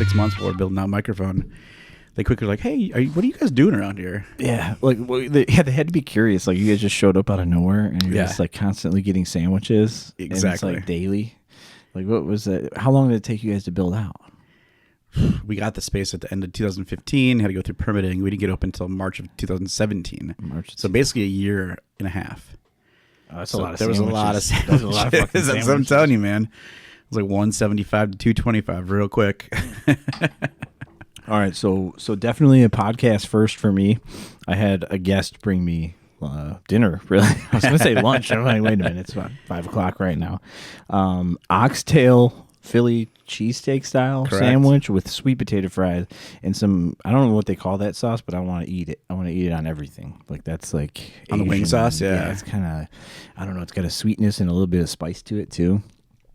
6 months while we're building out a microphone. They quickly were like, hey, what are you guys doing around here? Yeah, like they had to be curious. Like, you guys just showed up out of nowhere, and you're just like constantly getting sandwiches. Exactly. And it's like daily. Like, what was that? How long did it take you guys to build out? We got the space at the end of 2015, had to go through permitting. We didn't get open until March of 2017. So basically a year and a half. Oh, that's so a lot of there sandwiches. was a lot of sandwiches. That was a lot of fucking That's what I'm telling you, man. It was like 175 to 225 real quick. All right, so definitely a podcast first for me. I had a guest bring me dinner, really. I was going to say lunch. I'm like, wait a minute, it's about 5 o'clock right now. Oxtail Philly cheesesteak style sandwich with sweet potato fries and some, I don't know what they call that sauce, but I want to eat it. I want to eat it on everything. Like, that's like on Asian, the wing sauce, yeah. It's kind of, I don't know, it's got a sweetness and a little bit of spice to it too.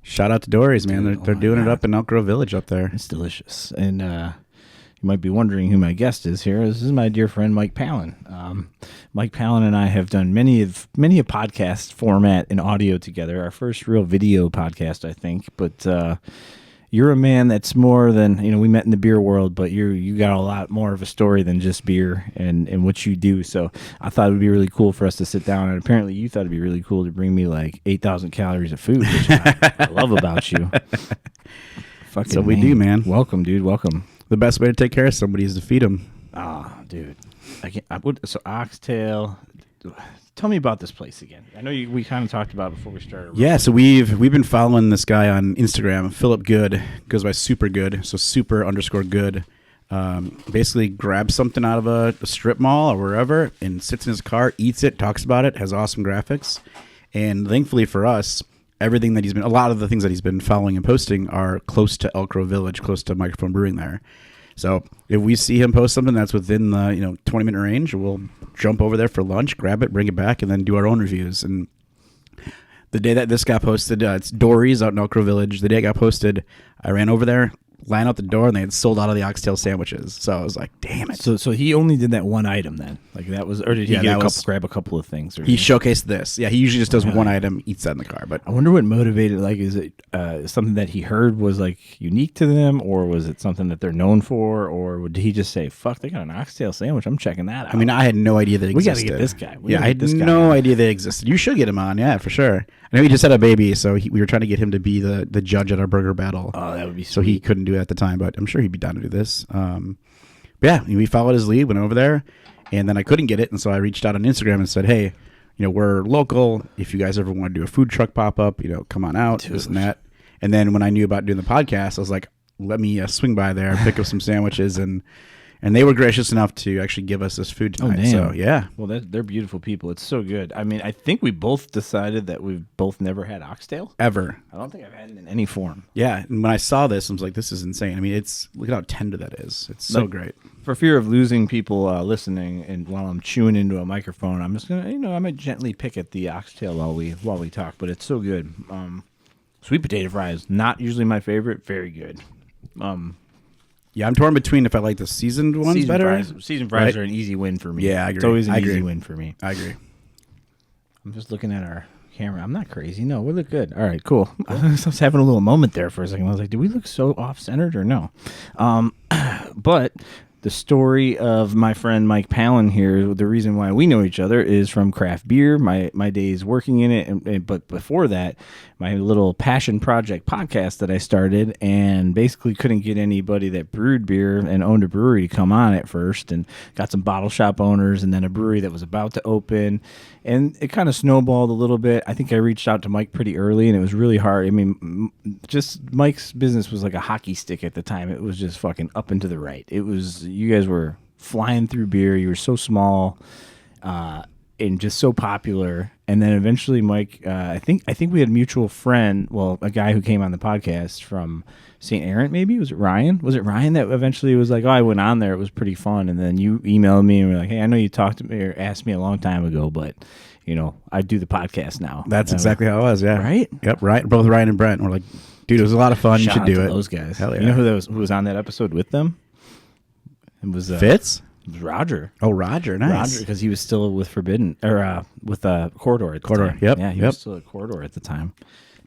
Shout out to Dorrie's, man. They're doing it up in Elk Grove Village up there. It's delicious. And you might be wondering who my guest is here. This is my dear friend Mike Pallen. Mike Pallen and I have done many a podcast format and audio together. Our first real video podcast, I think. But you're a man that's more than, we met in the beer world, but you got a lot more of a story than just beer and what you do. So I thought it would be really cool for us to sit down. And apparently you thought it'd be really cool to bring me like 8,000 calories of food, which I love about you. So we do, man. Welcome, dude. Welcome. The best way to take care of somebody is to feed them. Ah, dude. So Oxtail. Tell me about this place again. I know we kind of talked about it before we started. Yeah, so we've been following this guy on Instagram, Philip Good, goes by Super Good, so super_good. Basically grabs something out of a strip mall or wherever and sits in his car, eats it, talks about it, has awesome graphics. And thankfully for us, a lot of the things that he's been following and posting are close to Elk Grove Village, close to Microphone Brewing there. So if we see him post something that's within the 20-minute range, we'll jump over there for lunch, grab it, bring it back, and then do our own reviews. And the day that this got posted, it's Dorrie's out in Elk Grove Village. The day it got posted, I ran over there, ran out the door, and they had sold out of the Oxtail Sandwiches. So I was like, damn it. So he only did that one item then? Like that was, or did he grab a couple of things? He showcased this. Yeah, he usually just does one item, eats that in the car. But I wonder what motivated, like, is it something that he heard was like unique to them, or was it something that they're known for, or did he just say, fuck, they got an Oxtail sandwich, I'm checking that out? I mean, I had no idea they existed. We got to get this guy. I had no idea they existed. You should get him on, yeah, for sure. I know he just had a baby, so we were trying to get him to be the judge at our burger battle. Oh, that would be sweet. So he couldn't do it at the time, but I'm sure he'd be down to do this. But yeah, we followed his lead, went over there, and then I couldn't get it, and so I reached out on Instagram and said, hey, we're local. If you guys ever want to do a food truck pop-up, come on out, this and that. And then when I knew about doing the podcast, I was like, let me swing by there, pick up some sandwiches, and they were gracious enough to actually give us this food tonight. Oh, damn. So, yeah. Well, they're beautiful people. It's so good. I mean, I think we both decided that we've both never had oxtail. Ever. I don't think I've had it in any form. Yeah, and when I saw this, I was like, this is insane. I mean, look at how tender that is. It's so great. For fear of losing people listening, and while I'm chewing into a microphone, I'm just going to, I might gently pick at the oxtail while we talk, but it's so good. Sweet potato fries, not usually my favorite. Very good. Yeah, I'm torn between if I like the seasoned ones better. Seasoned fries are an easy win for me. Yeah, I agree. It's always an easy win for me. I agree. I'm just looking at our camera. I'm not crazy. No, we look good. All right, cool. I was having a little moment there for a second. I was like, do we look so off-centered or no? But the story of my friend Mike Pallen here, the reason why we know each other is from craft beer, my days working in it. But before that, my little passion project podcast that I started, and basically couldn't get anybody that brewed beer and owned a brewery to come on at first, and got some bottle shop owners and then a brewery that was about to open. And it kind of snowballed a little bit. I think I reached out to Mike pretty early, and it was really hard. I mean, just Mike's business was like a hockey stick at the time. It was just fucking up and to the right. It was, you guys were flying through beer. You were so small and just so popular. And then eventually Mike, I think we had a mutual friend, well, a guy who came on the podcast from St. Aaron, maybe? Was it Ryan? Was it Ryan that eventually was like, oh, I went on there. It was pretty fun. And then you emailed me and were like, hey, I know you talked to me or asked me a long time ago, but, I do the podcast now. That's exactly how it was, yeah. Right? Yep, right. Both Ryan and Brent were like, dude, it was a lot of fun. You should do it. Those guys. Hell yeah. You know who was on that episode with them? It was Fitz? It was Roger. Oh, Roger, nice. Roger, because he was still with Forbidden, or with Corridor at the time. Yep. Yeah, he was still at Corridor at the time.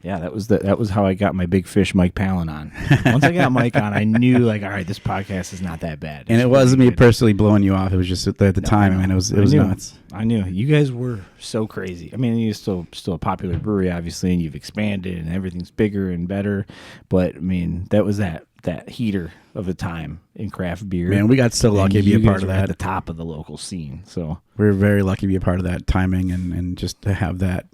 Yeah, that was how I got my big fish Mike Pallen on. Once I got Mike on, I knew like, all right, this podcast is not that bad. And it wasn't me personally blowing you off. It was just at the time. I mean, it was nuts. I knew you guys were so crazy. I mean, you're still a popular brewery, obviously, and you've expanded and everything's bigger and better. But I mean, that was that heater of the time in craft beer. Man, we got so lucky to be a part of that. At the top of the local scene. So we were very lucky to be a part of that timing and just to have that.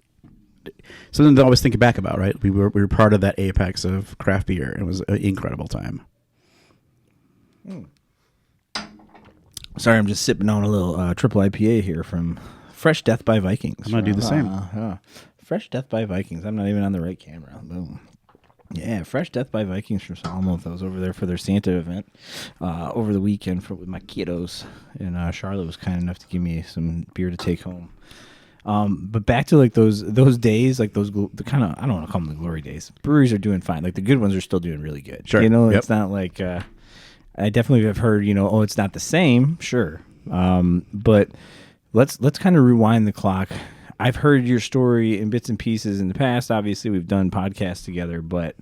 Something to always think back about, right? We were part of that apex of craft beer. It was an incredible time. Sorry, I'm just sipping on a little triple IPA here from Fresh Death by Vikings. I'm going to do the same. Fresh Death by Vikings. I'm not even on the right camera. Boom. Yeah, Fresh Death by Vikings from Solomouth. I was over there for their Santa event over the weekend with my kiddos, and Charlotte was kind enough to give me some beer to take home. But back to like those days, like the kind of, I don't want to call them the glory days. Breweries are doing fine. Like the good ones are still doing really good. Sure. It's not like I definitely have heard, it's not the same. Sure. But let's kind of rewind the clock. I've heard your story in bits and pieces in the past. Obviously, we've done podcasts together, but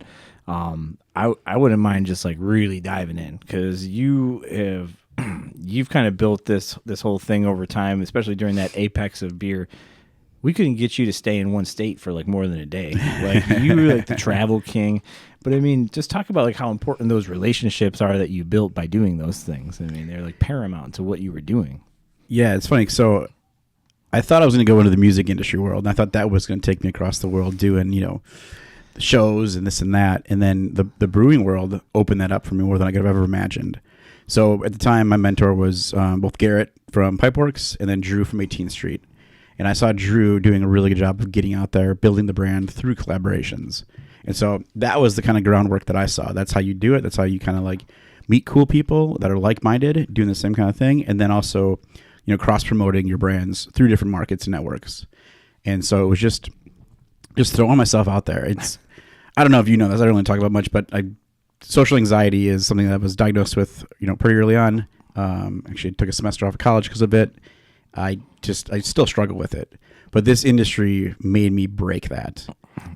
I wouldn't mind just like really diving in because you've kind of built this whole thing over time, especially during that apex of beer. We couldn't get you to stay in one state for like more than a day. Like you were like the travel king. But I mean, just talk about like how important those relationships are that you built by doing those things. I mean, they're like paramount to what you were doing. Yeah, it's funny. So I thought I was going to go into the music industry world, and I thought that was going to take me across the world doing, the shows and this and that. And then the brewing world opened that up for me more than I could have ever imagined. So at the time, my mentor was both Garrett from Pipeworks and then Drew from 18th Street. And I saw Drew doing a really good job of getting out there, building the brand through collaborations. And so that was the kind of groundwork that I saw. That's how you do it. That's how you kind of like meet cool people that are like-minded, doing the same kind of thing. And then also, cross-promoting your brands through different markets and networks. And so it was just throwing myself out there. I don't know if you know this. I don't really talk about much, but social anxiety is something that I was diagnosed with, pretty early on. Actually took a semester off of college because of it. I still struggle with it, but this industry made me break that.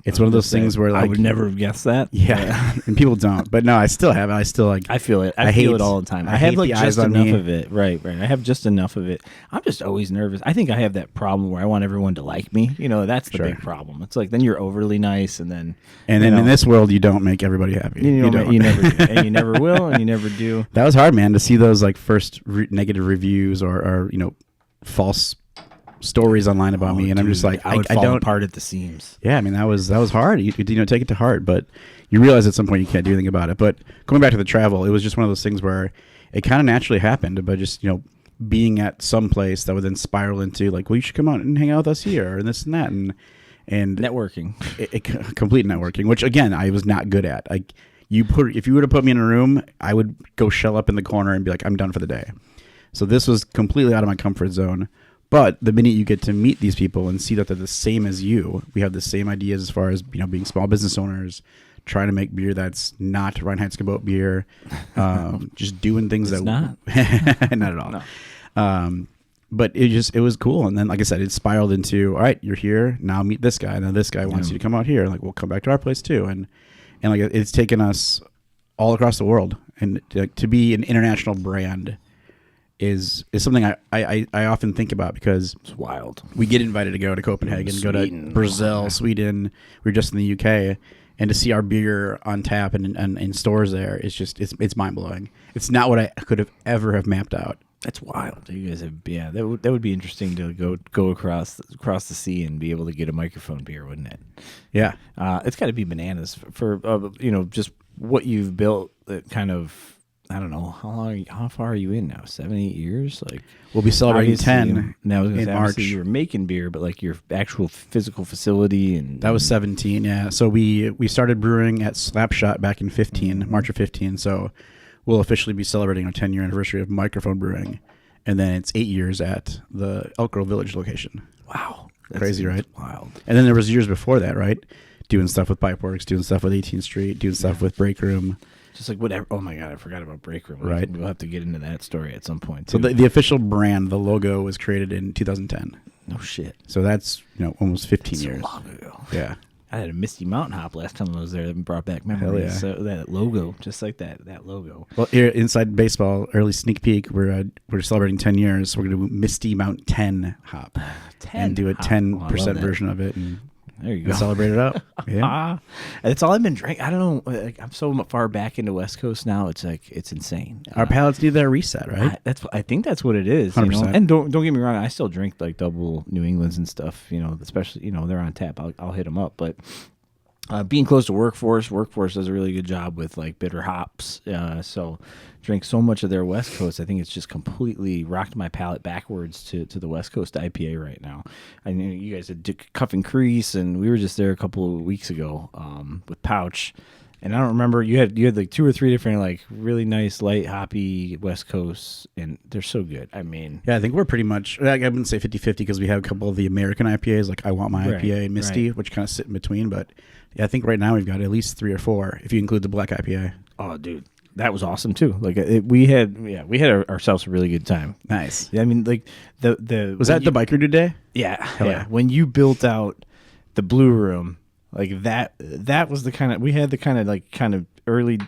It's one of those things where like, I would never have guessed that. Yeah, and people don't. But no, I still have it. I still like. I feel it. I feel it all the time. I have like just enough of it. Right. I have just enough of it. I'm just always nervous. I think I have that problem where I want everyone to like me. That's the big problem. It's like then you're overly nice, and then in this world you don't make everybody happy. You don't. You never do, and you never will, and you never do. That was hard, man, to see those like first negative reviews or false stories online about me, and I'm just like, I don't apart at the seams. Yeah, I mean that was hard. You take it to heart, but you realize at some point you can't do anything about it. But going back to the travel, it was just one of those things where it kind of naturally happened, but just being at some place that would then spiral into like, well, you should come out and hang out with us here and this and that and networking, complete networking, which again I was not good at. Like if you were to put me in a room, I would go shell up in the corner and be like, I'm done for the day. So this was completely out of my comfort zone. But the minute you get to meet these people and see that they're the same as you, we have the same ideas as far as being small business owners, trying to make beer that's not Reinheitsgebot beer, just doing things it's that not at all. No. But it was cool. And then, like I said, it spiraled into, all right, you're here now. Meet this guy. Now this guy wants you to come out here. Like, we'll come back to our place too. And like it's taken us all across the world, and to be an international brand is something I often think about because it's wild. We get invited to go to Copenhagen, Sweden. Go to Brazil, Sweden. We were just in the UK, and to see our beer on tap and in stores there is just it's mind blowing. It's not what I could have ever mapped out. That's wild. You guys have that would be interesting to go across the sea and be able to get a microphone beer, wouldn't it? Yeah, it's got to be bananas for just what you've built. That kind of. I don't know how far are you in now? 7, 8 years? Like we'll be celebrating 10 now. In March. You were making beer, but like your actual physical facility and that was 17. Yeah. So we started brewing at Slapshot back in 15, March of 15. So we'll officially be celebrating our 10-year anniversary of microphone brewing, and then it's 8 years at the Elk Grove Village location. Wow, crazy, right? Wild. And then there was years before that, right? Doing stuff with Pipeworks, doing stuff with 18th Street, doing stuff with Break Room. Just like whatever. Oh my God, I forgot about Break Room. Right. We'll have to get into that story at some point. So the official brand, the logo, was created in 2010. No shit. So that's almost 15 years. So long ago. Yeah. I had a Misty Mountain Hop last time I was there. That brought back memories. Yeah. So that logo, just like that logo. Well, here inside baseball, early sneak peek. We're celebrating 10 years. We're gonna do Misty Mount 10 hop 10 and do a hop. 10% version of it and There you go. celebrate it up. Yeah. That's all I've been drinking. I don't know. Like, I'm so far back into West Coast now. It's like it's insane. Our palates need that reset, right? I think that's what it is. You know? 100%. And don't get me wrong. I still drink like double New Englands and stuff. You know, especially they're on tap. I'll hit them up. But being close to Workforce does a really good job with like bitter hops. So drink so much of their West Coast. I think it's just completely rocked my palate backwards to the West Coast IPA right now. I know you guys had Cuff and Crease, and we were just there a couple of weeks ago with Pouch. And I don't remember, you had like 2 or 3 different like really nice light hoppy West Coasts, and they're so good. I mean, Yeah, I think we're pretty much, I wouldn't say 50-50 because we have a couple of the American IPAs, like I Want My Right, IPA and Misty, which kind of sit in between. But yeah, I think right now we've got at least 3 or 4 if you include the black IPA. oh dude, that was awesome too. Like we had ourselves a really good time. Nice. Yeah, I mean, like the Was that the biker dude day? Yeah, yeah. When you built out the Blue Room, like that was the kind of early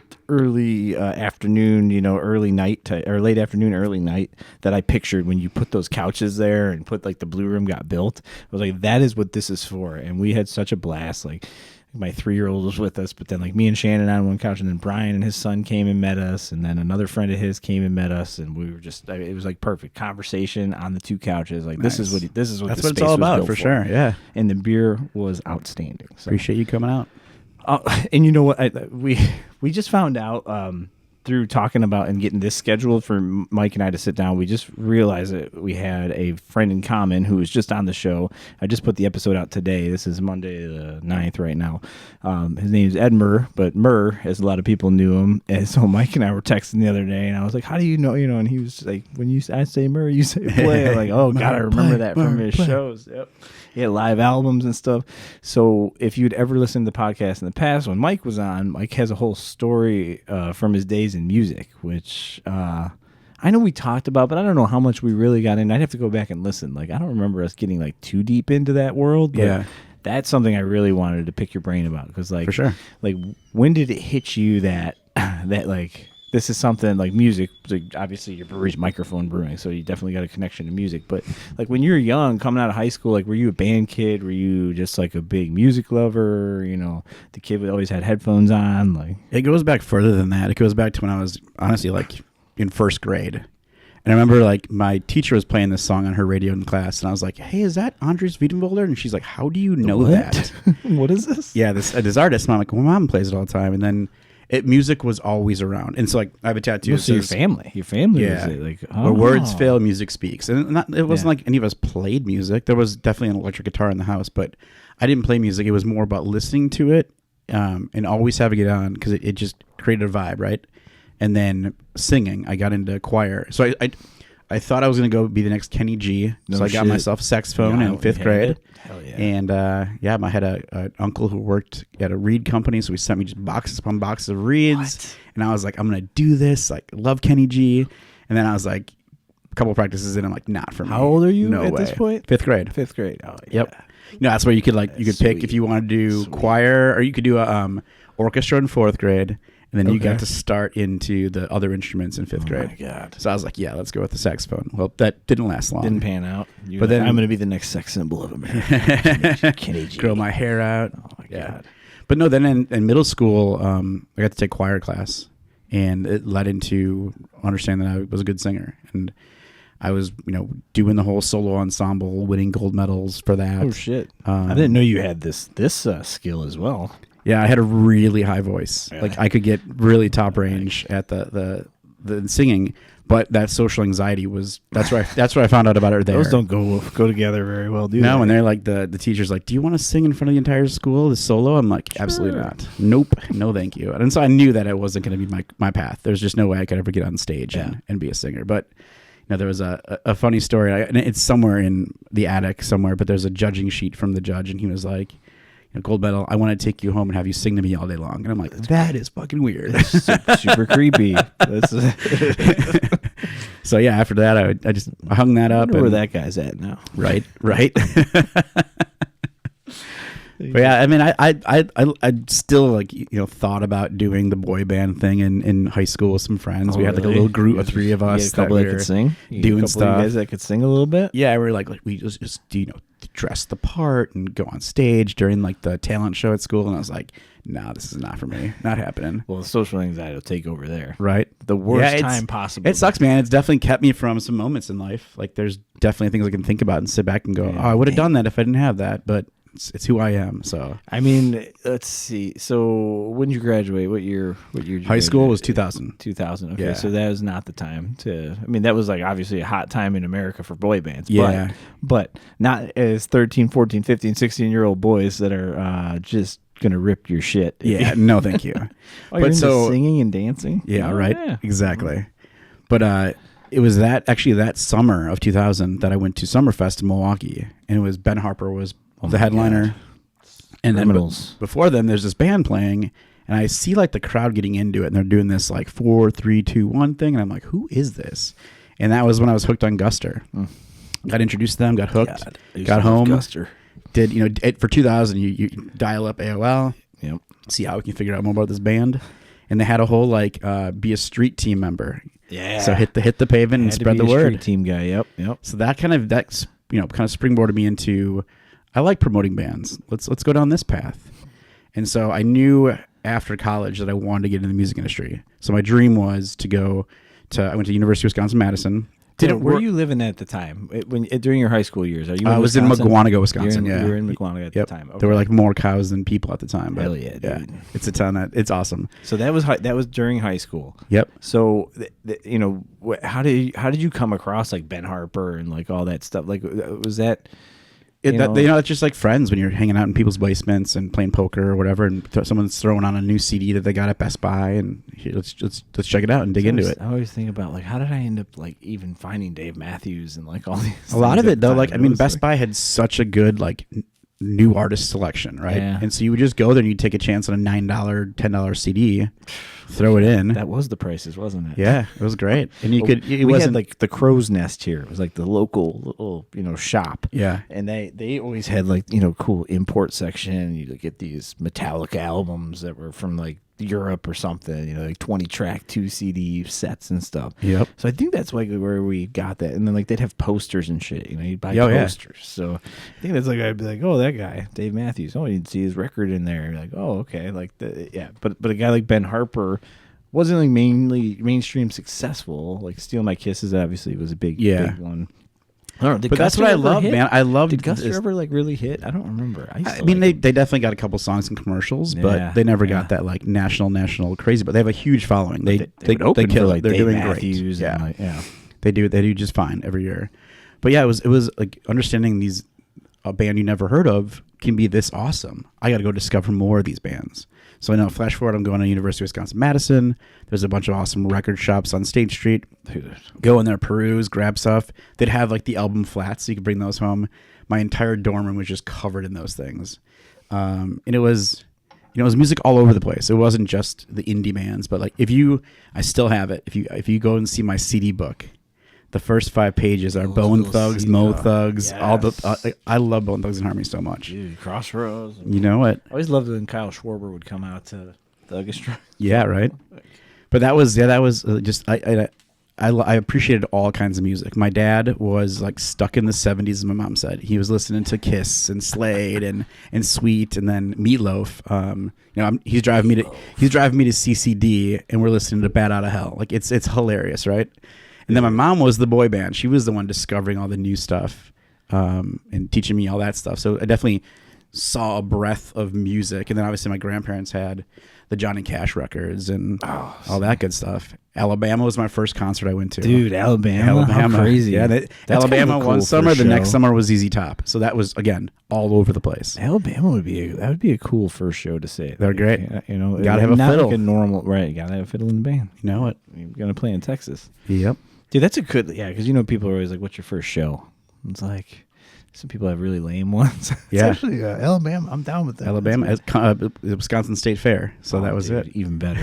afternoon, early night or late afternoon, early night that I pictured when you put those couches there and put like the Blue Room got built. I was like, that is what this is for, and we had such a blast. Like my 3-year-old was with us, but then like me and Shannon on one couch, and then Brian and his son came and met us, and then another friend of his came and met us, and we were just, it was like perfect conversation on the 2 couches. Like Nice. this is what That's the what space it's all was about, built for sure. Yeah. And the beer was outstanding. So. Appreciate you coming out. And you know what? We just found out through talking about and getting this scheduled for Mike and I to sit down. We just realized that we had a friend in common who was just on the show. I just put the episode out today. This is Monday the 9th right now. His name is Ed Murr, but Murr, as a lot of people knew him. And so Mike and I were texting the other day, and I was like, "How do you know?" And he was like, "When I say Murr, you say play." I'm like, "Oh God, I remember that from his shows." Yep. He had live albums and stuff. So if you'd ever listened to the podcast in the past, when Mike was on, Mike has a whole story from his days in music, which I know we talked about, but I don't know how much we really got in. I'd have to go back and listen. Like, I don't remember us getting like too deep into that world. But Yeah. that's something I really wanted to pick your brain about, because like, For sure. like when did it hit you that like this is something like music? Like obviously your brewery's Microphone Brewing, so you definitely got a connection to music. But like when you were young, coming out of high school, like were you a band kid? Were you just like a big music lover? The kid that always had headphones on. Like It goes back further than that. It goes back to when I was honestly like in 1st grade. And I remember like my teacher was playing this song on her radio in class, and I was like, "Hey, is that Andres Wiedenwolder?" And she's like, "How do you know that?" What is this? Yeah, this artist. And I'm like, "Well, Mom plays it all the time." And then music was always around. And so like I have a tattoo. So your family Yeah. was it? Like, Where words fail, music speaks. And it wasn't like any of us played music. There was definitely an electric guitar in the house, but I didn't play music. It was more about listening to it and always having it on because it just created a vibe, right? And then singing. I got into choir. So I thought I was going to go be the next Kenny G. So I got myself a saxophone in 5th grade. Hell yeah. And I had an uncle who worked at a reed company, so he sent me just boxes upon boxes of reeds. What? And I was like, I'm gonna do this. Like, love Kenny G. And then I was like, a couple of practices in, I'm like, not for me. How old are you no at way. this point? 5th grade. 5th grade. Oh yeah. Yep. That's where you could pick if you want to do choir, or you could do a orchestra in 4th grade, and then you got to start into the other instruments in 5th grade. Oh my God. So I was like, yeah, let's go with the saxophone. Well, that didn't last long. Didn't pan out. But then I'm going to be the next sex symbol of America. Kenny G. Grow my hair out. Oh my God. But no, then in middle school, I got to take choir class, and it led into understanding that I was a good singer. And I was, doing the whole solo ensemble, winning gold medals for that. Oh shit! I didn't know you had this skill as well. Yeah, I had a really high voice. Yeah. Like I could get really top range at the singing, but that social anxiety that's where I found out about it there. Those don't go together very well, do they? No, when they're like the teacher's like, "Do you want to sing in front of the entire school, the solo?" I'm like, "Absolutely not. Nope, no, thank you." And so I knew that it wasn't going to be my path. There's just no way I could ever get on stage and be a singer. But there was a funny story, and it's somewhere in the attic somewhere. But there's a judging sheet from the judge, and he was like, "Gold medal. I want to take you home and have you sing to me all day long." And I'm like, "That is fucking weird." Super creepy. So yeah, after that, I hung that up. I wonder where that guy's at now. Right. But yeah, I mean, I still like thought about doing the boy band thing in high school with some friends. We had like a little group of 3 of us a couple that could sing, doing stuff. Of you guys that could sing a little bit. Yeah, we were like we just dress the part and go on stage during like the talent show at school, and I was like, no, this is not for me, not happening. Well, social anxiety will take over there, right? The worst time possible. It sucks, man. It's definitely kept me from some moments in life. Like there's definitely things I can think about and sit back and go, oh, I would have done that if I didn't have that, but it's who I am. So I mean, let's see. So when did you graduate? What year? High school was 2000. 2000. Okay, yeah. So that was not the time to. I mean, that was like obviously a hot time in America for boy bands. Yeah, but not as 13, 14, 15, 16-year-old boys that are just gonna rip your shit. Yeah, no, thank you. But you're into singing and dancing. Yeah, right. Yeah. Exactly. But it was that summer of 2000 that I went to Summerfest in Milwaukee, and it was Ben Harper was the headliner. God. And then before then, there's this band playing, and I see like the crowd getting into it, and they're doing this like 4, 3, 2, 1 thing, and I'm like, who is this? And that was when I was hooked on Guster. Got introduced to them, got hooked, got home. Guster. Did for 2000 you dial up AOL, yep, see how we can figure out more about this band, and they had a whole like be a street team member. Yeah. So hit the pavement and spread the word. Street team guy. Yep. So that kind of springboarded me into I like promoting bands. Let's go down this path. And so I knew after college that I wanted to get into the music industry. So my dream was I went to University of Wisconsin-Madison. Where were you living at the time? During your high school years? I was in Mukwonago, Wisconsin. You were in Mukwonago at the time. Okay. There were like more cows than people at the time. But hell yeah, dude. Yeah, it's a ton. It's awesome. So that was during high school. Yep. So how did you come across like Ben Harper and like all that stuff? Like was that? It's just like friends when you're hanging out in people's basements and playing poker or whatever, and someone's throwing on a new CD that they got at Best Buy, and let's check it out and dig into it. I always think about like how did I end up like even finding Dave Matthews and like all these. A lot of it though, like I mean, Best Buy had such a good like new artist selection, right? Yeah. And so you would just go there and you'd take a chance on a $9, $10 CD, throw it in. That was the prices, wasn't it? Yeah, it was great. And we had like the Crow's Nest here. It was like the local little shop. Yeah. And they always had like, cool import section. You get these Metallica albums that were from like Europe or something, like 20 track 2 CD sets and stuff. Yep. So I think that's like where we got that. And then like they'd have posters and shit, you'd buy posters. Yeah. So I think that's like I'd be like, oh, that guy Dave Matthews, you'd see his record in there. You're like, oh, okay, like but a guy like Ben Harper wasn't like mainstream successmean. Like Steal My Kisses obviously was a big one. I don't know. But that's what I love, man. I love. Did Guster ever like really hit? I don't remember. I mean, they definitely got a couple songs and commercials, but they never got that like national crazy. But they have a huge following. They kill it. They're Dave doing Matthews great. They do just fine every year. But yeah, it was like understanding a band you never heard of can be this awesome. I got to go discover more of these bands. So I know, flash forward, I'm going to University of Wisconsin-Madison. There's a bunch of awesome record shops on State Street. Go in there, peruse, grab stuff. They'd have like the album flats, so you could bring those home. My entire dorm room was just covered in those things. And it was music all over the place. It wasn't just the indie bands, but like I still have it. If you go and see my CD book, the first 5 pages are Bone Thugs, Mo Thugs, all the. I love Bone Thugs and Harmony so much. Dude, Crossroads. You know what? I always loved when Kyle Schwarber would come out to Thuggestra. Yeah, right. But that was just I appreciated all kinds of music. My dad was like stuck in the 70s, as my mom said. He was listening to Kiss and Slade and Sweet, and then Meatloaf. He's driving me to CCD, and we're listening to Bat Out of Hell. Like it's hilarious, right? And then my mom was the boy band. She was the one discovering all the new stuff and teaching me all that stuff. So I definitely saw a breadth of music. And then obviously my grandparents had the Johnny Cash records and all that good stuff. Alabama was my first concert I went to. Dude, Alabama. How crazy. Yeah, Alabama kind of one summer. The next summer was ZZ Top. So that was, again, all over the place. Alabama would be a cool first show to see. They're great. You gotta have a fiddle. Like a normal, right? You gotta have a fiddle in the band. You know what? You're gonna play in Texas. Yep. Dude, that's a good, because people are always like, what's your first show? It's like, Some people have really lame ones. Yeah. It's actually Alabama. I'm down with that. Alabama, the Wisconsin State Fair. So that was dude, it. Even better.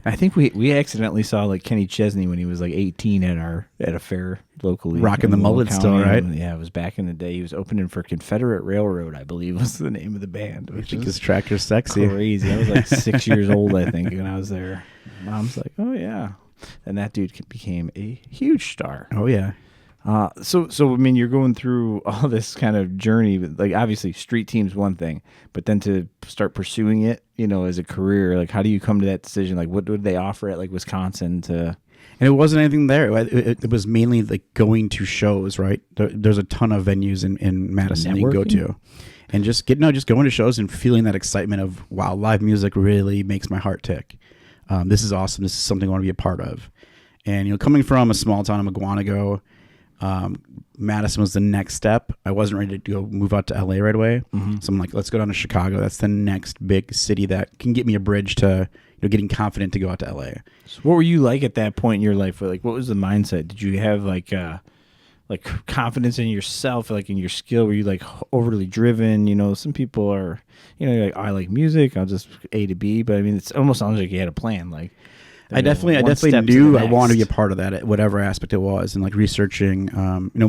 I think we accidentally saw like Kenny Chesney when he was like 18 at a fair locally. Rocking the mullet still, right? Yeah, it was back in the day. He was opening for Confederate Railroad, I believe was the name of the band. I think his tractor's sexy. Crazy. I was like 6 years old, I think, when I was there. Mom's like, oh yeah. And that dude became a huge star. Oh yeah. So I mean, you're going through all this kind of journey. Like, obviously, street team's one thing, but then to start pursuing it, as a career, like, how do you come to that decision? Like, what would they offer at like Wisconsin to? And it wasn't anything there. It was mainly like going to shows. Right, there's a ton of venues in Madison that you go to, and just going to shows and feeling that excitement of wow, live music really makes my heart tick. This is awesome. This is something I want to be a part of. And coming from a small town of Mugwanago. Madison was the next step. I wasn't ready to go move out to LA right away. Mm-hmm. So I'm like, let's go down to Chicago. That's the next big city that can get me a bridge to getting confident to go out to LA. So what were you like at that point in your life? Like, what was the mindset? Did you have like confidence in yourself, like in your skill? Were you like overly driven? Some people are, you're like, I like music. I'll just A to B. But I mean, it almost sounds like you had a plan. Like, I definitely knew I wanted to be a part of that, whatever aspect it was, and like researching.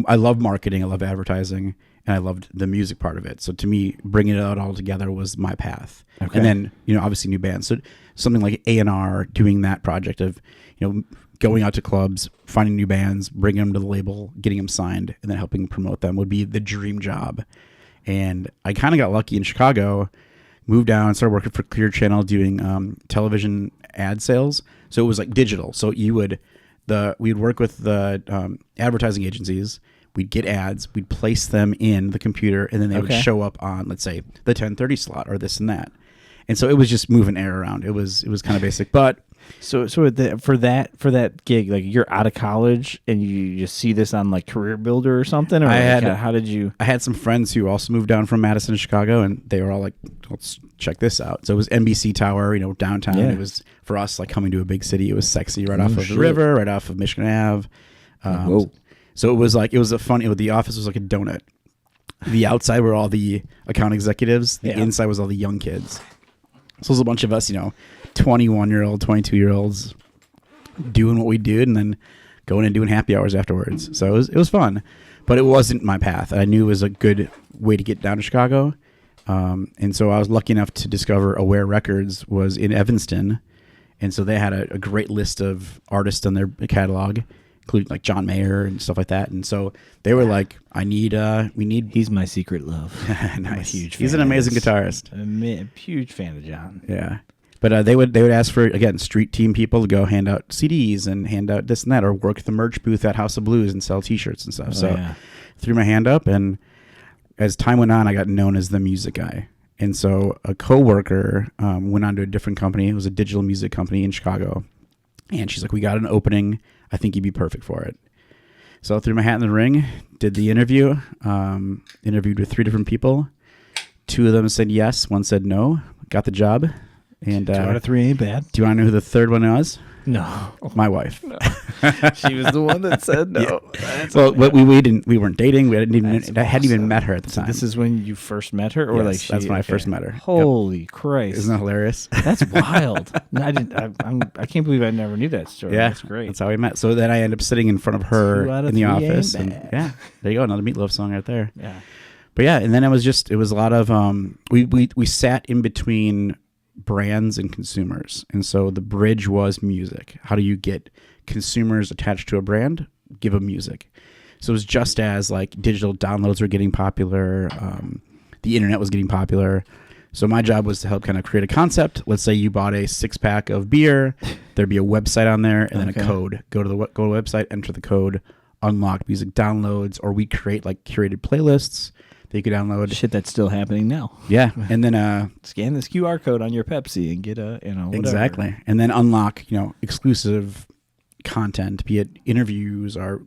I love marketing, I love advertising, and I loved the music part of it. So to me, bringing it out all together was my path. Okay. And then obviously new bands. So something like A&R, doing that project of going out to clubs, finding new bands, bringing them to the label, getting them signed, and then helping promote them would be the dream job. And I kind of got lucky in Chicago. Moved down, started working for Clear Channel doing television ad sales. So it was like digital. So we'd work with the advertising agencies. We'd get ads. We'd place them in the computer, and then they would show up on, let's say, the 10:30 slot or this and that. And so it was just moving air around. It was kind of basic, but. So for that gig, like you're out of college and you just see this on like Career Builder or something, or how did you? I had some friends who also moved down from Madison to Chicago, and they were all like, "Let's check this out." So it was NBC Tower, downtown. Yeah. It was for us like coming to a big city. It was sexy, right off of the river, right off of Michigan Ave. Whoa! So it was a fun. The office was like a donut. The outside were all the account executives. The inside was all the young kids. So it was a bunch of us, 21-year-old, 22-year-olds doing what we did and then going and doing happy hours afterwards. So it was fun, but it wasn't my path. I knew it was a good way to get down to Chicago. And so I was lucky enough to discover Aware Records was in Evanston. And so they had a great list of artists on their catalog, including like John Mayer and stuff like that. And so they were like, we need. He's my secret love. Nice. He's an amazing guitarist. I'm a huge fan of John. Yeah. But they would ask for, again, street team people to go hand out CDs and hand out this and that, or work at the merch booth at House of Blues and sell T-shirts and stuff. Threw my hand up, and as time went on, I got known as the music guy. And so a coworker went on to a different company. It was a digital music company in Chicago. And she's like, we got an opening. I think you'd be perfect for it. So I threw my hat in the ring, did the interview, interviewed with 3 different people. 2 of them said yes, 1 said no, got the job. And 2 out of 3 ain't bad. Do you want to know who the 3rd one was? No. My wife. No. She was the one that said no. Yeah. Well, we weren't dating. I hadn't even met her at the time. This is when you first met her, or yes, that's when I first met her. Holy Christ! Isn't that hilarious? That's wild. No, I can't believe I never knew that story. Yeah, that's great. That's how we met. So then I ended up sitting in front of her in the office, and there you go, another Meatloaf song right there. Yeah. But yeah, and then it was a lot of we sat in between brands and consumers, and so the bridge was music. How do you get consumers attached to a brand? Give them music. So it was just as like digital downloads were getting popular, the internet was getting popular. So my job was to help kind of create a concept. Let's say you bought a 6-pack of beer, there'd be a website on there and then a code. Go to the website, enter the code, unlock music downloads, or we create like curated playlists that you could download. Shit, that's still happening now. Yeah, and then scan this QR code on your Pepsi and get whatever. Exactly, and then unlock exclusive content, be it interviews or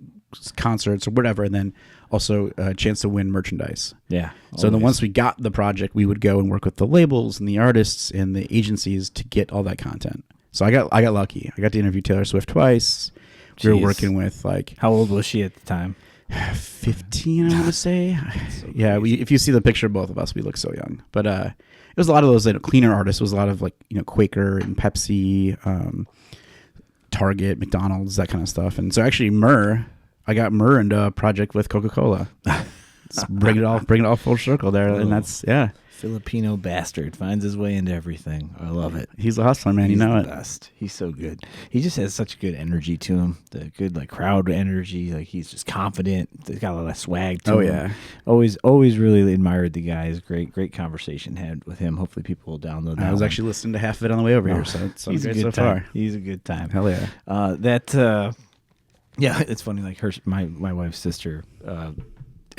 concerts or whatever, and then also a chance to win merchandise. Yeah. So then once we got the project, we would go and work with the labels and the artists and the agencies to get all that content. So I got lucky. I got to interview Taylor Swift twice. We were working with like. How old was she at the time? 15, I want to say. So yeah, if you see the picture of both of us, we look so young. But it was a lot of those cleaner artists. It was a lot of Quaker and Pepsi, Target, McDonald's, that kind of stuff. And so actually I got Murr into a project with Coca-Cola. bring it all full circle there. And that's, yeah. Filipino bastard finds his way into everything. I love it. He's a hustler, man. He's you know the best. He's so good. He just has such good energy to him. The good crowd energy. He's just confident. He's got a lot of swag to him. Oh yeah. Always really admired the guy. It's great conversation had with him. Hopefully people will download that. I was actually listening to half of it on the way over here, so it's he's great a good so time. far. He's a good time. Hell yeah. Yeah, it's funny. My wife's sister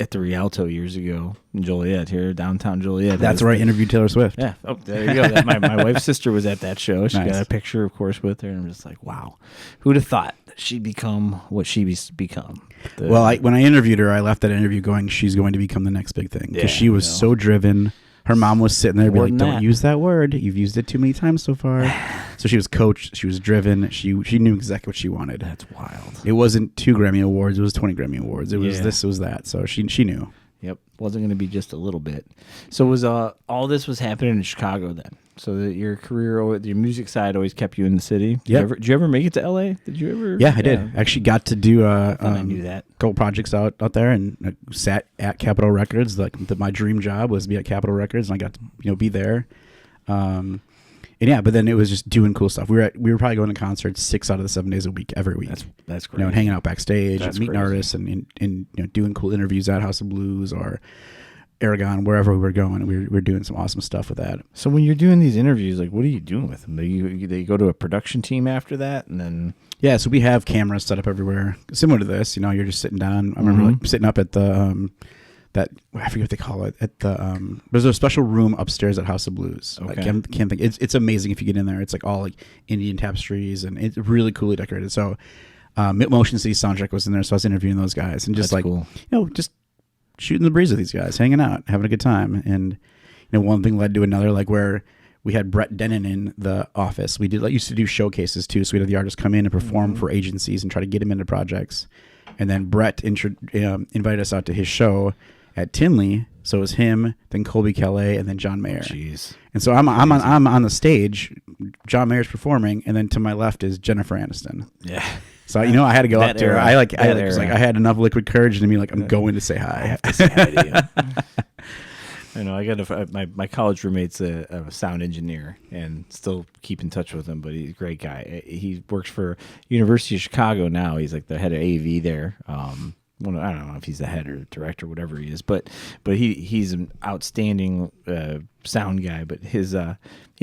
at the Rialto years ago in Joliet, here, downtown Joliet. That's where I interviewed Taylor Swift. Yeah. Oh, there you go. My wife's sister was at that show. She Nice. got a picture, of course, with her, and I'm just like, wow, who'd have thought that she'd become what she's become? When I interviewed her, I left that interview going, she's going to become the next big thing because she was so driven. Her mom was sitting there, being like, "Don't use that word. You've used it too many times so far." So she was coached. She was driven. She knew exactly what she wanted. That's wild. It wasn't 2 Grammy Awards. It was 20 Grammy Awards. It was this. It was that. So she knew. Yep, wasn't going to be just a little bit. So was all this was happening in Chicago then? So that your career, your music side, always kept you in the city. Did you ever make it to L.A.? Did you ever? Yeah, I did. I actually got to do I knew that. couple projects out there, and sat at Capitol Records. My dream job was to be at Capitol Records, and I got to be there. And yeah, but then it was just doing cool stuff. We were probably going to concerts 6 out of the 7 days a week, every week. That's great. And hanging out backstage, and meeting crazy. artists, and doing cool interviews at House of Blues or Aragon, wherever we were going. We were doing some awesome stuff with that. So when you're doing these interviews, what are you doing with them? They go to a production team after that, and then so we have cameras set up everywhere, similar to this. You're just sitting down. I remember sitting up at the I forget what they call it at the there's a special room upstairs at House of Blues. Okay. I can't think. It's amazing if you get in there. It's all Indian tapestries, and it's really coolly decorated. So Motion City Soundtrack was in there, so I was interviewing those guys and just That's cool. Just shooting the breeze with these guys, hanging out, having a good time. And one thing led to another, where we had Brett Dennen in the office. We used to do showcases too, so we'd have the artists come in and perform for agencies and try to get them into projects. And then Brett invited us out to his show at Tinley. So it was him, then Colby Calais, and then John Mayer. Jeez. And so I'm on the stage. John Mayer's performing, and then to my left is Jennifer Aniston. Yeah. So I had to go up to her. I had enough liquid courage to be like, I'm going to say hi. I have to say hi to you. I know. I got my college roommate's a sound engineer, and still keep in touch with him. But he's a great guy. He works for University of Chicago now. He's the head of AV there. I don't know if he's the head or director, whatever he is, but he's an outstanding sound guy. But he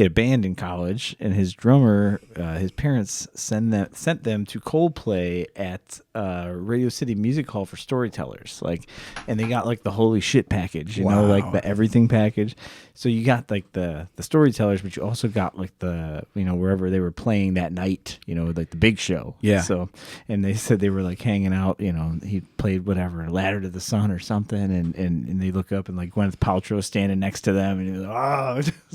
had a band in college, and his drummer, his parents sent them to Coldplay at Radio City Music Hall for storytellers, and they got the holy shit package, the everything package. So you got the storytellers, but you also got the wherever they were playing that night, the big show. Yeah. So, and they said they were hanging out. He played whatever Ladder to the Sun or something, and they look up and Gwyneth Paltrow standing next to them, and he's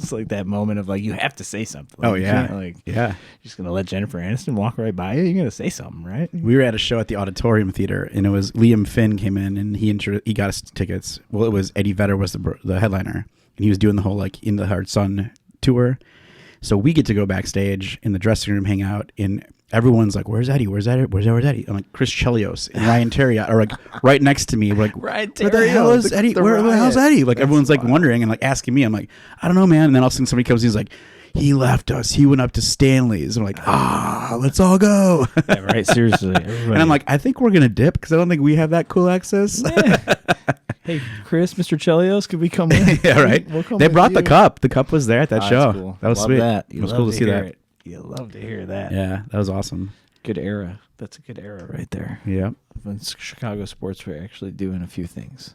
it's that moment of you have to say something. Oh yeah, you're just gonna let Jennifer Aniston walk right by you? You're gonna say something, right? We were at a show at the Auditorium Theater, and it was Liam Finn came in, and he got us tickets. Well, it was Eddie Vedder was the headliner, and he was doing the whole In the Hard Sun tour. So we get to go backstage in the dressing room, hang out, and everyone's like, "Where's Eddie? Where's Eddie? Where's Eddie?" I'm like, Chris Chelios and Ryan Terry are right next to me. We're like, Ryan where the hell is Eddie? Where the hell's Eddie? Everyone's wondering and asking me. I'm like, I don't know, man. And then all of a sudden somebody comes in, he's like, he left us. He went up to Stanley's. I'm like, let's all go. Yeah, right. Seriously. And I'm like, I think we're gonna dip because I don't think we have that cool access. Yeah. Hey, Chris, Mr. Chelios, could we come in? Yeah, right. They brought the cup. The cup was there at that show. Cool. That was love sweet. That. It was cool to see that. You love to hear that. Yeah, that was awesome. Good era. That's a good era right there. Yeah. When Chicago sports were actually doing a few things.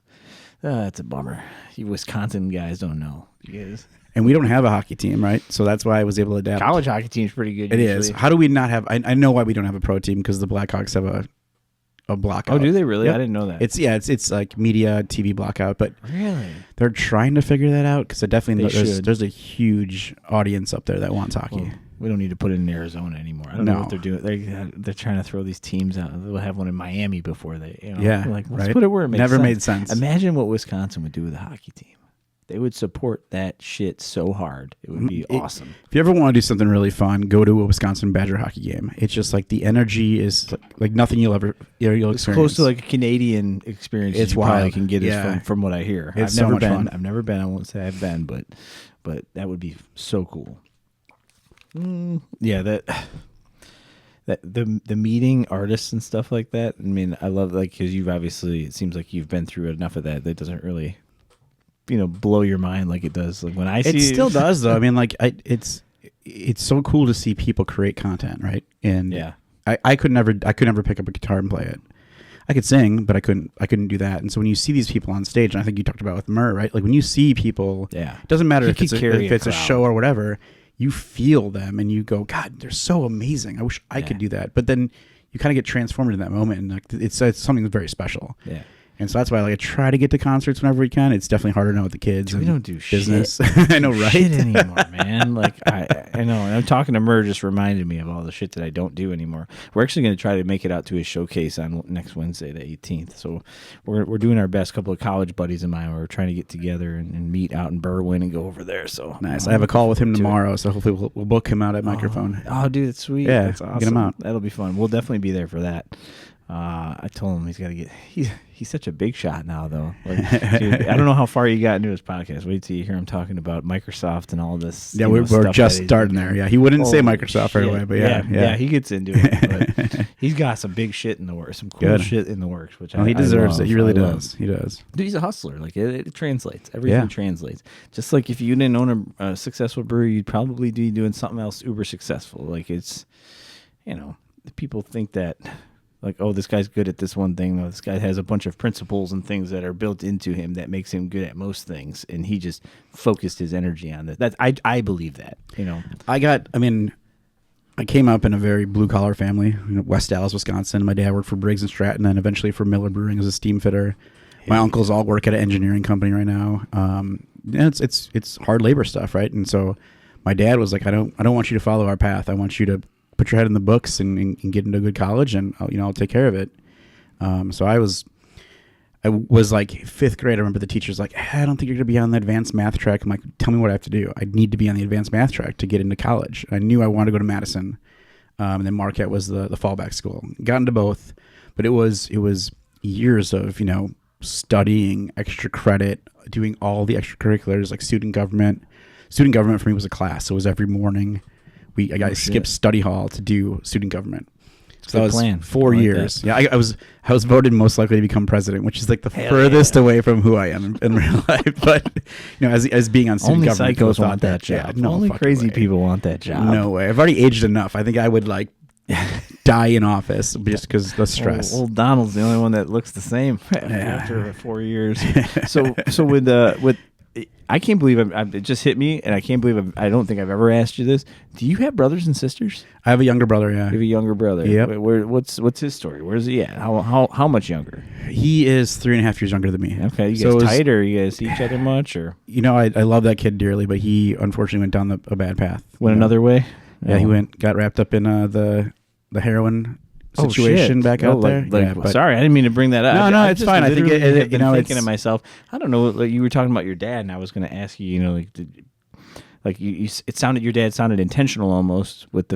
That's a bummer. You Wisconsin guys don't know. You guys. And we don't have a hockey team, right? So that's why I was able to adapt. College hockey team's pretty good. It usually. is. How do we not have? I know why we don't have a pro team because the Blackhawks have a blockout. Oh, do they really? Yep. I didn't know that. It's media TV blackout, but really they're trying to figure that out because definitely They should. there's a huge audience up there that wants hockey. Well, We don't need to put it in Arizona anymore. I don't know No. what they're doing. They're trying to throw these teams out. They'll have one in Miami before they. Yeah, Like let's right? put it where it makes Never sense. made sense. Imagine what Wisconsin would do with a hockey team. They would support that shit so hard. It would be awesome. If you ever want to do something really fun, go to a Wisconsin Badger hockey game. It's just like the energy is like nothing you'll experience. It's close to like a Canadian experience. It's you probably wild. can get Yeah. from what I hear. It's I've never so much been. fun. I've never been. I won't say I've been, but that would be so cool. Yeah, the meeting artists and stuff like that. I mean, I love because you've obviously, it seems like you've been through enough of that doesn't really, blow your mind like it does. Like when I see It still does though. I mean, like it's so cool to see people create content, right? And Yeah. I could never pick up a guitar and play it. I could sing, but I couldn't do that. And so when you see these people on stage, and I think you talked about with Murr, right? Like when you see people, Yeah. it doesn't matter He if could it's carry a a show or whatever. You feel them and you go, God, they're so amazing. I wish I could do that. But then you kind of get transformed in that moment, and like it's something that's very special. Yeah. And so that's why I try to get to concerts whenever we can. It's definitely harder now with the kids. We and don't do business. shit. I know, right? Shit anymore, man. Like I know. And I'm talking to Murr just reminded me of all the shit that I don't do anymore. We're actually going to try to make it out to his showcase on next Wednesday, the 18th. So we're doing our best. Couple of college buddies of mine. We're trying to get together and meet out in Berwyn and go over there. So Nice. I have a call with him tomorrow, so hopefully we'll book him out at Microphone. Oh, dude, it's sweet. Yeah, That's awesome. get him out. That'll be fun. We'll definitely be there for that. I told him he's got to get. He's such a big shot now, though. Like, dude, I don't know how far you got into his podcast. Wait till you hear him talking about Microsoft and all this. Yeah, we're stuff just that he's starting doing. there. Yeah, he wouldn't say Holy Microsoft right shit. away, but yeah. he gets into it. But he's got some big shit in the works, some cool Good. shit in the works, which Well, he deserves it. He really love. does. He does. Dude, he's a hustler. Like it translates. Everything Yeah. translates. Just like if you didn't own a successful brewery, you'd probably be doing something else uber successful. Like it's, people think that. Like, oh, this guy's good at this one thing. No, this guy has a bunch of principles and things that are built into him that makes him good at most things, and he just focused his energy on that. I believe that. I came up in a very blue collar family, West Dallas, Wisconsin. My dad worked for Briggs and Stratton, and eventually for Miller Brewing as a steam fitter. My uncles all work at an engineering company right now. It's hard labor stuff, right? And so my dad was like, I don't want you to follow our path. I want you to put your head in the books and get into a good college, and I'll take care of it. So I was like fifth grade. I remember the teacher's like, I don't think you're gonna be on the advanced math track. I'm like, tell me what I have to do. I need to be on the advanced math track to get into college. I knew I wanted to go to Madison, and then Marquette was the fallback school. Got into both, but it was years of studying, extra credit, doing all the extracurriculars like student government. Student government for me was a class. So it was every morning. I got to skip study hall to do student government. So that was plan. 4 years. Yeah, I was voted most likely to become president, which is like the furthest away from who I am in real life. But as being on student Only government, psychos people want thought that job. Yeah, no Only fucking crazy way. people want that job. No way. I've already aged enough. I think I would like die in office just because the stress. Old Donald's the only one that looks the same after 4 years. So with I can't believe it just hit me, and I can't believe I don't think I've ever asked you this. Do you have brothers and sisters? I have a younger brother. Yeah, You have a younger brother. Yep. What's his story? Where's he at? How much younger? he is 3.5 years younger than me. Okay, you So guys it was- tight, or you guys see each other much, or I love that kid dearly, but he unfortunately went down a bad path. went another way? Yeah, he got wrapped up in the heroin Oh, situation shit. back Oh, out there. like, Yeah, but- sorry, I didn't mean to bring that up. No, I it's just fine. I think literally it- have been it's- thinking to myself, I don't know. Like you were talking about your dad, and I was going to ask you, it sounded, your dad sounded intentional almost with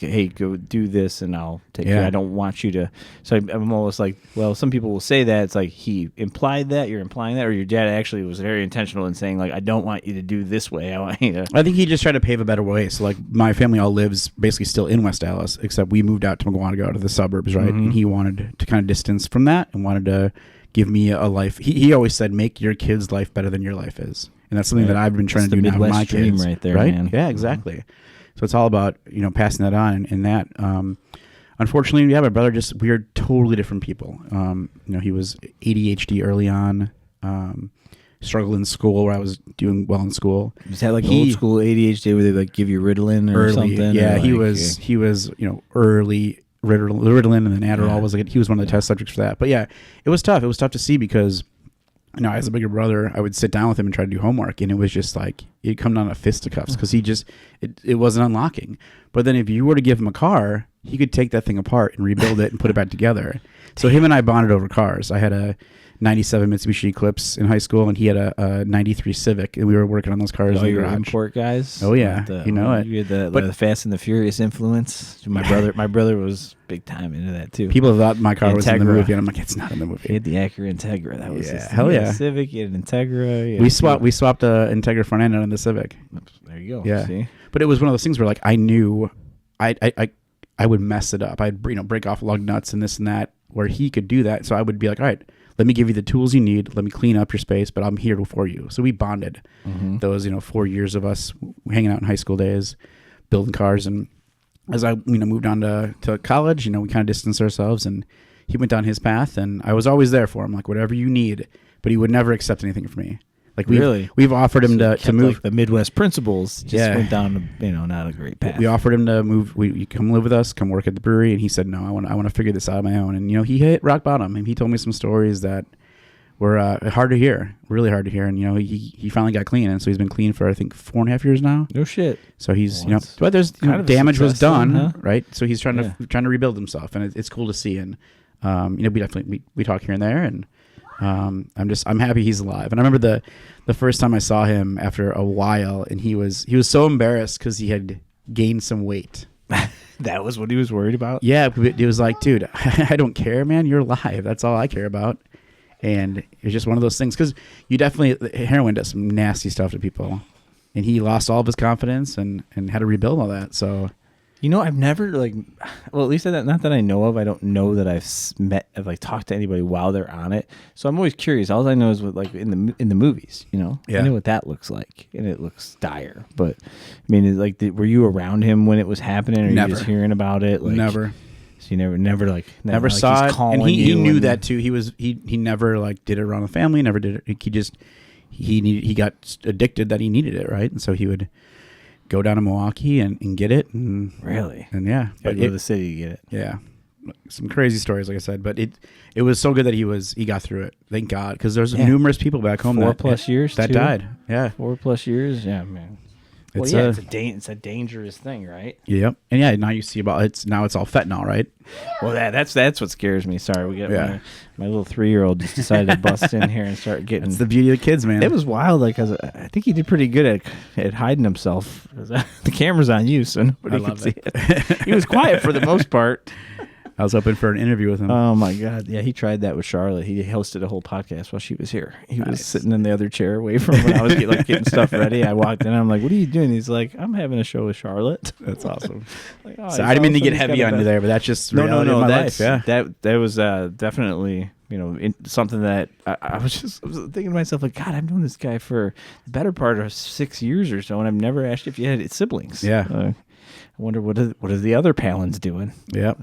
hey, go do this and I'll take care. I don't want you to. So I'm almost like, well, some people will say that it's like he implied that, you're implying that, or your dad actually was very intentional in saying like, I don't want you to do this way. I want you to. I think he just tried to pave a better way. So like my family all lives basically still in West Dallas, except we moved out to Mugwanago to the suburbs, right? Mm-hmm. And he wanted to kind of distance from that and wanted to give me a life. He always said, make your kids' life better than your life is. And that's something that I've been trying It's to do the now with my Midwest dream kids. right there, right? man. Yeah, exactly. So it's all about, passing that on and that. Unfortunately, my brother we are totally different people. He was ADHD early on, struggled in school where I was doing well in school. Is that like old school ADHD where they like give you Ritalin or Early, something? yeah, or he like, was early Ritalin and then Adderall Yeah. was like, he was one of the test subjects for that. But yeah, it was tough. It was tough to see because as a bigger brother, I would sit down with him and try to do homework, and it was just like it'd come down to fisticuffs because it wasn't unlocking. But then if you were to give him a car, he could take that thing apart and rebuild it and put it back together. So him and I bonded over cars. I had a 97 Mitsubishi Eclipse in high school, and he had a 93 Civic, and we were working on those cars in the your garage. import guys. Oh yeah, you know it. You had the Fast and the Furious influence. My brother was big time into that too. People thought my car was in the movie, and I'm like, it's not in the movie. He had the Acura Integra. That was hell yeah. Civic. He had an Integra. We swapped a Integra front end on the Civic. There you go. Yeah, see? But it was one of those things where like I knew I would mess it up. I'd break off lug nuts and this and that, where he could do that. So I would be like, all right, let me give you the tools you need. Let me clean up your space, but I'm here for you. So we bonded. Those 4 years of us hanging out in high school days, building cars. And as I moved on to college, we kind of distanced ourselves, and he went down his path, and I was always there for him, like whatever you need. But he would never accept anything from me. Like we've offered him to move. Like the Midwest principles just went down not a great path. We offered him to move. You come live with us, come work at the brewery, and he said no. I want to figure this out on my own. And he hit rock bottom, and he told me some stories that were hard to hear, really hard to hear. And he finally got clean, and so he's been clean for I think 4.5 years now. No shit. So he's but there's damage was done, right? So he's trying to rebuild himself, and it's cool to see. And we talk here and there, and I'm happy he's alive. And I remember the first time I saw him after a while, and he was so embarrassed because he had gained some weight. That was what he was worried about? Yeah, it was like, dude, I don't care, man. You're alive. That's all I care about. And it was just one of those things, because heroin does some nasty stuff to people. And he lost all of his confidence and had to rebuild all that. So, I've never at least not that I know of. I don't know that I've talked to anybody while they're on it. So I'm always curious. All I know is in the movies, I know what that looks like, and it looks dire. But I mean, were you around him when it was happening, or never. You just hearing about it? Never. So you never saw it, and he knew that too. He never did it around the family. Never did it. He got addicted that he needed it, right? And so he would go down to Milwaukee and get it. And, really? And yeah. But go to the city to get it. Yeah. Some crazy stories, like I said. But it was so good that he got through it. Thank God. Because there's numerous people back home 4+ years that died. Yeah. 4+ years. Yeah, man. It's a dangerous thing, right? Yep. And now you see it's all fentanyl, right? Well, that's what scares me. Sorry, we got my little 3-year-old just decided to bust in here and start getting. That's the beauty of the kids, man. It was wild. I think he did pretty good at hiding himself. The camera's on you, so nobody could see it. He was quiet for the most part. I was hoping for an interview with him. Oh my God! Yeah, he tried that with Charlotte. He hosted a whole podcast while she was here. He was sitting in the other chair away from when I was getting stuff ready. I walked in. I'm like, "What are you doing?" He's like, "I'm having a show with Charlotte." That's awesome. So I didn't mean to get heavy on you there, but that's just reality of my life. Yeah, that was definitely something that I was thinking to myself, like, God, I've known this guy for the better part of 6 years or so, and I've never asked you if you had siblings. Yeah. I wonder what are the other Pallens doing? Yeah.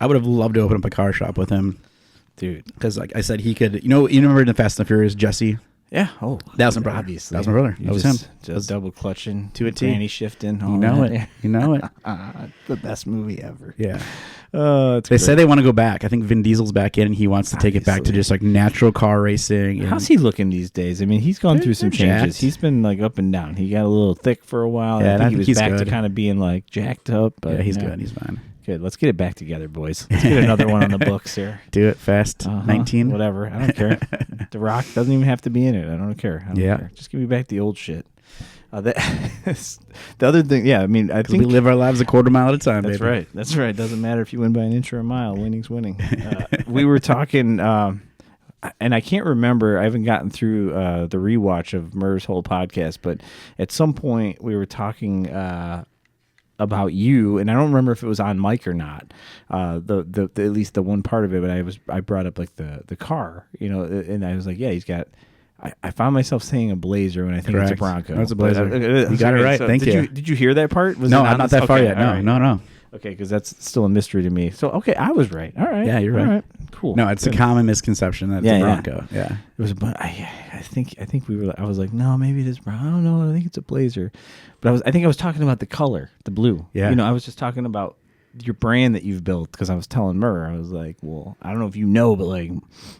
I would have loved to open up a car shop with him, dude. Because like I said, he could. You remember in the Fast and the Furious, Jesse? Yeah. Oh, that was my brother. Obviously, that was my brother. That was him. Just double clutching to a T, granny shifting. You know it. You know it. The best movie ever. Yeah. They say they want to go back. I think Vin Diesel's back in, and he wants to take it back to just natural car racing. How's he looking these days? I mean, he's gone through some changes. He's been up and down. He got a little thick for a while. Yeah, I think he was back to kind of being jacked up. But yeah, he's good. He's fine. Good. Let's get it back together, boys. Let's get another one on the books here. Do it fast. 19. Whatever. I don't care. The Rock doesn't even have to be in it. I don't care. I don't care. Just give me back the old shit. The other thing, yeah, I mean, I think we live our lives a quarter mile at a time. That's baby. right. That's right. Doesn't matter if you win by an inch or a mile. Winning's winning. We were talking, and I can't remember. I haven't gotten through the rewatch of Murr's whole podcast, but at some point we were talking about you, and I don't remember if it was on mic or not. The at least the one part of it, but I brought up the car, and I was like, yeah, he's got. I found myself saying a Blazer when I think it's a Bronco. That's a Blazer. You got it right. So Thank you. Did you hear that part? No, I'm not that far yet. No. Okay, because that's still a mystery to me. So, okay, I was right. All right. Yeah, you're right. All right. Cool. No, it's a common misconception that it's a Bronco. Yeah. It was. I think we were. I was like, no, maybe it is Bronco. I don't know. I think it's a Blazer. But I think I was talking about the color, the blue. Yeah. I was just talking about your brand that you've built, because I was telling Murr, I was like, well, I don't know if you know, but like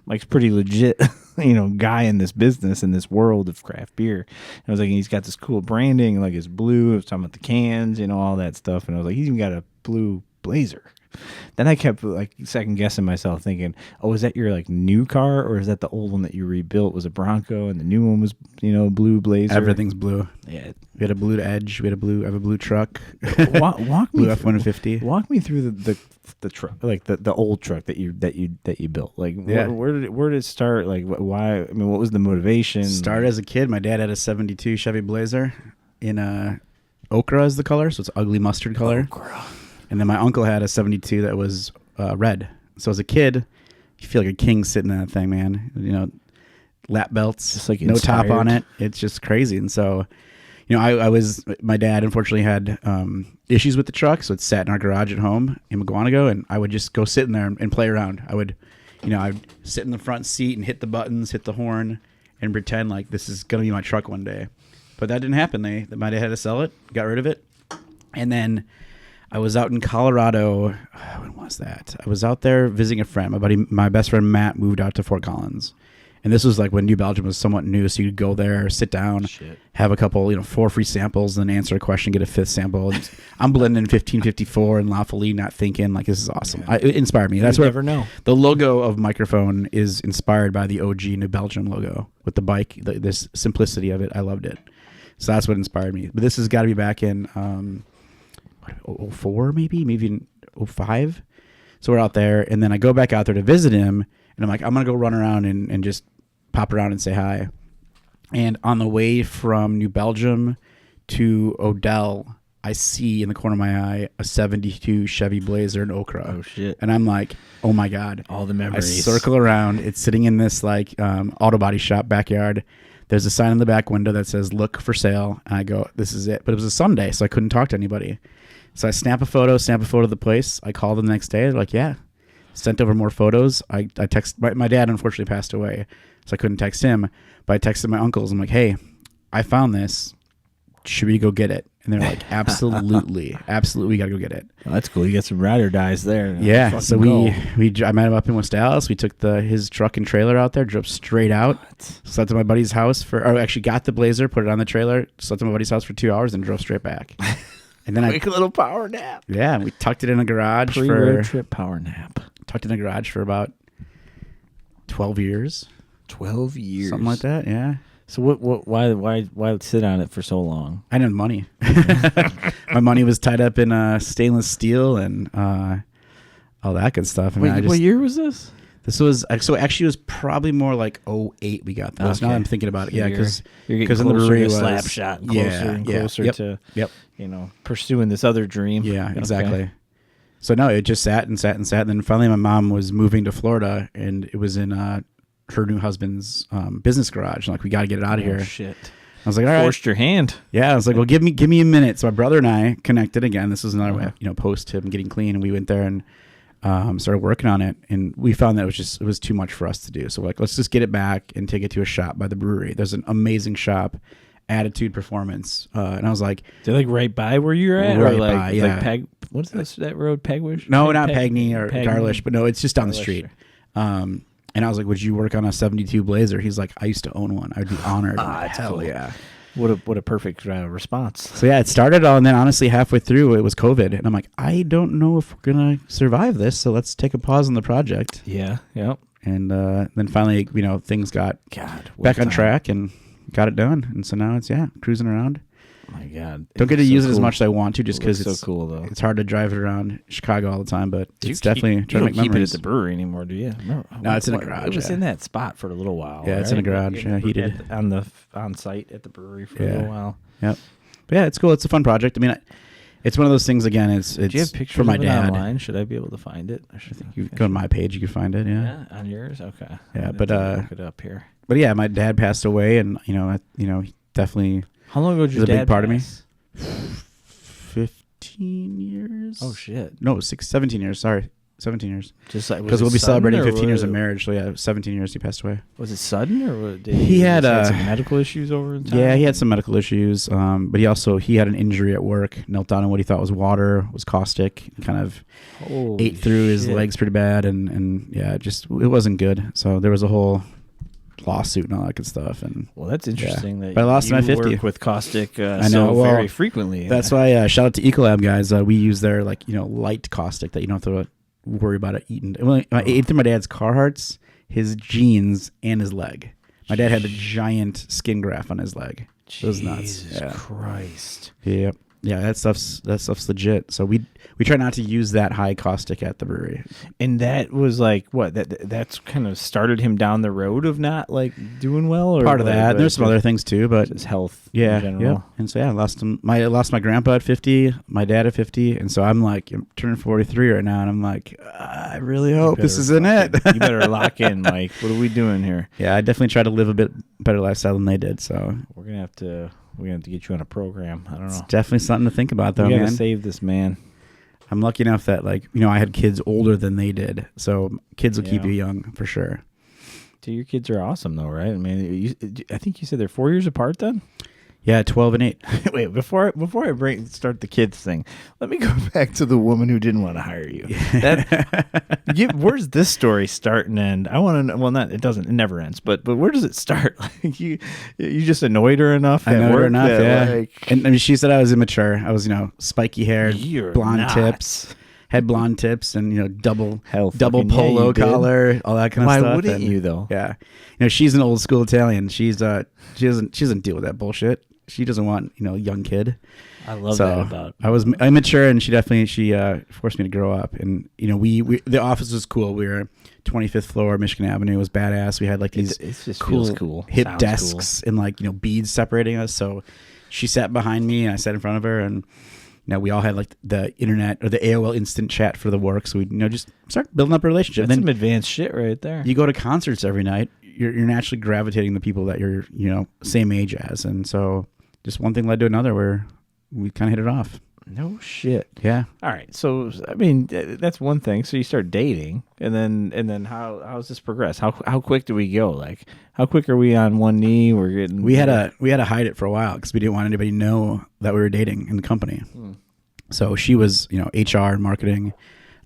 Mike's pretty legit, guy in this business, in this world of craft beer. And I was like, he's got this cool branding, like his blue. I was talking about the cans, all that stuff. And I was like, he's even got a blue blazer. Then I kept like second guessing myself, thinking, "Oh, is that your like new car, or is that the old one that you rebuilt was a Bronco, and the new one was blue blazer?" Everything's blue. Yeah, we had a blue Edge. We had I have a blue truck. Walk me blue F-150. Walk me through the truck, like the old truck that you built. Like, where did it start? Like, why? I mean, what was the motivation? Started as a kid. My dad had a '72 Chevy Blazer in ochre is the color, so it's ugly mustard color. Ochre. And then my uncle had a '72 that was red. So as a kid, you feel like a king sitting in that thing, man. Lap belts, just like no inspired. top on it. It's just crazy. And so, my dad unfortunately had issues with the truck, so it sat in our garage at home in McGuanago, and I would just go sit in there and play around. I would sit in the front seat and hit the buttons, hit the horn, and pretend like this is going to be my truck one day. But that didn't happen. My dad had to sell it, got rid of it, and then I was out in Colorado. When was that? I was out there visiting a friend. My best friend Matt moved out to Fort Collins, and this was like when New Belgium was somewhat new. So you could go there, sit down, have a couple, 4 free samples, then answer a question, get a 5th sample. I'm blending 1554 and Lawfully, not thinking like this is awesome. Yeah. It inspired me. That's you what never know. The logo of Microphone is inspired by the OG New Belgium logo with the bike. This simplicity of it, I loved it. So that's what inspired me. But this has got to be back in 04 maybe in 05. So we're out there, and then I go back out there to visit him, and I'm like, I'm gonna go run around and just pop around and say hi. And on the way from New Belgium to Odell, I see in the corner of my eye a '72 Chevy Blazer in ochre. Oh shit. And I'm like, oh my god, all the memories. I circle around. It's sitting in this like auto body shop backyard. There's a sign in the back window that says "Look for sale," and I go, "This is it." But it was a Sunday, so I couldn't talk to anybody. So I snap a photo of the place. I call them the next day. They're like, "Yeah." Sent over more photos. I text my dad. Unfortunately, passed away, so I couldn't text him. But I texted my uncles. I'm like, "Hey, I found this. Should we go get it?" And they're like, "Absolutely, absolutely, we gotta go get it." Well, that's cool. You got some ride or dies there. Yeah. So I met him up in West Dallas. We took his truck and trailer out there, drove straight out, slept at my buddy's house actually got the Blazer, put it on the trailer, slept at my buddy's house for 2 hours, and drove straight back. And then quick little power nap. Yeah, we tucked it in a garage road trip power nap. Tucked it in a garage for about 12 years. 12 years, something like that. Yeah. So why sit on it for so long? I didn't have money. My money was tied up in stainless steel and all that good stuff. Wait, what year was this? This was actually it was probably more like 08 we got this. Okay. Now I'm thinking about it. Yeah, because in the brewery was slap shot closer and closer to pursuing this other dream. Yeah, exactly. Okay. So no, it just sat and then finally my mom was moving to Florida, and it was in her new husband's business garage. Like, we got to get it out of here. Shit. I was like, all right. Forced your hand. Yeah, I was like, well, give me a minute. So my brother and I connected again. This was another way, post him getting clean, and we went there and started working on it, and we found that it was too much for us to do. So we're like, let's just get it back and take it to a shop by the brewery. There's an amazing shop, Attitude Performance, and I was like, they're like right by where you're at, right or like, by, yeah. Like what's this, that road, Pegwish? No, not Pagney or Garlish, but no, it's just down the street. And I was like, would you work on a '72 Blazer? He's like, I used to own one. I'd be honored. Hell yeah. What a perfect response. So yeah, it started all, and then honestly halfway through it was COVID, and I'm like, I don't know if we're gonna survive this, so let's take a pause on the project. Yeah, yep. And then finally, things got back on track and got it done, and so now it's cruising around. Oh my God, don't get to use it as much as I want to, just because it's so cool though. It's hard to drive it around Chicago all the time, but it's definitely trying to make memories. You don't keep it at the brewery anymore, do you? No, it's in a garage. It was in that spot for a little while. Yeah, it's in a garage. Yeah, heated on site at the brewery for a little while. Yep. But yeah, it's cool. It's a fun project. I mean, it's one of those things. Again, it's do you have pictures for my of it dad. Online? Should I be able to find it? I should think you go to my page. You can find it. Yeah. On yours. Okay. Yeah, but look it up here. But yeah, my dad passed away, and he definitely. How long ago did your dad a big part pass? Of me. 15 years. Oh shit. No, 17 years. Sorry. 17 years. Just like Because we'll be celebrating 15 years of marriage. So yeah, 17 years he passed away. Was it sudden or did he had some medical issues over in time? Yeah, he had some medical issues. But he had an injury at work. Knelt down in what he thought was water, was caustic. Kind of ate through his legs pretty bad, and yeah, just it wasn't good. So there was a whole lawsuit and all that good stuff. And well, that's interesting that but I lost my 50 work with caustic I know, very frequently. That's why shout out to Ecolab guys. We use their light caustic that you don't have to worry about it eating. I ate through my dad's Carhartts, his jeans, and his leg. My dad had a giant skin graft on his leg. It was nuts. Jesus Christ. Yep. Yeah, that stuff's legit. So we try not to use that high caustic at the brewery. And that was like what that's kind of started him down the road of not like doing well, or part of that. There's some other things too, but his health. Yeah, in general. yeah. And so I lost him. I lost my grandpa at 50, my dad at 50, and so I'm turning 43 right now, and I'm like, I really hope this isn't it. You better lock in, Mike. What are we doing here? Yeah, I definitely try to live a bit better lifestyle than they did. So we're gonna have to get you on a program. I don't know. It's definitely something to think about, though, we gotta man. save this man. I'm lucky enough that I had kids older than they did, so kids will keep you young for sure. So your kids are awesome, though, right? I mean, I think you said they're 4 years apart, then. Yeah, 12 and 8. Wait, before I start the kids thing, let me go back to the woman who didn't want to hire you. Where's this story start and end? I want to know. Well, it never ends. But where does it start? Like you just annoyed her enough. I annoyed her enough. Yeah. And I mean, she said I was immature. I was spiky hair, blonde tips. Had blonde tips and double polo collar, all that kind of stuff. Why wouldn't you though? Yeah, she's an old school Italian. She doesn't deal with that bullshit. She doesn't want young kid. I love that about. I was immature, and she forced me to grow up. And we the office was cool. We were 25th floor, Michigan Avenue. It was badass. We had these cool hip desks and beads separating us. So she sat behind me, and I sat in front of her, and we all had the internet or the AOL instant chat for the work. So we just start building up a relationship. That's some advanced shit right there. You go to concerts every night. You're naturally gravitating the people that you're same age as, and so just one thing led to another where we kind of hit it off. No shit. Yeah. All right. So I mean, that's one thing. So you start dating, and then how's this progress? How quick do we go? Like, how quick are we on one knee? We had to hide it for a while because we didn't want anybody to know that we were dating in the company. So she was HR and marketing.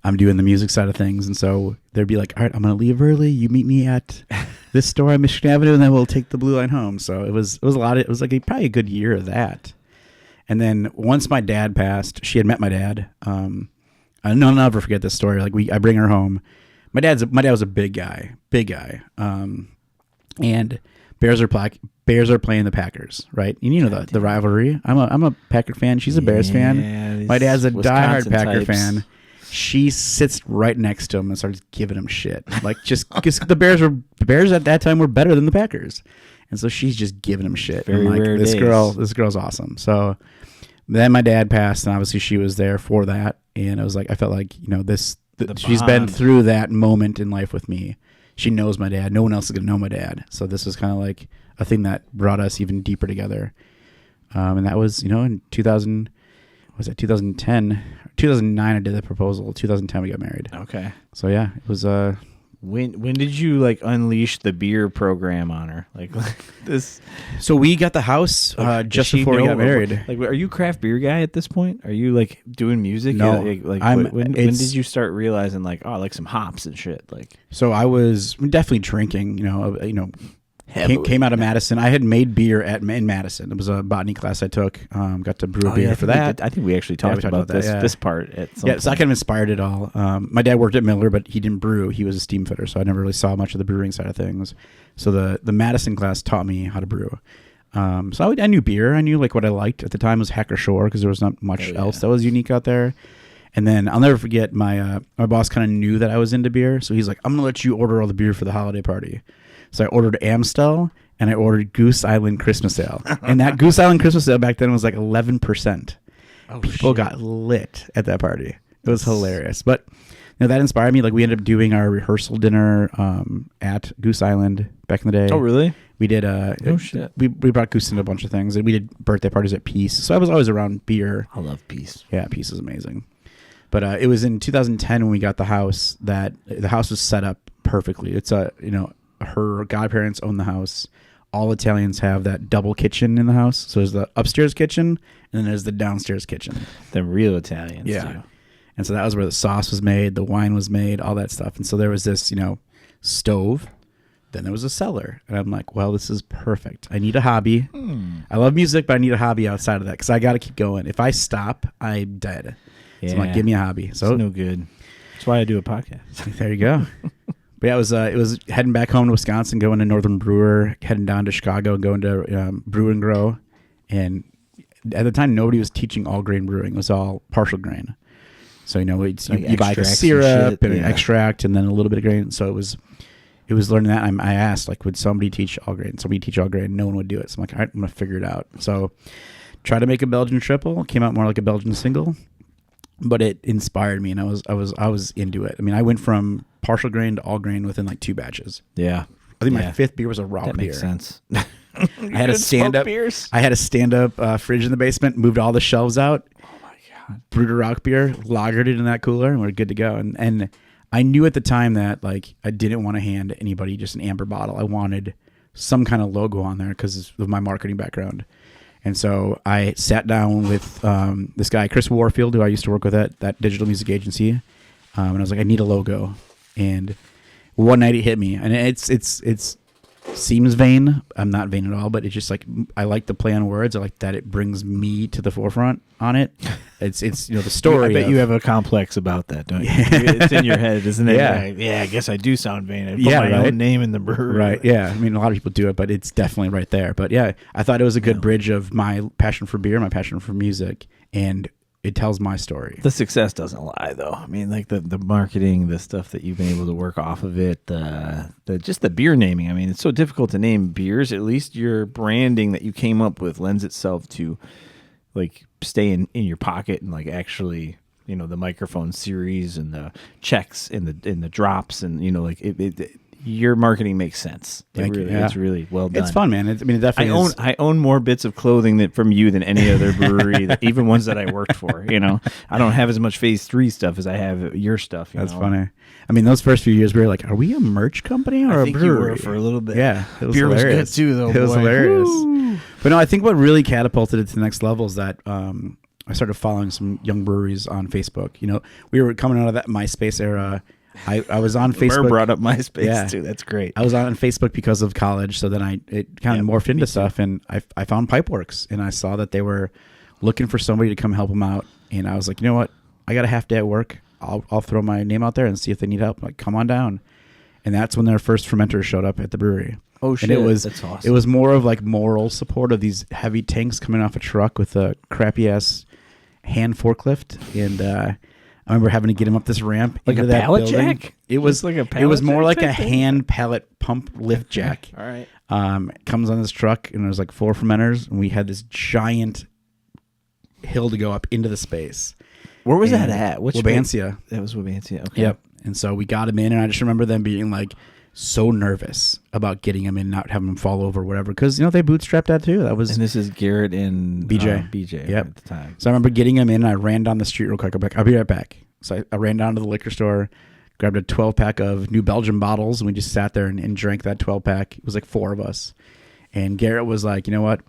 I'm doing the music side of things, and so they'd be like, all right, I'm gonna leave early. You meet me at this store on Michigan Avenue, and then we'll take the blue line home. So it was a lot. It was probably a good year of that. And then once my dad passed, she had met my dad. I'll never forget this story. I bring her home. My dad was a big guy, and Bears are playing the Packers, right? And the rivalry. I'm a Packer fan. She's a Bears fan. My dad's a diehard Packer fan. She sits right next to him and starts giving him shit. Just because the Bears at that time were better than the Packers. And so she's just giving him shit. Very rare this days. This girl's awesome. So then my dad passed, and obviously she was there for that. And I was I felt like, she's been through that moment in life with me. She knows my dad. No one else is going to know my dad. So this was kind of a thing that brought us even deeper together. And that was, in 2010, 2009 I did the proposal. 2010 we got married. Okay. So yeah, it was when did you unleash the beer program on her? This. So we got the house just before we got married. Are you a craft beer guy at this point? Are you doing music? No. When did you start realizing I like some hops and shit? So I was definitely drinking. Came out of Madison. I had made beer in Madison. It was a botany class I took. Got to brew beer for that. I think we actually talked about this that, this part at some point. So I kind of inspired it all. My dad worked at Miller, but he didn't brew. He was a steam fitter, so I never really saw much of the brewing side of things. So the Madison class taught me how to brew. So I knew beer. I knew what I liked at the time was Hacker Shore because there was not much else that was unique out there. And then I'll never forget my boss kind of knew that I was into beer, so he's like, "I'm gonna let you order all the beer for the holiday party." So I ordered Amstel and I ordered Goose Island Christmas Ale. And that Goose Island Christmas Ale back then was 11%. People got lit at that party. It was hilarious. But that inspired me. We ended up doing our rehearsal dinner at Goose Island back in the day. Oh, really? We did shit. We brought Goose into a bunch of things. And we did birthday parties at Peace. So I was always around beer. I love Peace. Yeah, Peace is amazing. But it was in 2010 when we got the house that the house was set up perfectly. It's her godparents own the house. All Italians have that double kitchen in the house. So there's the upstairs kitchen and then there's the downstairs kitchen. The real Italians. Yeah. Too. And so that was where the sauce was made, the wine was made, all that stuff. And so there was this, stove. Then there was a cellar. And I'm like, well, this is perfect. I need a hobby. I love music, but I need a hobby outside of that because I got to keep going. If I stop, I'm dead. Yeah. So I'm like, give me a hobby. So it's no good. That's why I do a podcast. There you go. But yeah, it was heading back home to Wisconsin, going to Northern Brewer, heading down to Chicago, going to Brew and Grow. And at the time, nobody was teaching all grain brewing. It was all partial grain. So, you buy like a syrup and an extract and then a little bit of grain. So it was learning that. I asked, like, would somebody teach all grain? Somebody teach all grain. No one would do it. So I'm like, all right, I'm going to figure it out. So try to make a Belgian triple. Came out more like a Belgian single. But it inspired me, and I was into it. I mean, I went from partial grain to all grain within like 2 batches. Yeah. I think my 5th beer was a raw beer. That makes sense. I had a stand up fridge in the basement, moved all the shelves out. Brewed a rock beer, lagered it in that cooler, and we're good to go. And I knew at the time that like I didn't want to hand anybody just an amber bottle. I wanted some kind of logo on there because of my marketing background. And so I sat down with this guy, Chris Warfield, who I used to work with at that digital music agency. And I was like, I need a logo. And one night it hit me. And it's seems vain. I'm not vain at all, but it's just like I like the play on words. I like that it brings me to the forefront on it. It's the story. I bet you have a complex about that, don't you? It's in your head, isn't it? Yeah, I guess I do sound vain. I put my own name in the brewery. Right. Yeah. I mean, a lot of people do it, but it's definitely right there. But yeah, I thought it was a good bridge of my passion for beer, my passion for music, and it tells my story. The success doesn't lie, though. I mean, like the marketing, the stuff that you've been able to work off of it, just the beer naming. I mean, it's so difficult to name beers. At least your branding that you came up with lends itself to like stay in your pocket and like actually, the microphone series and the checks and the drops and like your marketing makes sense. It's really well done. It's fun, man. It definitely is. I own more bits of clothing from you than any other brewery, even ones that I worked for. I don't have as much Phase 3 stuff as I have your stuff. That's funny. I mean, those first few years, we were like, are we a merch company or a brewery? You were for a little bit. Yeah. It was beer hilarious. Was good too, though. It was hilarious. Woo! But no, I think what really catapulted it to the next level is that I started following some young breweries on Facebook. We were coming out of that MySpace era. I was on Facebook. Mer brought up MySpace too. That's great. I was on Facebook because of college, so then it kind of morphed into stuff, and I found Pipeworks, and I saw that they were looking for somebody to come help them out, and I was like, you know what? I got a half day at work. I'll throw my name out there and see if they need help. Like, come on down, and that's when their first fermenters showed up at the brewery. Oh shit! And that's awesome. It was more of like moral support of these heavy tanks coming off a truck with a crappy ass hand forklift, and I remember having to get him up this ramp like into a that pallet building. jack. It was like a pallet It was more like a thing? hand pallet pump lift jack. All right. Comes on this truck, and there's like 4 fermenters, and we had this giant hill to go up into the space. Where was that at? Which Wabansia. That was Wabansia. Okay. Yep. And so we got him in, and I just remember them being like so nervous about getting him in, not having him fall over or whatever, because they bootstrapped that too. That was. And this is Garrett and BJ. BJ. Yep. At the time. So I remember getting him in, and I ran down the street real quick. I'm like, I'll be right back. So I ran down to the liquor store, grabbed a 12-pack of New Belgium bottles, and we just sat there and drank that 12-pack. It was like 4 of us. And Garrett was like, you know what?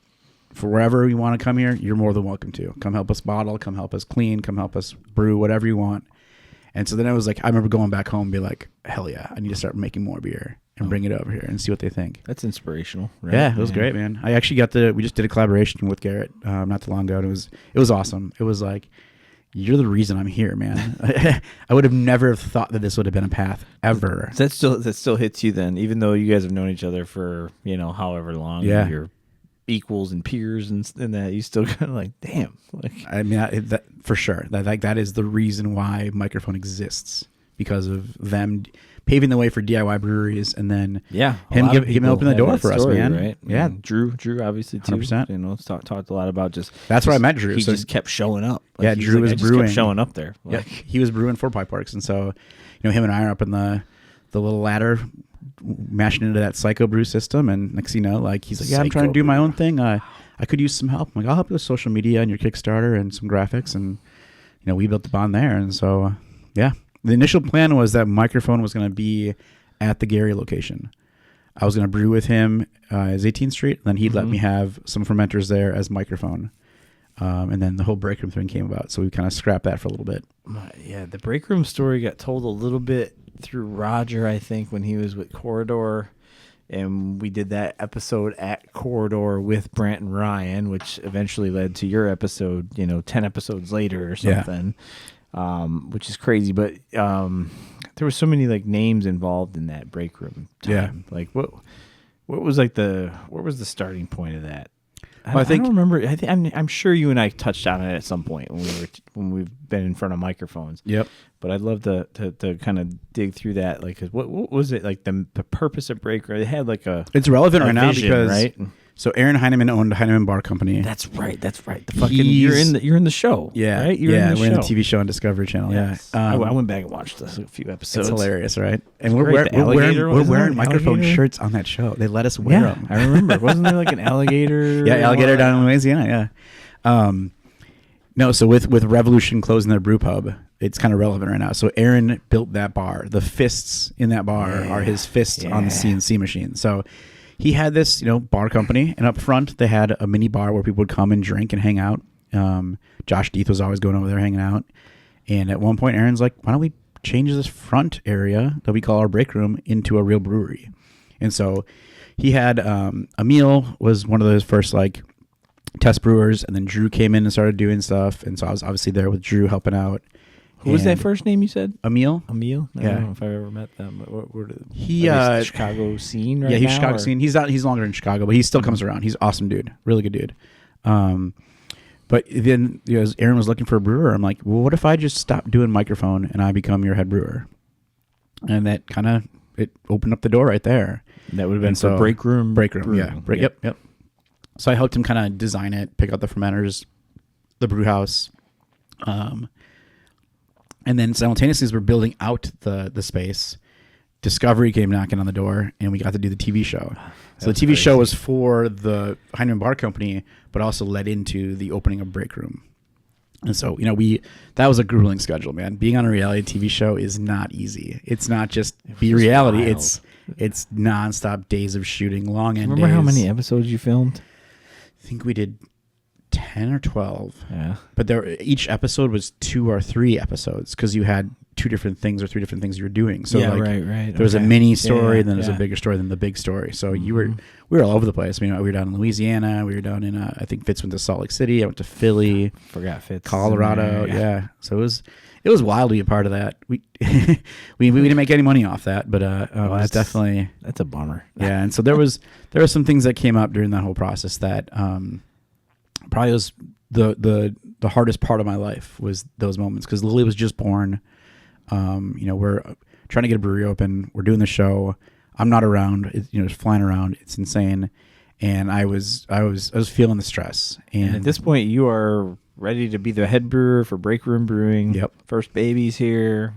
For wherever you want to come here, you're more than welcome to. Come help us bottle, come help us clean, come help us brew, whatever you want. And so then I was like, I remember going back home and be like, hell yeah, I need to start making more beer and bring it over here and see what they think. That's inspirational. Right? Yeah, it was great, man. I actually we just did a collaboration with Garrett not too long ago, and it was awesome. It was like, you're the reason I'm here, man. I would have never thought that this would have been a path ever. That still hits you then, even though you guys have known each other for, however long. Yeah. You're equals and peers and that, you still kind of like, damn. Like, I mean, that for sure. That is the reason why Microphone exists, because of them paving the way for DIY breweries, and then him open the door for us, man. Right? Yeah, Drew obviously too. 100%. Talked a lot about just. That's where I met Drew. He just kept showing up. Like, Drew was brewing. Kept showing up there. Yeah, he was brewing for Pipeworks, and so him and I are up in the little ladder, mashing into that Psycho Brew system, and next thing you know, like, he's like, yeah, I'm trying to do my own thing. I could use some help. I'm like, I'll help you with social media and your Kickstarter and some graphics, and we built the bond there. And so, yeah, the initial plan was that microphone was going to be at the Gary location. I was going to brew with him as 18th Street, and then he'd let me have some fermenters there as microphone. And then the whole break room thing came about. So we kind of scrapped that for a little bit. Yeah, the break room story got told a little bit through Roger, I think, when he was with Corridor. And we did that episode at Corridor with Brant and Ryan, which eventually led to your episode, 10 episodes later or something, which is crazy. But there were so many like names involved in that break room time. Yeah. Like what was like what was the starting point of that? Well, I don't remember. I'm sure you and I touched on it at some point when we've been in front of microphones. Yep. But I'd love to kind of dig through that. Like, 'cause what was it like? The purpose of Breaker? They had like it's relevant right now vision, because right? So Aaron Heineman owned Heineman Bar Company. That's right. The fucking you're in the show. Yeah, right. We're in the TV show on Discovery Channel. Yes. Yeah, I went back and watched a few episodes. It's hilarious, right? And great. we're wearing microphone shirts on that show. They let us wear them. I remember. Wasn't there like an alligator? Yeah, alligator down in Louisiana. Yeah. No, so with Revolution closing their brew pub, it's kind of relevant right now. So Aaron built that bar. The fists in that bar are his fists on the CNC machine. So he had this, bar company, and up front they had a mini bar where people would come and drink and hang out. Josh Deeth was always going over there hanging out. And at one point, Aaron's like, why don't we change this front area that we call our break room into a real brewery? And so he had Emil was one of those first test brewers, and then Drew came in and started doing stuff. And so I was obviously there with Drew helping out. Who was that first name you said? Emil. I don't know if I ever met them. He the Chicago scene right now? Yeah, he's Chicago scene. He's longer in Chicago, but he still comes around. He's an awesome dude. Really good dude. But then as Aaron was looking for a brewer, I'm like, well, what if I just stop doing microphone and I become your head brewer? And that kind of, it opened up the door right there. That would have been for break room. Yeah. Yep. So I helped him kind of design it, pick out the fermenters, the brew house. And then simultaneously, as we're building out the space, Discovery came knocking on the door, and we got to do the TV show. So the TV show was for the Heineman Bar Company, but also led into the opening of Break Room. And so, that was a grueling schedule, man. Being on a reality TV show is not easy. It's not just be reality. Wild. It's nonstop days of shooting, long end days. Remember how many episodes you filmed? I think we did 10 or 12. Yeah. But each episode was 2 or 3 episodes because you had 2 different things or 3 different things you were doing. So right. There was a mini story, then there's a bigger story, then the big story. So we were all over the place. We were down in Louisiana. We were down in I think Fitz went to Salt Lake City. I went to Philly. Forgot Fitz. Colorado. Yeah. So it was wild to be a part of that. We didn't make any money off that, but that's definitely that's a bummer. Yeah. And so there were some things that came up during that whole process that probably was the hardest part of my life was those moments because Lily was just born. We're trying to get a brewery open. We're doing the show. I'm not around. Just flying around. It's insane. And I was feeling the stress. And at this point, you are ready to be the head brewer for Break Room Brewing. Yep. First baby's here.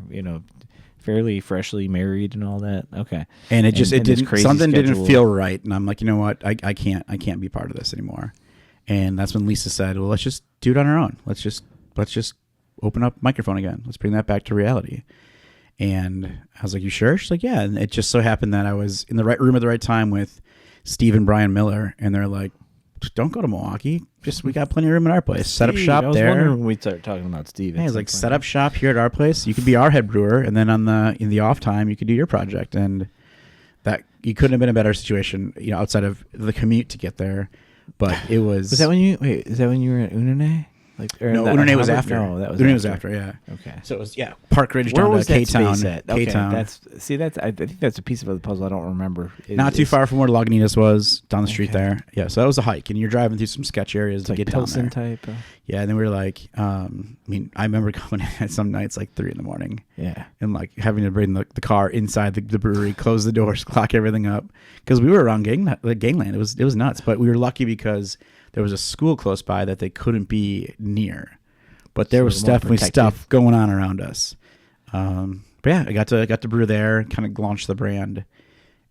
Fairly freshly married and all that. Okay. And it didn't. Something schedule. didn't feel right. And I'm like, you know what? I can't be part of this anymore. And that's when Lisa said, well, let's just do it on our own. Let's just open up microphone again. Let's bring that back to reality. And I was like, you sure? She's like, yeah. And it just so happened that I was in the right room at the right time with Steve and Brian Miller. And they're like, don't go to Milwaukee. We got plenty of room at our place. Set up shop there. I was wondering when we started talking about Steve. Hey, he's like, set up shop here at our place. You could be our head brewer. And then in the off time, you could do your project. And that you couldn't have been a better situation, outside of the commute to get there. But it was. Is that when you were at Unune? No, Unune was after. No, that was Unune was after. Yeah. Okay. So it was Park Ridge Where down was to that K-Town. space at? Okay, K-Town. I think that's a piece of the puzzle I don't remember. Not too far from where Lagunitas was, down the street there. Yeah, so that was a hike, and you're driving through some sketch areas to get down there. Type. Yeah, and then we were like, I remember going at some nights 3 a.m. Yeah. And having to bring the car inside the brewery, close the doors, clock everything up, because we were around gangland. It was nuts, but we were lucky because there was a school close by that they couldn't be near. But there was definitely stuff going on around us. But yeah, I got to brew there, kind of launch the brand.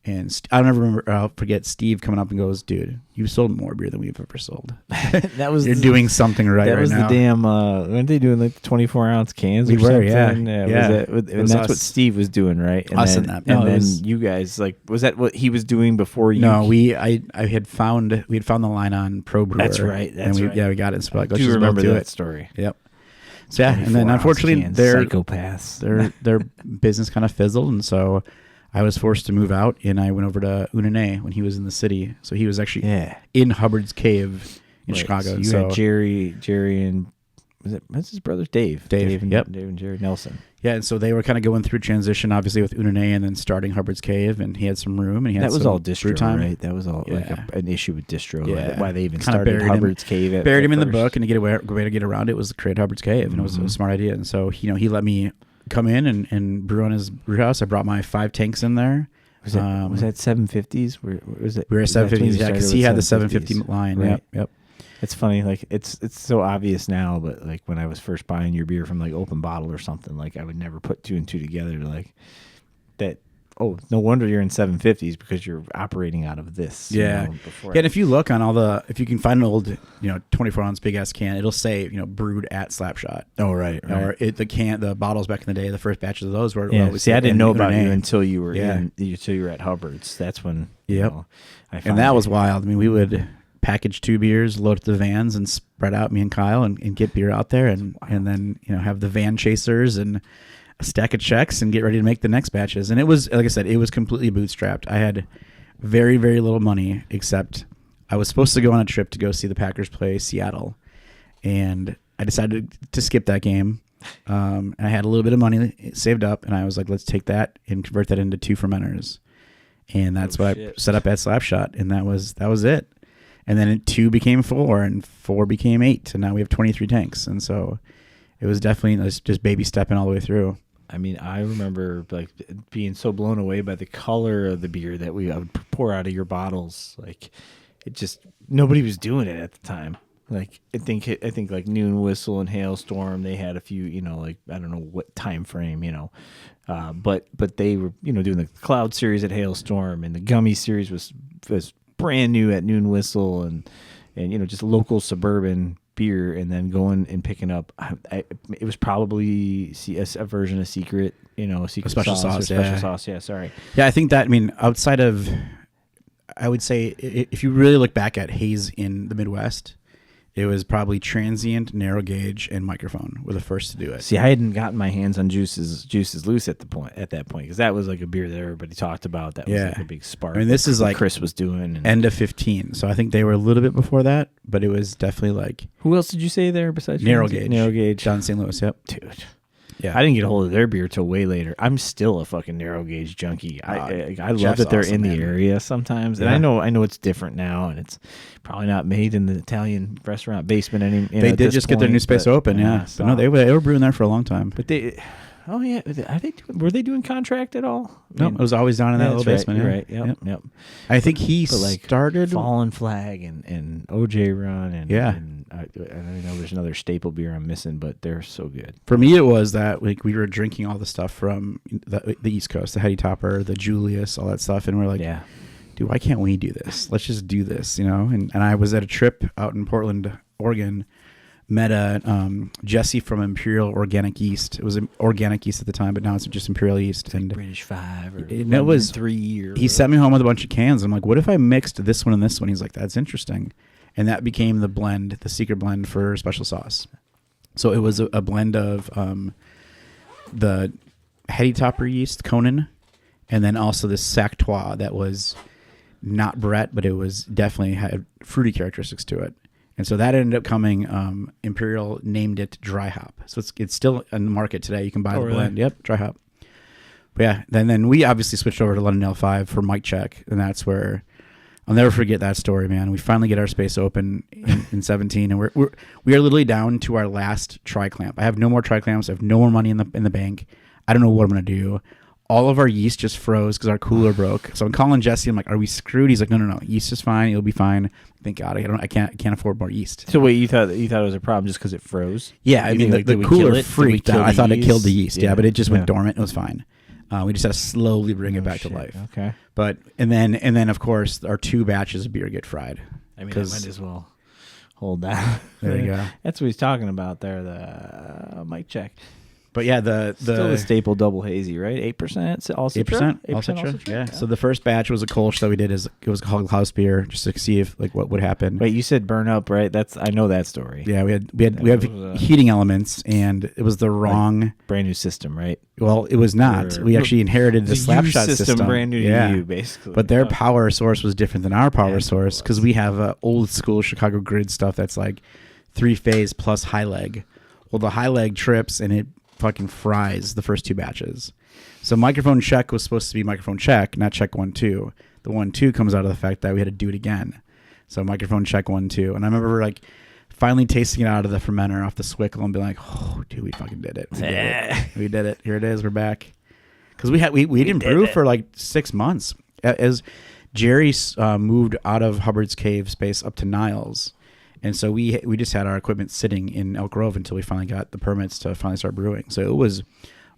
And I'll forget Steve coming up and goes, "Dude, you sold more beer than we've ever sold. You're doing something right. That was now." the damn. Weren't they doing like the 24-ounce cans? We or were, something? yeah. And that's what Steve was doing, right? And Us then, and that. and No, it then was- you guys like, was that what he was doing before you? No, we had found the line on Pro Brewer. That's right. That's and right. Yeah, we got it. So we're like, I let's do just remember both do that it. story. Yep. So yeah, and then 24-ounce unfortunately cans, their psychopaths. their business kind of fizzled, and so I was forced to move out, and I went over to Unane when he was in the city. So he was actually in Hubbard's Cave in Chicago. So you had Jerry and what's his brother? Dave. Dave and Jerry Nelson. Yeah, and so they were kind of going through transition, obviously, with Unane and then starting Hubbard's Cave, and he had some room, and he had that was some all distro, brew time. right? That was all like an issue with distro. Yeah. Why they even Kinda started buried Hubbard's Cave. Buried him in the first. book, and to get a way to get around it was to create Hubbard's Cave, and it was a smart idea. And so he let me come in and brew on his brew house. I brought my 5 tanks in there. Was that 750s? Was it? We were at 750s, yeah, because he had the 750 line. Right. Yep. It's funny, like it's so obvious now, but like when I was first buying your beer from like Open Bottle or something, like I would never put 2 and 2 together to like that. Oh, no wonder you're in 750s because you're operating out of this. Yeah. And if you look on if you can find an old 24-ounce big ass can, it'll say brewed at Slapshot. Oh right. Or the bottles back in the day, the first batches of those were. See, I didn't know about you until you were until you were at Hubbard's. That's when. Yep. And that was wild. I mean, we would package 2 beers, load up the vans, and spread out, me and Kyle, and get beer out there, and then have the van chasers and a stack of checks and get ready to make the next batches. And it was, like I said, it was completely bootstrapped. I had very, very little money, except I was supposed to go on a trip to go see the Packers play Seattle, and I decided to skip that game. And I had a little bit of money saved up, and I was like, let's take that and convert that into 2 fermenters. And that's I set up at Slapshot, and that was it. And then 2 became 4, and 4 became 8, and now we have 23 tanks. And so it was definitely just baby stepping all the way through. I mean, I remember like being so blown away by the color of the beer that I would pour out of your bottles. Like, it just nobody was doing it at the time. Like I think like Noon Whistle and Hailstorm, they had a few, like I don't know what time frame, but they were doing the Cloud series at Hailstorm, and the Gummy series was brand new at Noon Whistle, and just local suburban beer, and then going and picking up. It was probably a version of Secret, a special sauce. Yeah, sorry. Yeah, I think that. I mean, outside of, I would say if you really look back at haze in the Midwest, it was probably Transient, Narrow Gauge, and Microphone were the first to do it. See, I hadn't gotten my hands on Juices Loose at that point, because that was like a beer that everybody talked about. That was like a big spark. I mean, this is like Chris was doing end of 15, so I think they were a little bit before that, but it was definitely like. Who else did you say there besides Narrow Gauge? Narrow Gauge, John St. Louis. Yep, dude. Yeah, I didn't get a hold of their beer till way later. I'm still a fucking Narrow Gauge junkie. I love Jeff's that they're awesome, in the man. area sometimes, and I know it's different now, and it's probably not made in the Italian restaurant basement anymore. They did just get their new space open, but no, they were brewing there for a long time. But were they doing contract at all? No, it was always down in that little basement. Right. Yep. I think he started Fallen Flag and OJ Run and I know there's another staple beer I'm missing, but they're so good. For me, it was that like we were drinking all the stuff from the East Coast, the Heady Topper, the Julius, all that stuff, and we're like, dude, why can't we do this? Let's just do this, And I was at a trip out in Portland, Oregon, met Jesse from Imperial Organic Yeast. It was Organic Yeast at the time, but now it's just Imperial Yeast. And British 5 or it was 3 or he sent me home with a bunch of cans. I'm like, what if I mixed this one and this one? He's like, that's interesting. And that became the blend, the secret blend for special sauce. So it was a blend of the Heady Topper yeast, Conan, and then also this Sactois that was not Brett, but it was definitely had fruity characteristics to it. And so that ended up coming, Imperial named it Dry Hop. So it's still in the market today. You can buy the blend. Yep, Dry Hop. But yeah, then we obviously switched over to London L5 for Mike Check, and that's where I'll never forget that story, man. We finally get our space open in 17, and we are literally down to our last tri-clamp. I have no more tri-clamps. I have no more money in the bank. I don't know what I'm gonna do. All of our yeast just froze because our cooler broke. So I'm calling Jesse. I'm like, "Are we screwed?" He's like, "No. Yeast is fine. It'll be fine." Thank God. I can't afford more yeast. So wait, you thought it was a problem just because it froze? Yeah, I mean the cooler freaked out. I thought it killed the yeast. Yeah, but it just went dormant. It was fine. We just had to slowly bring it back to life. Okay. But and then of course our 2 batches of beer get fried. I mean, I might as well hold that. There you go. That's what he's talking about there. The mic check. But yeah, the Still the staple double hazy, right? 8% all Citra. 8% all Citra. Yeah. So the first batch was a Kolsch that we did. It was called house beer, just to see if like what would happen. Wait, you said burn up, right? I know that story. Yeah, we have heating elements, and it was the wrong brand new system, right? Well, it was not. We actually inherited the Slapshot system, brand new to you, basically. But their power source was different than our power source because we have old school Chicago grid stuff that's like 3-phase plus high leg. Well, the high leg trips and it fucking fries the first 2 batches. So microphone check was supposed to be microphone check, not check 1, 2. The 1, 2 comes out of the fact that we had to do it again. So microphone check 1, 2. And I remember like finally tasting it out of the fermenter off the Swickle and being like, oh, dude, we fucking did it. We did it. Here it is. We're back. Because we didn't brew for like 6 months. As Jerry moved out of Hubbard's Cave space up to Niles. And so we just had our equipment sitting in Elk Grove until we finally got the permits to finally start brewing. So it was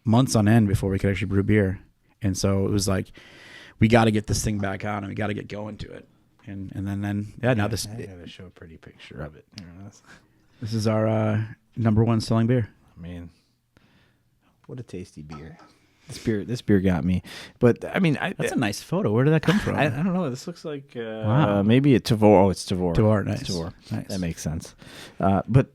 months on end before we could actually brew beer. And so it was like, we got to get this thing back on and we got to get going to it. And then now this. I got to show a pretty picture of it. This is our number 1 selling beer. I mean, what a tasty beer. This beer got me, but I mean, that's a nice photo. Where did that come from? I don't know. This looks like maybe a Tavor. Oh, it's Tavor. Tavor, nice. It's Tavor. Nice. That makes sense. But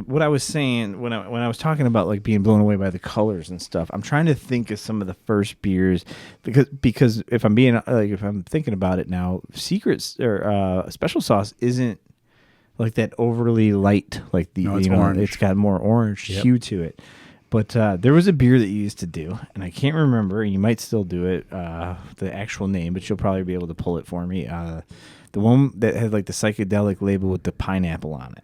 what I was saying when I was talking about like being blown away by the colors and stuff, I'm trying to think of some of the first beers because if I'm thinking about it now, Secrets or Special Sauce isn't like that overly light. Like it's orange. It's got more orange hue to it. But there was a beer that you used to do, and I can't remember, and you might still do it, the actual name, but you'll probably be able to pull it for me. The one that had like the psychedelic label with the pineapple on it.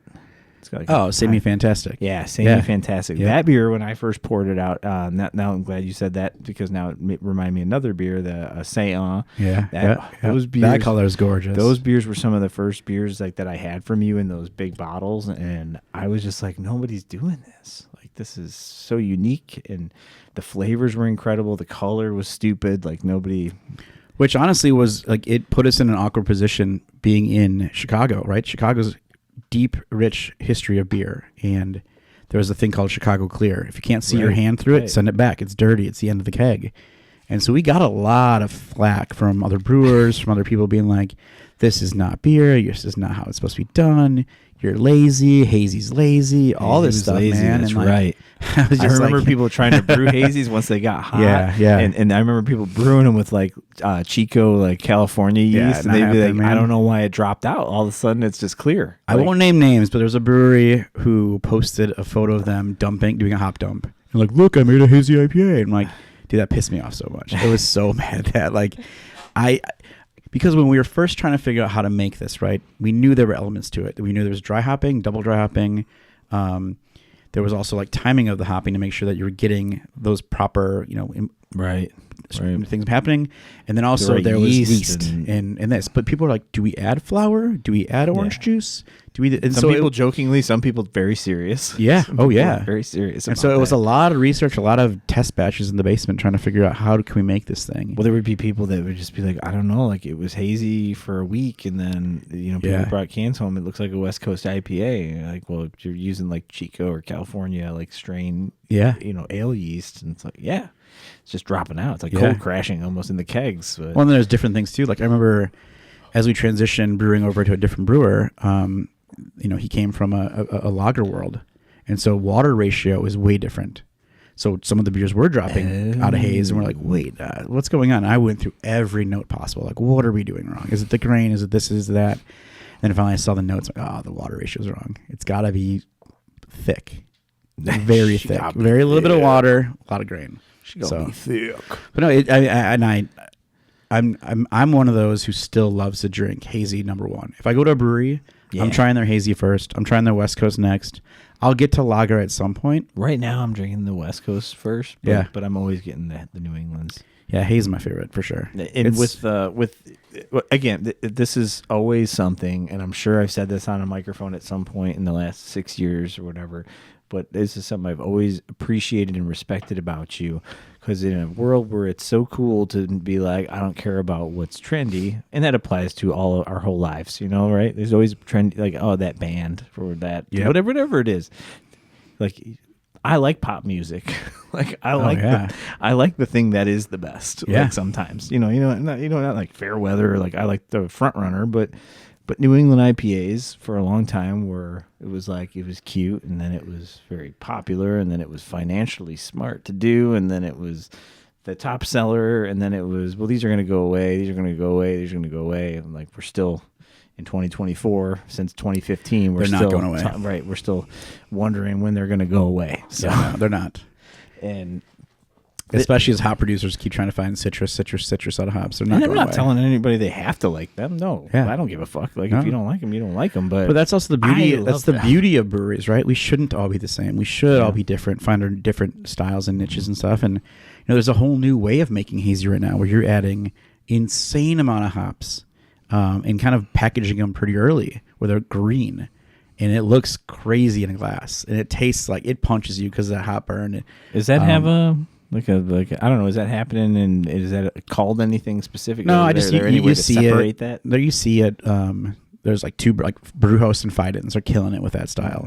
It's got like Semi Fantastic. Yeah, Semi Fantastic. Yeah. That beer, when I first poured it out, now I'm glad you said that because now it reminded me of another beer, the Seance. Those beers, that color is gorgeous. Those beers were some of the first beers like that I had from you in those big bottles, and I was just like, nobody's doing this. This is so unique, and the flavors were incredible. The color was stupid, like nobody. Which honestly was like it put us in an awkward position being in Chicago, right? Chicago's deep, rich history of beer, and there was a thing called Chicago Clear. If you can't see your hand through it, send it back. It's dirty. It's the end of the keg. And so we got a lot of flack from other brewers, from other people being like, "This is not beer. This is not how it's supposed to be done. You're lazy. Hazy's lazy. All this stuff, lazy, man." That's and like, right. I remember people trying to brew hazies once they got hot. Yeah. And I remember people brewing them with like Chico, like California yeast, and they'd be like, "I don't know why it dropped out. All of a sudden, it's just clear." I won't name names, but there's a brewery who posted a photo of them doing a hop dump. And like, look, I made a hazy IPA. And I'm like, dude, that pissed me off so much. I was so mad at that. Like, because when we were first trying to figure out how to make this, right, we knew there were elements to it. We knew there was dry hopping, double dry hopping. There was also like timing of the hopping to make sure that you were getting those proper, things happening. And then also there was yeast and this. But people were like, do we add flour? Do we add orange juice? Do we? And some people jokingly, some people very serious. Yeah. Very serious. And so it was a lot of research, a lot of test batches in the basement trying to figure out how can we make this thing. Well, there would be people that would just be like, I don't know, like it was hazy for a week, and then people brought cans home. It looks like a West Coast IPA. And you're like, well, if you're using like Chico or California like strain, ale yeast, and it's like, it's just dropping out. It's like cold crashing almost in the kegs. But. Well, and then there's different things too. Like I remember as we transitioned brewing over to a different brewer, he came from a lager world. And so water ratio is way different. So some of the beers were dropping out of haze, and we're like, wait, what's going on? And I went through every note possible. Like, what are we doing wrong? Is it the grain? Is it this? Is it that? And then finally I saw the notes, like, the water ratio is wrong. It's got to be thick. Very thick. Very little bit of water, a lot of grain. She got to be thick. But no, I'm one of those who still loves to drink hazy number 1. If I go to a brewery, I'm trying their hazy first. I'm trying their West Coast next. I'll get to lager at some point. Right now, I'm drinking the West Coast first. But I'm always getting the New Englands. Yeah, haze is my favorite for sure. And this is always something, and I'm sure I've said this on a microphone at some point in the last 6 years or whatever, but this is something I've always appreciated and respected about you, because in a world where it's so cool to be like, I don't care about what's trendy, and that applies to all of our whole lives, right? There's always trend, like, oh, that band or that, whatever it is. Like, I like pop music. Like, I like the thing that is the best. Yeah. Like, sometimes, not like fair weather. Like, I like the front runner, but New England IPAs for a long time were, it was cute, and then it was very popular, and then it was financially smart to do, and then it was the top seller, and then it was, well, these are going to go away, these are going to go away, these are going to go away, and like, we're still in 2024, since 2015, they're not going away. Right, we're still wondering when they're going to go away. So no, they're not. And especially as hop producers keep trying to find citrus out of hops. They're not. And I'm going not away. telling anybody they have to like them. No, I don't give a fuck. Like, if you don't like them, you don't like them. But that's also the beauty. That's the beauty of breweries, right? We shouldn't all be the same. We should all be different. Find our different styles and niches and stuff. And there's a whole new way of making hazy right now, where you're adding insane amount of hops, and kind of packaging them pretty early, where they're green. And it looks crazy in a glass, and it tastes like it punches you because of that hop burn. Does that have a like I don't know? Is that happening? And is that called anything specific? No, I just you see it. That? There you see it. There's like two Brewhouse and Fidens are killing it with that style.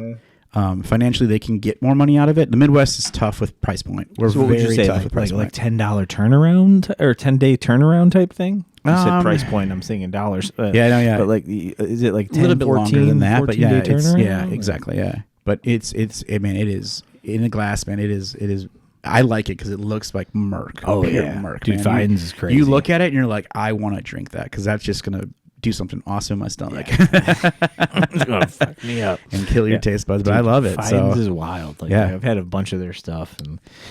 Mm-hmm. Financially, they can get more money out of it. The Midwest is tough with price point. We're very tough with price point. Like $10 turnaround or 10-day turnaround type thing. You said price point. I'm thinking dollars. But like, is it like 10, a little bit 14, longer than that? But yeah, turnaround? Exactly. Yeah, but it's. I mean, it is in a glass, man. It is. I like it because it looks like murk. Oh yeah, murk, dude. Fidens is crazy. You look at it and you're like, I want to drink that because that's just gonna do something awesome in my stomach. It's gonna fuck me up and kill your taste buds. But I love it. Fidens is wild. Like, I've had a bunch of their stuff,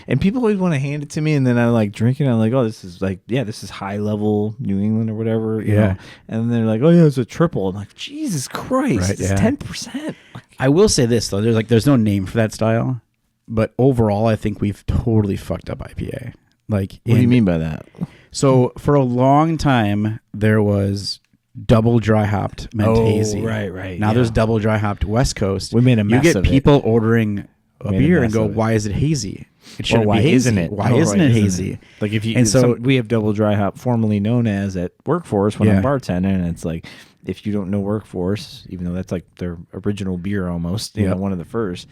and people always want to hand it to me, and then I like drink it. And I'm like, oh, this is high level New England or whatever. You know? And they're like, oh yeah, it's a triple. I'm like, Jesus Christ, it's 10%. I will say this though, there's no name for that style. But overall, I think we've totally fucked up IPA. Like, what do you mean by that? So for a long time, there was double dry hopped meant hazy. Right. Now there's double dry hopped West Coast. We made a mess of it. You get people ordering a beer and go, "Why is it hazy? It shouldn't be hazy. Isn't it? Why isn't it hazy?" Like, if you we have double dry hop, formerly known as at Workforce when I'm bartending, and it's like, if you don't know Workforce, even though that's like their original beer almost, you know, one of the first.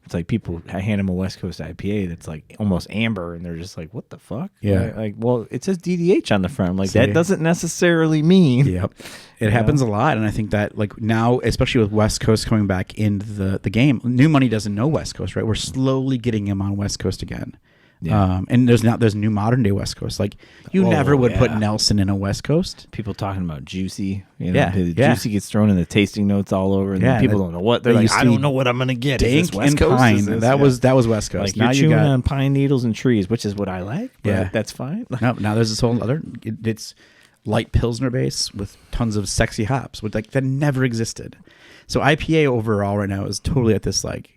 It's like I hand them a West Coast IPA that's like almost amber, and they're just like, "What the fuck?" Yeah, like, well, it says DDH on the front. I'm like, that doesn't necessarily mean. Yep, it happens a lot, and I think that like now, especially with West Coast coming back into the game, New Money doesn't know West Coast, right? We're slowly getting him on West Coast again. Yeah. And there's new modern day West Coast. Like, you never would put Nelson in a West Coast. People talking about Juicy. Juicy gets thrown in the tasting notes all over, and then people don't know what they're like. I don't know what I'm gonna get. Dank West and Coast? Pine. That was West Coast. Like, now you're chewing on pine needles and trees, which is what I like. But that's fine. Now there's this whole other. It's light Pilsner base with tons of sexy hops, with like that never existed. So IPA overall right now is totally at this like.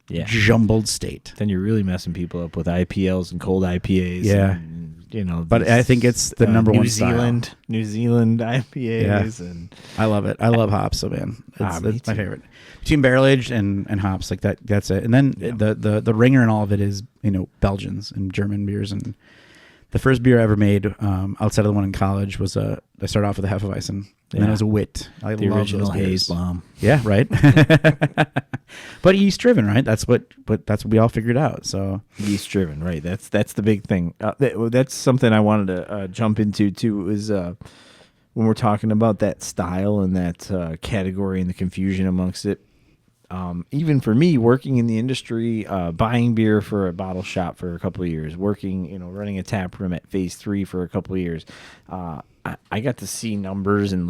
Jumbled state. Then you're really messing people up with IPLs and cold IPAs. Yeah, and, but I think it's the number one style. New Zealand IPAs, and I love it. I love hops, so man, it's my favorite. Between barrel aged and hops, like that. That's it. And then the ringer and all of it is Belgians and German beers. And the first beer I ever made outside of the one in college was I started off with a Hefeweizen. And then it was a wit. The original haze bomb. Yeah, right. But yeast driven, right? That's what we all figured out. So yeast driven, right? That's the big thing. That's something I wanted to jump into too. Is when we're talking about that style and that category and the confusion amongst it. Even for me, working in the industry, buying beer for a bottle shop for a couple of years, working, running a tap room at Phase 3 for a couple of years, I got to see numbers and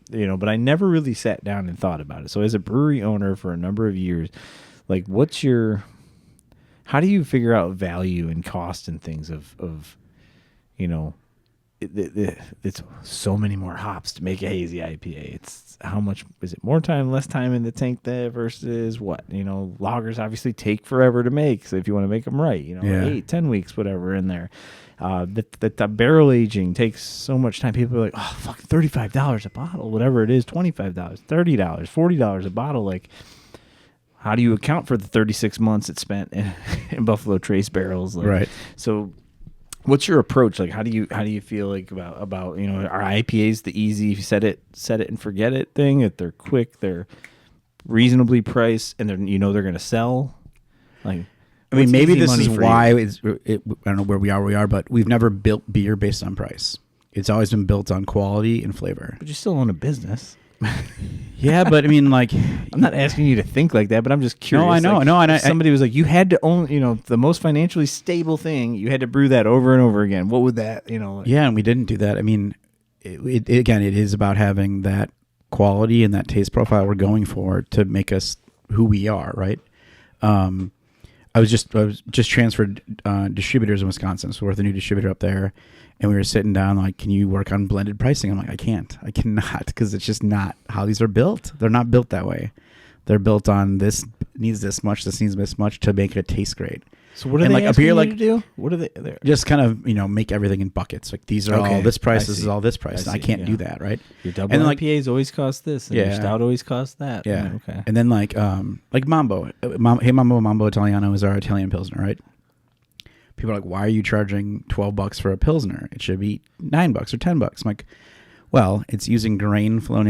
but I never really sat down and thought about it. So as a brewery owner for a number of years, like, how do you figure out value and cost and things of it's so many more hops to make a hazy IPA. It's how much is it? More time, less time in the tank there versus what? Lagers obviously take forever to make. So if you want to make them right, 8-10 weeks, whatever in there. The barrel aging takes so much time. People are like, oh, fuck, $35 a bottle, whatever it is, $25, $30, $40 a bottle. Like, how do you account for the 36 months it spent in Buffalo Trace barrels? Like, right. So, what's your approach? Like, how do you feel like about are IPAs the easy set it and forget it thing? If they're quick, they're reasonably priced, and they're going to sell. Like, I mean, maybe this is why I don't know where we are, but we've never built beer based on price. It's always been built on quality and flavor. But you still own a business. Yeah, but I mean, like, I'm not asking you to think like that, but I'm just curious. No, I know. Like, no, and somebody was like, you had to own, the most financially stable thing. You had to brew that over and over again. What would that, like? Yeah, and we didn't do that. I mean, it is about having that quality and that taste profile we're going for to make us who we are, right? I was just transferred distributors in Wisconsin, so we're the new distributor up there, and we were sitting down like, can you work on blended pricing? I'm like, I cannot, because it's just not how these are built. They're not built that way. They're built on this needs this much, this needs this much to make it taste great. So what are they asking you to do? What are they? Just kind of make everything in buckets. Like, these are all this price. This is all this price. I can't do that, right? Your double IPAs always cost this, and your stout always costs that. Yeah. Okay. And then like Mambo, Mambo Italiano is our Italian Pilsner, right? People are like, why are you charging $12 for a Pilsner? It should be $9 or $10. I'm like, well, it's using grain from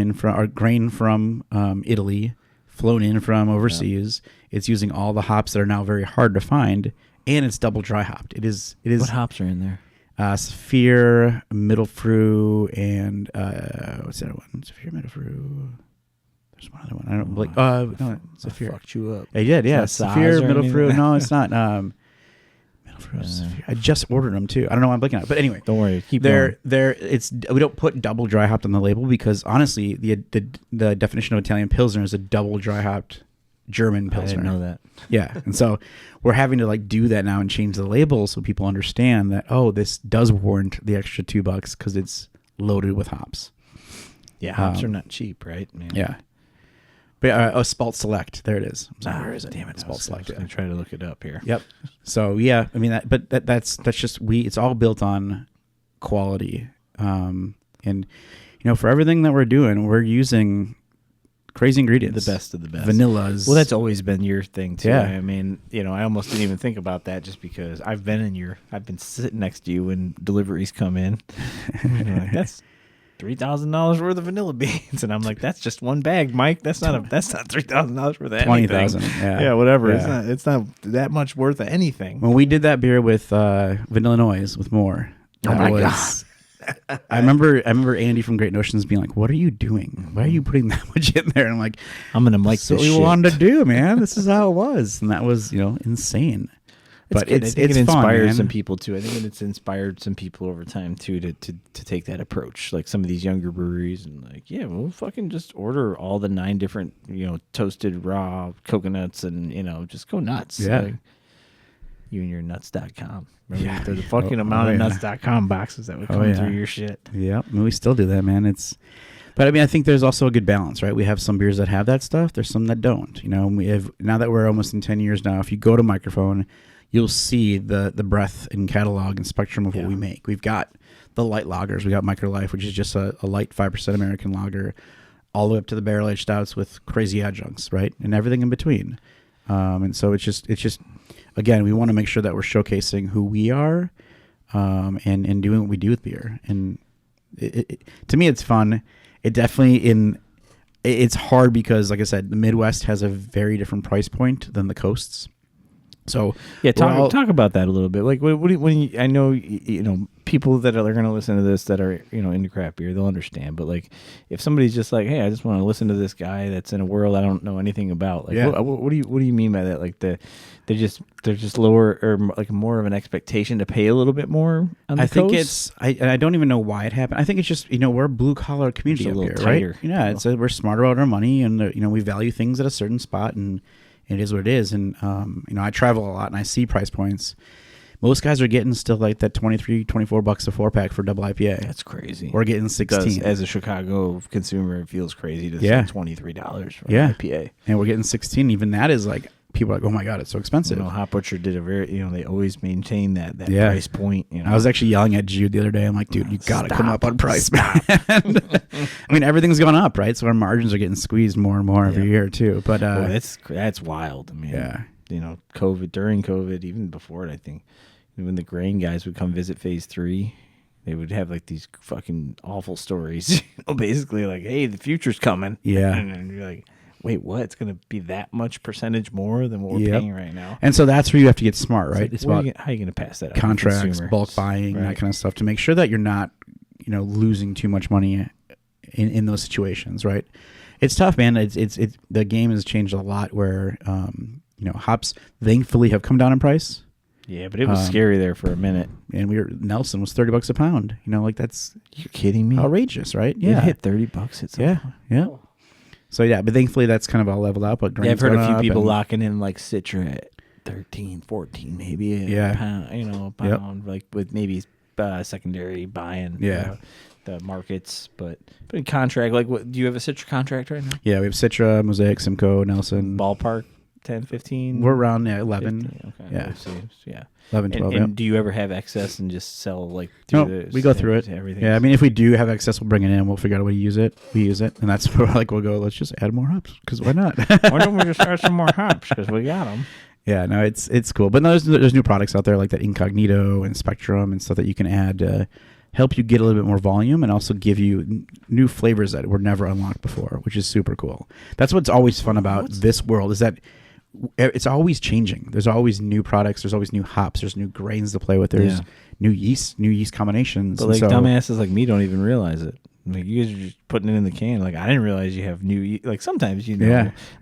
Italy, flown in from overseas. Yep. It's using all the hops that are now very hard to find, and it's double dry hopped. It is. What hops are in there? Saphir, Middle Fruit, and what's the other one? Saphir, Middle Fruit. There's one other one. I don't like. No, Saphir. Fucked you up. I did. Yeah, Saphir, Middle Fruit. No, it's not. Middle Fruit. Saphir. I just ordered them too. I don't know why I'm blinking out. But anyway, don't worry. Keep going. We don't put double dry hopped on the label because honestly, the definition of Italian Pilsner is a double dry hopped German Pilsner. I didn't know that. Yeah, and so we're having to like do that now and change the label so people understand that this does warrant the extra $2 because it's loaded with hops. Yeah, hops are not cheap, right? Man. Yeah. But Spalt Select, there it is. I'm sorry, where is it? Damn it, Spalt Select. I'm trying to look it up here. Yep. So yeah, I mean that's just it's all built on quality, and for everything that we're doing, we're using crazy ingredients, the best of the best, vanillas. Well, that's always been your thing too. Yeah. I mean, I almost didn't even think about that just because I've been sitting next to you when deliveries come in. Like, that's $3,000 worth of vanilla beans, and I'm like, that's just one bag, Mike. That's not $3,000 worth of anything. 20,000. Yeah, whatever. Yeah. It's not that much worth of anything. When we did that beer with Vanilla Noise with more, God. I remember Andy from Great Notions being like, "What are you doing? Why are you putting that much in there?" And I'm like, "I'm gonna Mike this this what we shit. wanted to do, man. This is how it was," and that was insane. But I think it inspires fun, some people too. I think it's inspired some people over time too to take that approach. Like some of these younger breweries, and like, we'll fucking just order all the 9 different toasted raw coconuts, and just go nuts. Yeah. Like, you and your nuts.com. Remember the fucking amount of nuts.com boxes that would come through your shit. Yeah, I mean, we still do that, man. But I mean, I think there's also a good balance, right? We have some beers that have that stuff. There's some that don't. And we have, now that we're almost in 10 years now, if you go to Microphone, you'll see the breadth and catalog and spectrum of what we make. We've got the light lagers. We got Micro Life, which is just a light 5% American lager, all the way up to the barrel aged stouts with crazy adjuncts, right? And everything in between. And so it's just again, we want to make sure that we're showcasing who we are, and doing what we do with beer. And to me, it's fun. It definitely it's hard because, like I said, the Midwest has a very different price point than the coasts. So talk about that a little bit. Like, I know people that are going to listen to this that are into craft beer, they'll understand. But like, if somebody's just like, hey, I just want to listen to this guy that's in a world I don't know anything about. Like, what do you mean by that? Like they're just lower, or like more of an expectation to pay a little bit more on the think coast? I don't even know why it happened. I think it's just we're a blue collar community up here, tighter, right? Yeah, we're smart about our money, and we value things at a certain spot, and it is what it is. And I travel a lot and I see price points, Most guys are getting still like that 23, 24 bucks a 4-pack for double IPA. That's crazy. We're getting 16. As a Chicago consumer, it feels crazy to Yeah. spend $23 for Yeah. an IPA. And we're getting 16. Even that is like, people are like, oh my God, it's so expensive. Hot Butcher did a very, they always maintain that Yeah. price point. I was actually yelling at Jude the other day. I'm like, dude, you got to come up on price, man. I mean, everything's going up, right? So our margins are getting squeezed more and more every year too. But that's wild. I mean, during COVID, even before it, I think when the grain guys would come visit phase 3, they would have like these fucking awful stories, basically like, hey, the future's coming. Yeah. And you're like, wait, what? It's going to be that much percentage more than what we're paying right now? And so that's where you have to get smart, right? It's about how are you going to pass that out contracts, to consumers? bulk buying, that kind of stuff to make sure that you're not, losing too much money in those situations, right? It's tough, man. It's the game has changed a lot where, hops thankfully have come down in price. Yeah, but it was scary there for a minute. And Nelson was $30 a pound. That's you're kidding me? Outrageous, right? Yeah, it hit $30 at some point. Yeah. So but thankfully that's kind of all leveled out. But I've heard a few people locking in like Citra at 13, 14, maybe a pound, a pound, like with maybe secondary buying. The markets, but in contract, like what do you have a Citra contract right now? Yeah, we have Citra, Mosaic, Simcoe, Nelson. Ballpark 10, 15? We're around 11. 15, okay. Yeah. 11, 12. And do you ever have excess and just sell like we go through it. Everything? Yeah, I mean, if we do have excess, we'll bring it in. We'll figure out a way to use it. We use it, and that's where we'll go. Let's just add more hops because why not? Why don't we just start some more hops because we got them? Yeah, no, it's cool. But no, there's new products out there like that Incognito and Spectrum and stuff that you can add. Help you get a little bit more volume and also give you new flavors that were never unlocked before, which is super cool. That's what's always fun about this world is that it's always changing. There's always new products. There's always new hops. There's new grains to play with. There's new yeast combinations. But dumbasses like me don't even realize it. Like you guys are just putting it in the can. Like I didn't realize you have new. Like sometimes Like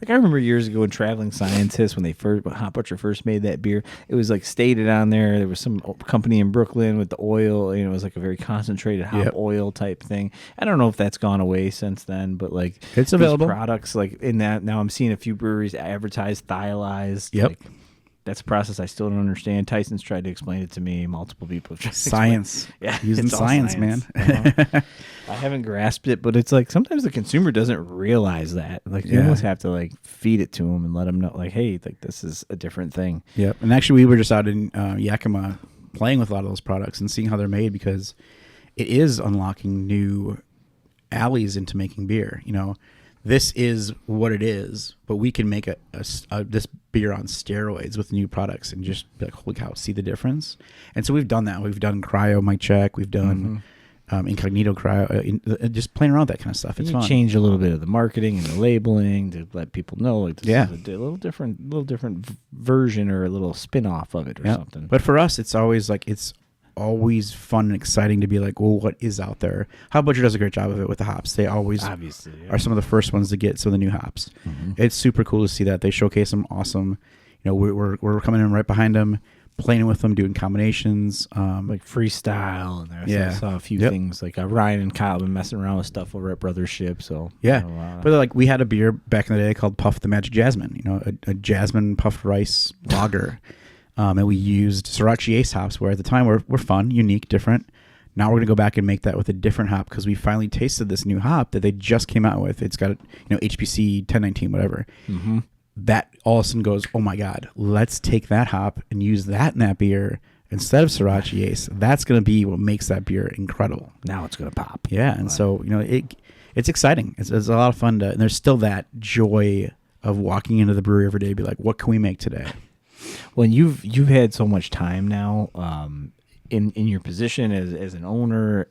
I remember years ago when Traveling Scientists when Hot Butcher first made that beer, it was like stated on there. There was some company in Brooklyn with the oil. It was like a very concentrated hop oil type thing. I don't know if that's gone away since then, but like it's available. Products like in that now I'm seeing a few breweries advertise thiolized. Yep. Like, that's a process I still don't understand. Tyson's tried to explain it to me. Multiple people have tried to science. Using science, man. I haven't grasped it, but it's like sometimes the consumer doesn't realize that. Like you almost have to like feed it to them and let them know, like, hey, like this is a different thing. Yep. And actually, we were just out in Yakima playing with a lot of those products and seeing how they're made because it is unlocking new alleys into making beer. This is what it is, but we can make this beer on steroids with new products and just be like, holy cow, see the difference. And so we've done that. We've done cryo Mike Check. We've done Incognito cryo, just playing around with that kind of stuff. It's fun. Change a little bit of the marketing and the labeling to let people know like this is a little different version or a little spin-off of it or something. But for us, it's always like always fun and exciting to be like, well, what is out there? Hot Butcher does a great job of it with the hops. They always obviously are some of the first ones to get some of the new hops. It's super cool to see that. They showcase them awesome. We're coming in right behind them, playing with them, doing combinations. Like freestyle. And there. I saw a few things like Ryan and Kyle been messing around with stuff over at Brothership. So but like we had a beer back in the day called Puff the Magic Jasmine, a jasmine puffed rice lager. And we used Sriracha Ace hops, where at the time were fun, unique, different. Now we're going to go back and make that with a different hop because we finally tasted this new hop that they just came out with. It's got, HPC 1019, whatever. That all of a sudden goes, oh my God, let's take that hop and use that in that beer instead of Sriracha Ace. That's going to be what makes that beer incredible. Now it's going to pop. Yeah, and so, it's exciting. It's a lot of fun and there's still that joy of walking into the brewery every day and be like, what can we make today? Well, you've had so much time now in your position as an owner.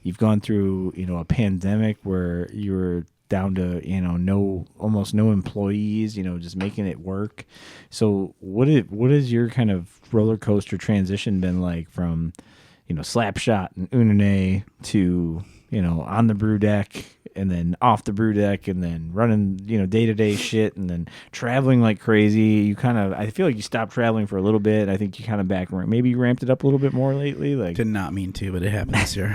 You've gone through a pandemic where you were down to almost no employees. Just making it work. So what is your kind of roller coaster transition been like from Slapshot and Unune to on the brew deck? And then off the brew deck, and then running, day-to-day shit, and then traveling like crazy. I feel like you stopped traveling for a little bit. I think you kind of maybe you ramped it up a little bit more lately. Like, did not mean to, but it happened this year.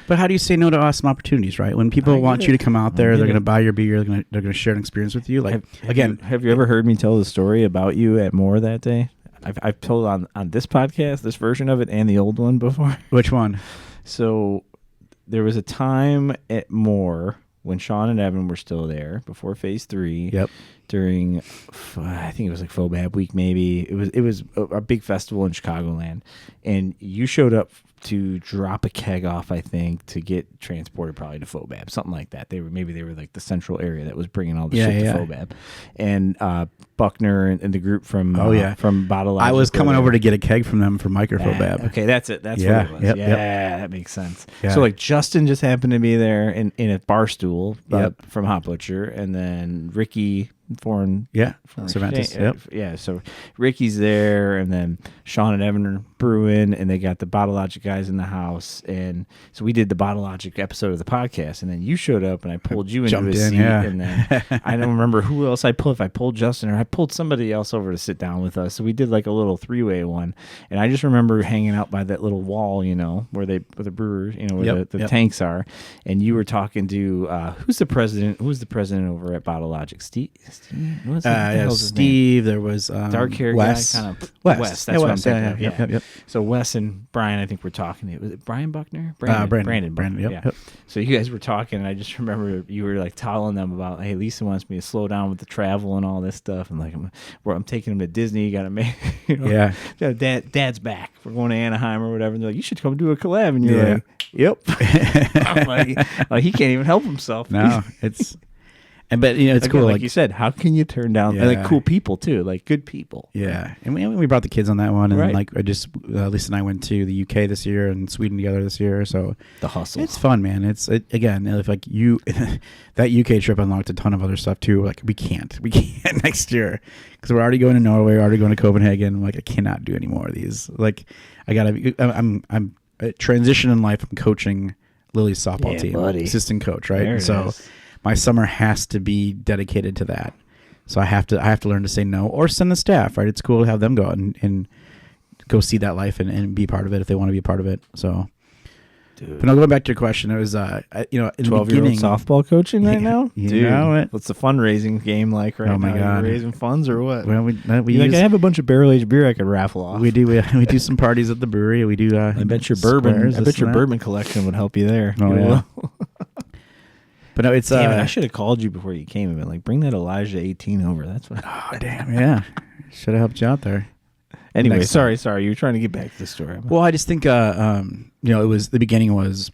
But how do you say no to awesome opportunities, right? When people want you to come out there, they're going to buy your beer, they're going to share an experience with you. Like, have you ever heard me tell the story about you at Moore that day? I've told on this podcast, this version of it, and the old one before. Which one? So there was a time at Moore when Sean and Evan were still there before Phase 3. Yep. During, I think it was like Fobab Week, maybe. It was a big festival in Chicagoland, and you showed up to drop a keg off, I think, to get transported probably to Fobab, something like that. They were like the central area that was bringing all the shit to Fobab, and Buckner and the group from from Bottle Logic. I was coming over to get a keg from them for Microfobab. Okay, that's it. That's what it was. Yep, that makes sense. Yeah. So like Justin just happened to be there in a bar stool from Hot Butcher, and then Ricky foreign Cervantes. So Ricky's there, and then Sean and Evan are brewing, and they got the Bottle Logic guys in the house, and so we did the Bottle Logic episode of the podcast, and then you showed up, and I pulled you into a seat, and then I don't remember who else I pulled. If I pulled Justin or I pulled somebody else over to sit down with us, so we did like a little 3-way one, and I just remember hanging out by that little wall, where the brewers, where the tanks are, and you were talking to who's the president? Who's the president over at Bottle Logic? Steve. Steve. There was dark hair Wes. guy, kind of Wes. That's what I'm thinking of. Yep. So Wes and Brian, I think we're talking. Was it Brian Buckner? Brandon. Yep. So you guys were talking, and I just remember you were like telling them about, hey, Lisa wants me to slow down with the travel and all this stuff, and like I'm taking them to Disney. You got to make, Dad's back. We're going to Anaheim or whatever. And they're like, you should come do a collab, and you're like, yep. I'm like, he can't even help himself. No, it's. But it's again, cool. Like you said, how can you turn down and like cool people too, like good people? Yeah, and we brought the kids on that one, and right. like Lisa and I went to the UK this year and Sweden together this year. So the hustle, it's fun, man. Again, if like you, that UK trip unlocked a ton of other stuff too. Like we can't next year because we're already going to Norway, we're already going to Copenhagen. Like I cannot do any more of these. Like I'm transition in life. I'm coaching Lily's softball team, buddy. Assistant coach, right? There So. Is. My summer has to be dedicated to that. So I have to learn to say no or send the staff, right? It's cool to have them go out and go see that life and be part of it if they want to be a part of it. So, but now going back to your question, it was, in the 12-year-old softball coaching right now? You know it. What's the fundraising game like right now? Oh my God. Are you raising funds or what? Well, I have a bunch of barrel-aged beer I could raffle off. We do some parties at the brewery. We do. I bet your bourbon collection would help you there. Oh, yeah. But no, it's damn it, I should have called you before you came and been like, bring that Elijah 18 over. That's what. Oh damn, yeah, should have helped you out there. Anyway, sorry, you were trying to get back to the story. Well, I just think it was the beginning was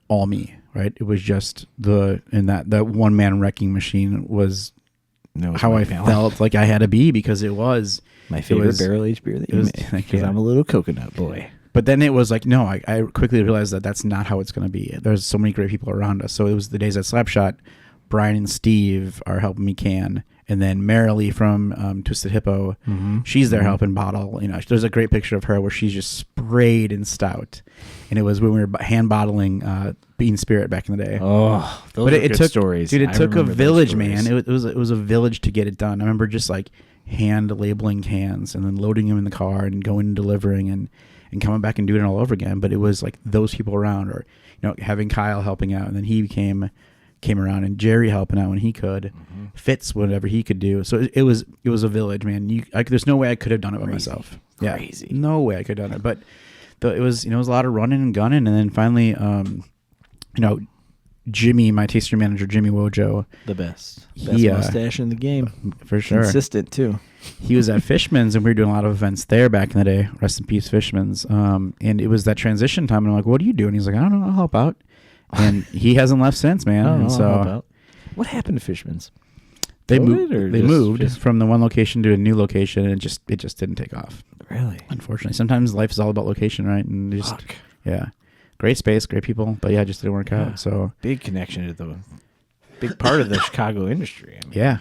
all me, right? It was just that one man wrecking machine was how I felt like I had to be because it was my favorite barrel aged beer that you made. Because I'm a little coconut boy. But then it was like, no, I quickly realized that that's not how it's going to be. There's so many great people around us. So it was the days at Slapshot, Brian and Steve are helping me can. And then Marilee from Twisted Hippo, she's there helping bottle. There's a great picture of her where she's just sprayed in stout. And it was when we were hand bottling Bean Spirit back in the day. Oh, those are good stories. Dude, it took a village, man. It was a village to get it done. I remember just like hand labeling cans and then loading them in the car and going and delivering and coming back and doing it all over again. But it was like those people around, or having Kyle helping out, and then he came around, and Jerry helping out when he could, Fitz whatever he could do. So it was a village, man. There's no way I could have done it by myself. Crazy. Yeah, no way I could have done it. But it was a lot of running and gunning, and then finally, Jimmy, my tasting manager, Jimmy Wojo, the best mustache in the game, for sure, consistent too. He was at Fishman's, and we were doing a lot of events there back in the day. Rest in peace, Fishman's. And it was that transition time, and I'm like, "What do you do?" And he's like, "I don't know, I'll help out." And he hasn't left since, man. I'll help out. What happened to Fishman's? They moved from the one location to a new location, and it just didn't take off. Really? Unfortunately, sometimes life is all about location, right? And great space, great people, but it just didn't work out. So big connection to the big part of the Chicago industry. I mean, yeah.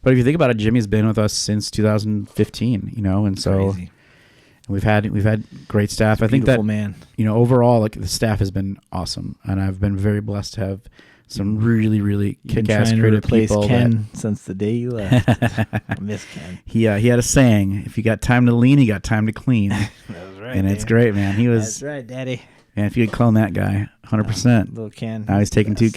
But if you think about it, Jimmy's been with us since 2015, and so crazy. we've had great staff. I think that man, overall, like the staff has been awesome, and I've been very blessed to have some really, really kick-ass creative people. Ken since the day you left. I miss Ken. He had a saying: "If you got time to lean, you got time to clean." That was right, and it's great, man. That's right, Daddy. Man, if you could clone that guy, 100%. Little Ken. Now he's taking two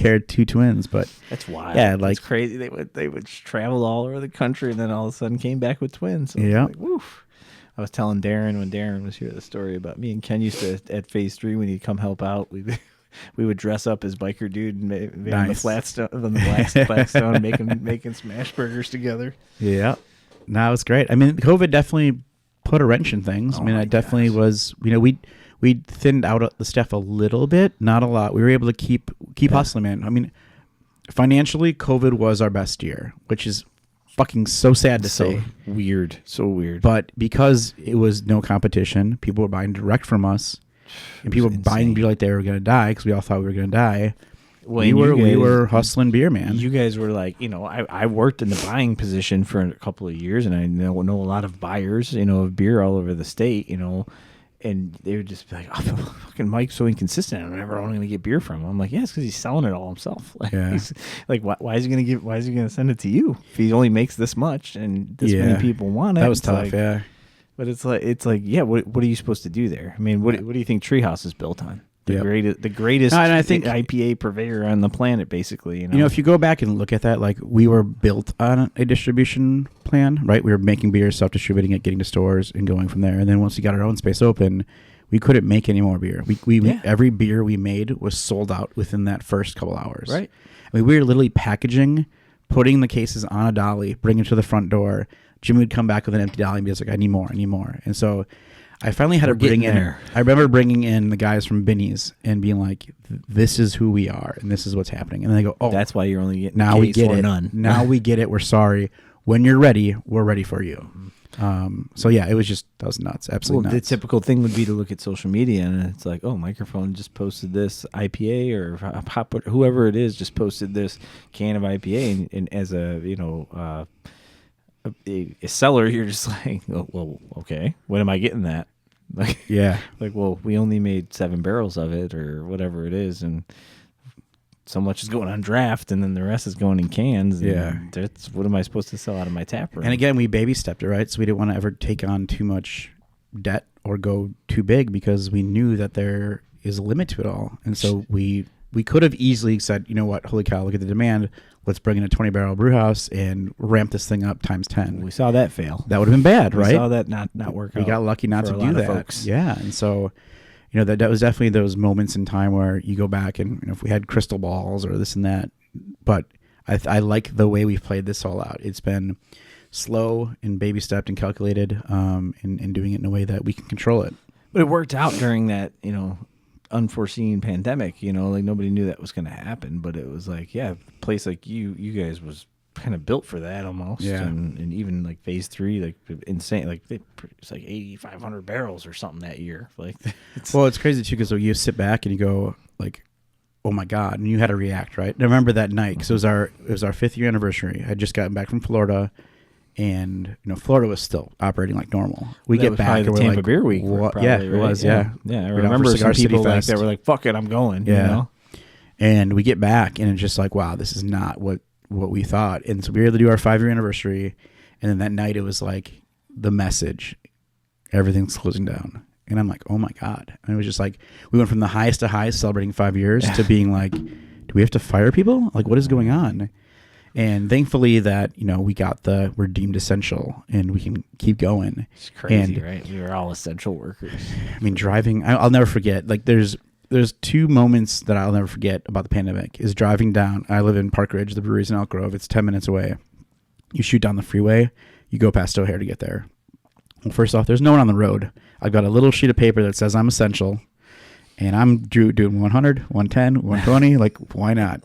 twins, but that's wild. Yeah, like it's crazy. They would travel all over the country, and then all of a sudden came back with twins. So yeah. like, woof. I was telling Darren when Darren was here the story about me and Ken used to at Phase 3 when he'd come help out. We would dress up as biker dude and be on the Flatstone, on the Blackstone, making smash burgers together. Yeah, no, it's great. I mean, COVID definitely put a wrench in things. I mean, I definitely was. We thinned out the staff a little bit, not a lot. We were able to keep hustling, man. I mean, financially, COVID was our best year, which is fucking so sad to say. So weird. But because it was no competition, people were buying direct from us, and people were buying beer like they were going to die because we all thought we were going to die. Well, we were hustling beer, man. You guys were like, I worked in the buying position for a couple of years, and I know a lot of buyers, of beer all over the state, and they would just be like, oh, fucking Mike's so inconsistent. I'm never only going to get beer from him. I'm like, yeah, it's because he's selling it all himself. Like, he's like, why is he going to send it to you if he only makes this much and this many people want it? That was tough, yeah. But it's like, yeah, what are you supposed to do there? I mean, what do you think Treehouse is built on? The greatest I think IPA purveyor on the planet, basically. If you go back and look at that, like we were built on a distribution plan, right? We were making beer, self-distributing it, getting to stores, and going from there. And then once we got our own space open, we couldn't make any more beer. Every beer we made was sold out within that first couple hours. Right. I mean, we were literally packaging, putting the cases on a dolly, bringing it to the front door. Jimmy would come back with an empty dolly and be like, I need more. And so I finally had to bring in. I remember bringing in the guys from Binny's and being like, "This is who we are, and this is what's happening." And they go, "Oh, that's why you're only getting now we get it. None. Now we get it. We're sorry. When you're ready, we're ready for you." So yeah, it was that was nuts. Absolutely nuts. The typical thing would be to look at social media and it's like, oh, Microphone just posted this IPA or whoever it is just posted this can of IPA, and as a a seller, you're just like, oh, well, okay, when am I getting that? Like, yeah, like, well, we only made 7 barrels of it or whatever it is, and so much is going on draft, and then the rest is going in cans. Yeah, that's what am I supposed to sell out of my tap room? And again, we baby stepped it, right? So we didn't want to ever take on too much debt or go too big because we knew that there is a limit to it all, and so we could have easily said, you know what, holy cow, look at the demand. Let's bring in a 20-barrel brew house and ramp this thing up times 10. We saw that fail. That would have been bad, right? We saw that not work out. We got lucky not to do that. Folks. Yeah, and so, that was definitely those moments in time where you go back and if we had crystal balls or this and that. But I like the way we've played this all out. It's been slow and baby stepped and calculated, and doing it in a way that we can control it. But it worked out during that, unforeseen pandemic, like nobody knew that was going to happen, but it was like, yeah, a place like you guys was kind of built for that almost. Yeah. And even like phase 3, like insane, like it's like 8,500 barrels or something that year. Like, it's crazy too, because you sit back and you go like, oh my God, and you had to react, right? And I remember that night because it was our 5th year anniversary. I had just gotten back from Florida. And Florida was still operating like normal. We get back and we're Tampa like, Beer Week. Probably, yeah, it was. Yeah. I remember some people like that were like, "Fuck it, I'm going." Yeah. And we get back and it's just like, wow, this is not what we thought. And so we were able to do our 5-year anniversary, and then that night it was like the message, everything's closing down, and I'm like, oh my God. And it was just like we went from the highest to highest celebrating 5 years to being like, do we have to fire people? Like, what is going on? And thankfully that, we're deemed essential and we can keep going. It's crazy, right? We were all essential workers. I mean, driving, I'll never forget. Like there's 2 moments that I'll never forget about the pandemic is driving down. I live in Park Ridge, the brewery's in Elk Grove. It's 10 minutes away. You shoot down the freeway, you go past O'Hare to get there. Well, first off, there's no one on the road. I've got a little sheet of paper that says I'm essential, and I'm doing 100, 110, 120. Like, why not?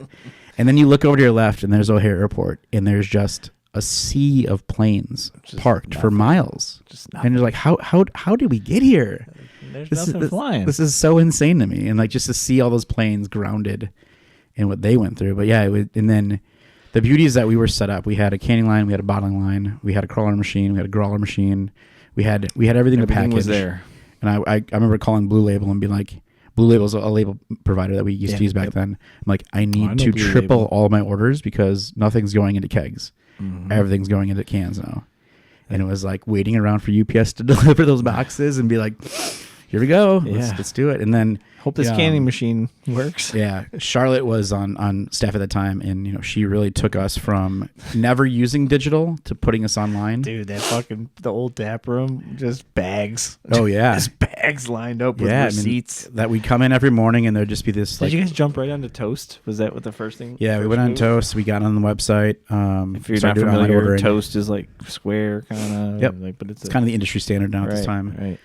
And then you look over to your left, and there's O'Hare Airport, and there's just a sea of planes parked for miles. And you're like, how did we get here? There's nothing flying. This is so insane to me. And like just to see all those planes grounded and what they went through. But yeah, and then the beauty is that we were set up. We had a canning line, we had a bottling line, we had a crawler machine, we had a growler machine. We had everything to package. Was there. And I remember calling Blue Label and being like, Blue Label's a label provider that we used to use back then. I'm like, I need to triple all my orders because nothing's going into kegs. Mm-hmm. Everything's going into cans now. And it was like waiting around for UPS to deliver those boxes and be like, here we go. Yeah. Let's do it. And then Hope this canning machine works. Yeah, Charlotte was on staff at the time, and she really took us from never using digital to putting us online. Dude, the old tap room, just bags. Oh yeah, just bags lined up with receipts. That we'd come in every morning, and there'd just be this. Did you guys jump right onto Toast? Was that what the first thing? Yeah, we went on Toast. We got on the website. If you're not familiar, Toast is like square kind of. Yep. But it's kind of the industry standard now at this time. Right.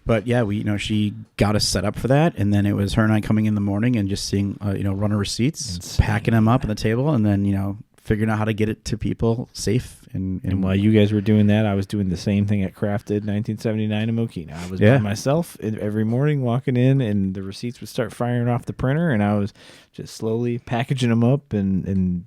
But yeah, she got us set up for that, and then it was her and I coming in the morning and just seeing, runner receipts, packing them up on the table, and then figuring out how to get it to people safe. And while you guys were doing that, I was doing the same thing at Crafted 1979 in Mokina. I was by myself every morning walking in, and the receipts would start firing off the printer, and I was just slowly packaging them up, and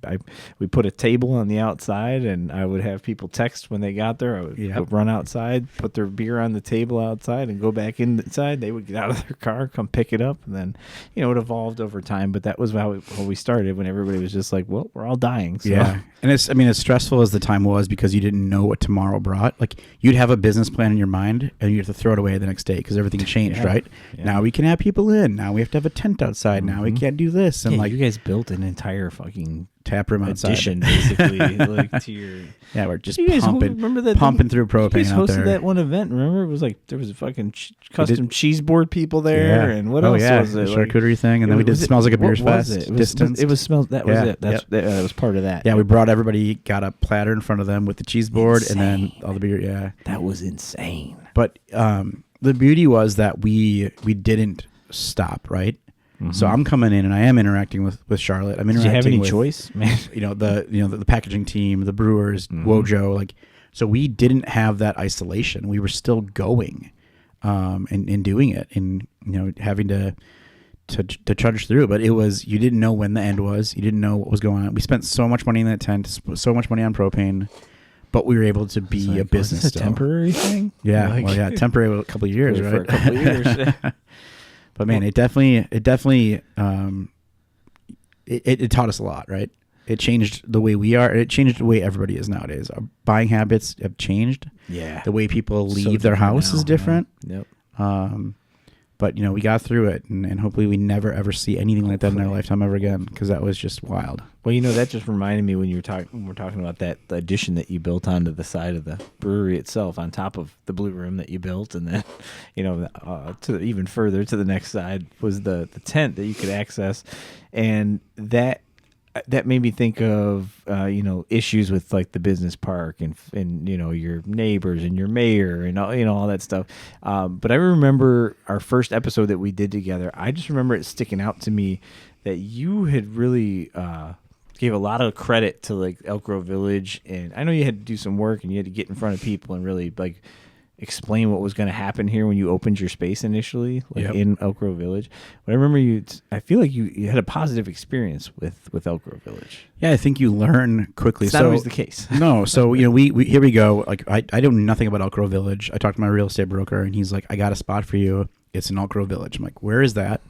we put a table on the outside, and I would have people text when they got there. I would run outside, put their beer on the table outside, and go back inside. They would get out of their car, come pick it up, and then it evolved over time. But that was how we started, when everybody was just like, well, we're all dying. So. Yeah, and it's as stressful as the time was, because you didn't know what tomorrow brought. Like, you'd have a business plan in your mind, and you have to throw it away the next day because everything changed, right? Yeah. Now we can have people in. Now we have to have a tent outside. Now we can't do this. And you guys built an entire fucking tap room outside, addition, basically, to your. Yeah, we're just pumping through propane you guys out there. hosted that one event. Remember, it was like there was a fucking custom cheese board people there, and what else was it? The charcuterie thing, and then we did Smells Like a Beer's Fest. It was smells. That was it. That was part of that. Yeah, we brought everybody, got a platter in front of them with the cheese board, and then all the beer. Yeah, that was insane. But the beauty was that we didn't stop, right? So I'm coming in and I am interacting with Charlotte. I'm interacting. Did you have any with, choice, man? The packaging team, the brewers, Wojo, so we didn't have that isolation. We were still going, and doing it, and having to trudge through. But it was, you didn't know when the end was. You didn't know what was going on. We spent so much money in that tent, so much money on propane, but we were able to be a business. It's a temporary thing. Yeah, temporary. A couple of years, right? For a couple of years. But man, it definitely it taught us a lot, right? It changed the way we are. It changed the way everybody is nowadays. Our buying habits have changed. Yeah. The way people leave their house is different. Yep. But we got through it, and hopefully we never ever see anything like that in our lifetime ever again, because that was just wild. Well, that just reminded me when we're talking about that addition that you built onto the side of the brewery itself, on top of the blue room that you built, and then to even further to the next side was the tent that you could access, and that made me think of issues with like the business park and your neighbors and your mayor and all that stuff. But I remember our first episode that we did together. I just remember it sticking out to me that you had really gave a lot of credit to like Elk Grove Village, and I know you had to do some work and you had to get in front of people and really like explain what was going to happen here when you opened your space initially, in Elk Grove Village. But I remember I feel like you had a positive experience with Elk Grove Village. Yeah, I think you learn quickly. It's not always the case. No, so we here we go. Like I know nothing about Elk Grove Village. I talked to my real estate broker, and he's like, I got a spot for you. It's in Elk Grove Village. I'm like, where is that?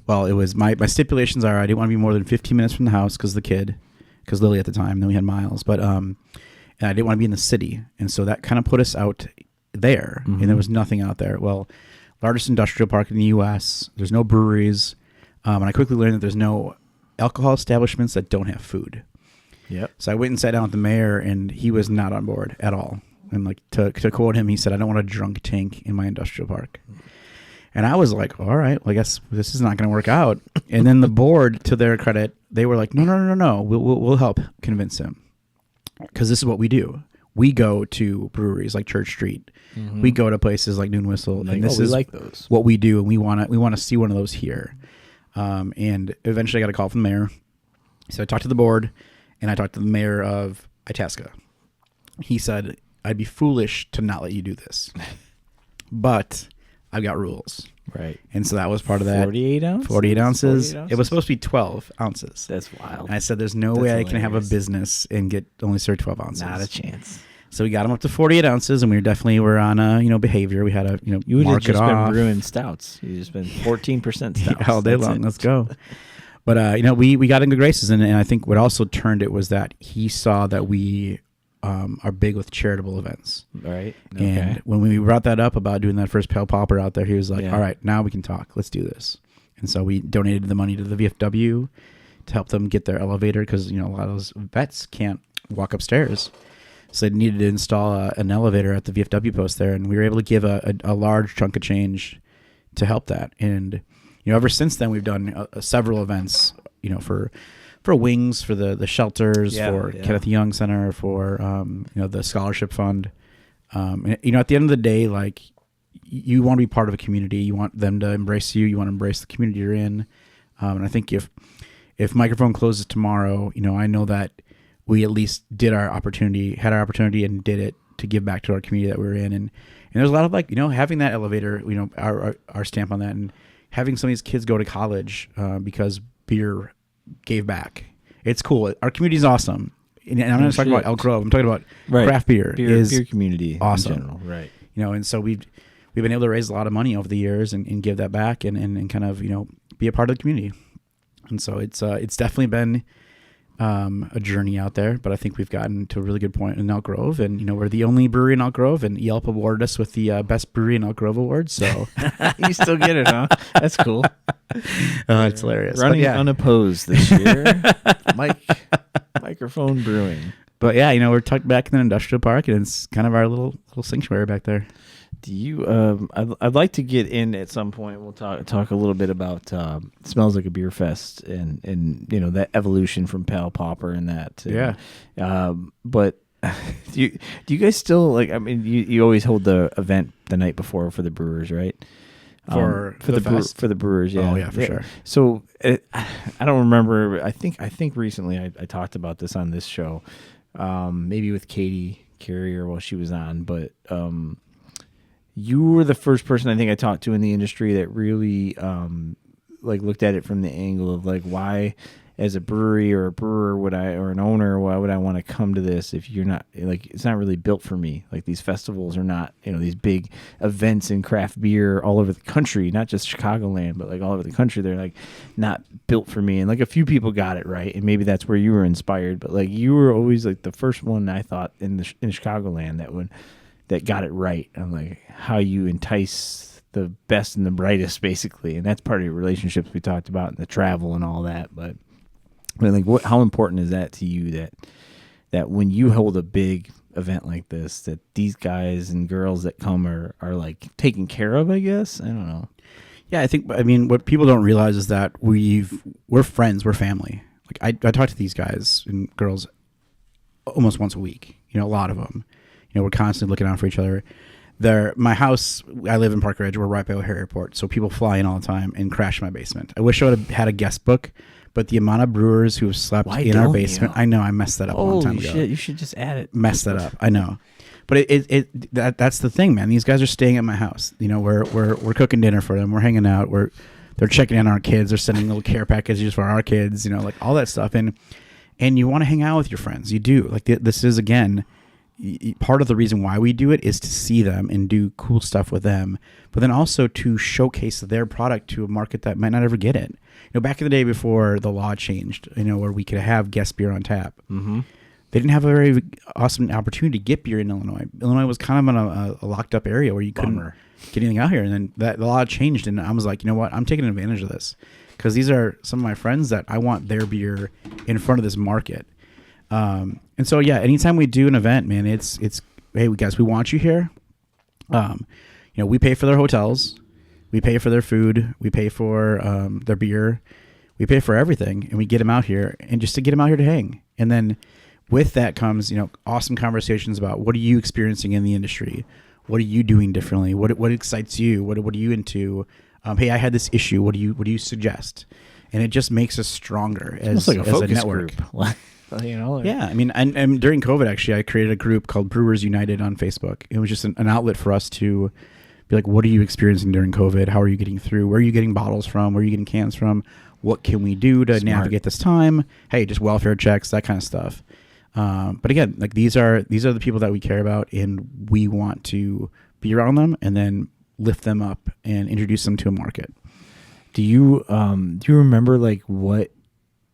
Well, it was my stipulations are I didn't want to be more than 15 minutes from the house because Lily at the time. Then we had Miles, but and I didn't want to be in the city, and so that kind of put us out there, and there was nothing out there. Well, largest industrial park in the U.S. There's no breweries, and I quickly learned that there's no alcohol establishments that don't have food. Yep. So I went and sat down with the mayor, and he was not on board at all. And like to quote him, he said, "I don't want a drunk tank in my industrial park." And I was like, all right, well, I guess this is not going to work out. And then the board, to their credit, they were like, no, we'll help convince him, because this is what we do. We go to breweries like Church Street. We go to places like Noon Whistle, and this is like those. What we do, and we want to see one of those here. And eventually, I got a call from the mayor. So I talked to the board, and I talked to the mayor of Itasca. He said, "I'd be foolish to not let you do this, but I've got rules." Right. And so that was part of that. 48 ounces? 48 ounces. It was supposed to be 12 ounces. That's wild. And I said, there's no way I can have a business and get only served 12 ounces. Not a chance. So we got them up to 48 ounces, and we were on a behavior. We had a you would have mark just it off. been brewing stouts. You just been 14% stouts all day long. Let's go. But we got in good graces, and I think what also turned it was that he saw that we are big with charitable events. Right. And when we brought that up about doing that first Pale Popper out there, he was like, all right, now we can talk. Let's do this. And so we donated the money to the VFW to help them get their elevator because, a lot of those vets can't walk upstairs. So they needed to install an elevator at the VFW post there. And we were able to give a large chunk of change to help that. And, ever since then, we've done several events, for wings, for the shelters, for Kenneth Young Center, for, the scholarship fund. And, at the end of the day, like, you want to be part of a community. You want them to embrace you. You want to embrace the community you're in. And I think if microphone closes tomorrow, I know that we at least had our opportunity and did it to give back to our community that we're in. And there's a lot of having that elevator, our stamp on that, and having some of these kids go to college because beer gave back. It's cool. Our community is awesome. And I'm not talking about Elk Grove. I'm talking about craft beer. Beer community awesome. In general. Right. And so we've been able to raise a lot of money over the years and give that back and kind of, be a part of the community. And so it's definitely been a journey out there, but I think we've gotten to a really good point in Elk Grove, and we're the only brewery in Elk Grove, and Yelp awarded us with the best brewery in Elk Grove award. So you still get it, huh? That's cool. It's hilarious. Running unopposed this year. Microphone Brewing. But yeah, we're tucked back in the industrial park, and it's kind of our little sanctuary back there. Do you? I'd like to get in at some point. We'll talk a little bit about Smells Like a Beer Fest and that evolution from Pale Popper and that. But do you guys still like? I mean, you always hold the event the night before for the brewers, right? For the brewers, yeah. Oh yeah, for sure. So I don't remember. I think recently I talked about this on this show, maybe with Katie Carrier while she was on, but. You were the first person I think I talked to in the industry that really looked at it from the angle of why, as a brewery or a brewer or an owner, why would I want to come to this if you're not it's not really built for me. Like, these festivals are not these big events in craft beer all over the country, not just Chicagoland, but all over the country. They're not built for me. And a few people got it right, and maybe that's where you were inspired. But you were always the first one I thought in Chicagoland that got it right. I'm how you entice the best and the brightest, basically. And that's part of your relationships we talked about and the travel and all that. But how important is that to you that when you hold a big event like this, that these guys and girls that come are taken care of, I guess? I don't know. Yeah, what people don't realize is that we're friends, we're family. I talk to these guys and girls almost once a week, a lot of them. We're constantly looking out for each other. My house, I live in Park Ridge. We're right by O'Hare Airport, so people fly in all the time and crash my basement. I wish I would have had a guest book, but the amount of brewers who have slept in our basement, I know I messed that up a long time ago. Shit, you should just add it. Messed that up, I know. But that's the thing, man. These guys are staying at my house. We're cooking dinner for them. We're hanging out. They're checking in on our kids. They're sending little care packages for our kids. All that stuff. And you want to hang out with your friends. You do. This is, again, part of the reason why we do it is to see them and do cool stuff with them, but then also to showcase their product to a market that might not ever get it. Back in the day before the law changed, where we could have guest beer on tap, they didn't have a very awesome opportunity to get beer in Illinois. Illinois was kind of in a locked up area where you couldn't get anything out here. And then the law changed, and I was like, you know what? I'm taking advantage of this because these are some of my friends that I want their beer in front of this market. And so, yeah, anytime we do an event, man, it's hey, guys, we want you here. We pay for their hotels, we pay for their food, we pay for their beer, we pay for everything, and we get them out here, and just to get them out here to hang. And then with that comes, awesome conversations about what are you experiencing in the industry, what are you doing differently, what excites you, what are you into? Hey, I had this issue. What do you suggest? And it just makes us stronger as a network. Group. Yeah, and during COVID, actually, I created a group called Brewers United on Facebook. It was just an outlet for us to be like, what are you experiencing during COVID? How are you getting through? Where are you getting bottles from? Where are you getting cans from? What can we do to navigate this time? Hey, just welfare checks, that kind of stuff. But again, these are the people that we care about, and we want to be around them and then lift them up and introduce them to a market. Do you remember what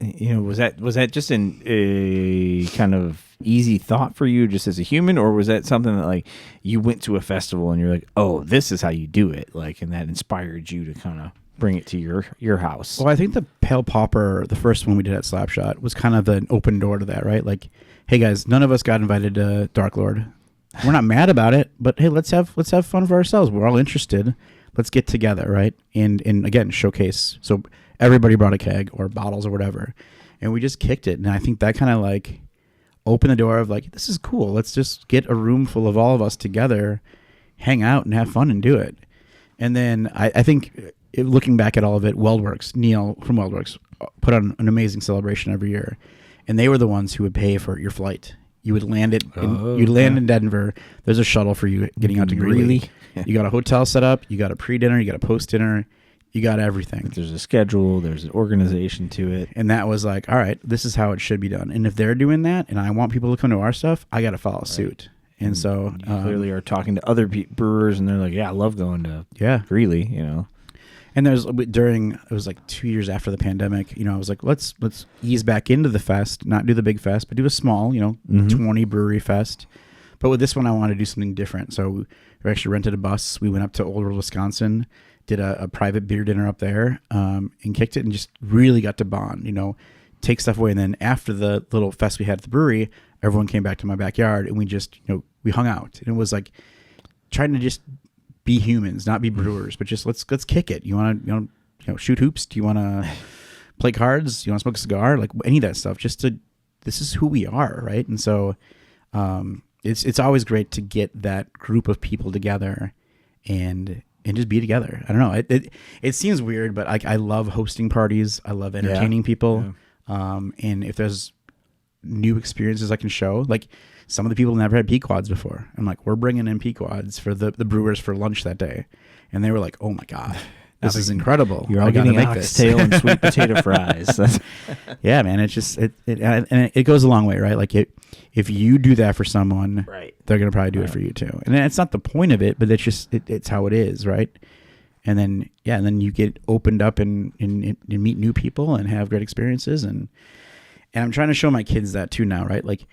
Was that just a kind of easy thought for you, just as a human, or was that something that like you went to a festival and you're like, oh, this is how you do it, like, and that inspired you to kind of bring it to your house? Well, I think the Pale Popper, the first one we did at Slapshot, was kind of the open door to that, right? Like, hey guys, none of us got invited to Dark Lord. We're not mad about it, but hey, let's have fun for ourselves. We're all interested. Let's get together, right? And again, showcase. So everybody brought a keg or bottles or whatever, and we just kicked it. And I think that kind of like opened the door of like, this is cool. Let's just get a room full of all of us together, hang out and have fun and do it. And then I think looking back at all of it, Neil from Weldworks put on an amazing celebration every year, and they were the ones who would pay for your flight. You would land in Denver. There's a shuttle for you getting out to Greeley. You got a hotel set up. You got a pre-dinner. You got a post-dinner. You got everything. There's a schedule. There's an organization to it. And that was like, all right, this is how it should be done. And if they're doing that and I want people to come to our stuff, I got to follow suit. And so you clearly are talking to other brewers, and they're like, yeah, I love going to Greeley, And it was like 2 years after the pandemic, I was like, let's ease back into the fest, not do the big fest, but do a small, 20 brewery fest. But with this one, I wanted to do something different. So we actually rented a bus. We went up to Old World, Wisconsin, did a private beer dinner up there, and kicked it and just really got to bond, take stuff away. And then after the little fest we had at the brewery, everyone came back to my backyard and we just, we hung out. And it was like trying to just be humans, not be brewers, but just let's kick it. You want to shoot hoops? Do you want to play cards? Do you want to smoke a cigar? Like any of that stuff. This is who we are, right? And so it's always great to get that group of people together and just be together. I don't know. It seems weird, but I love hosting parties. I love entertaining people. Yeah. And if there's new experiences I can show, like some of the people never had Pequods before. I'm like, we're bringing in Pequods for the brewers for lunch that day. And they were like, oh my God, this is incredible. You're all getting oxtail and sweet potato fries. Yeah, man. It's just, it goes a long way, right? Like if you do that for someone, right, they're going to probably do it for you too. And it's not the point of it, but it's just, it's how it is. Right. And then you get opened up and meet new people and have great experiences. And I'm trying to show my kids that too now, right? Like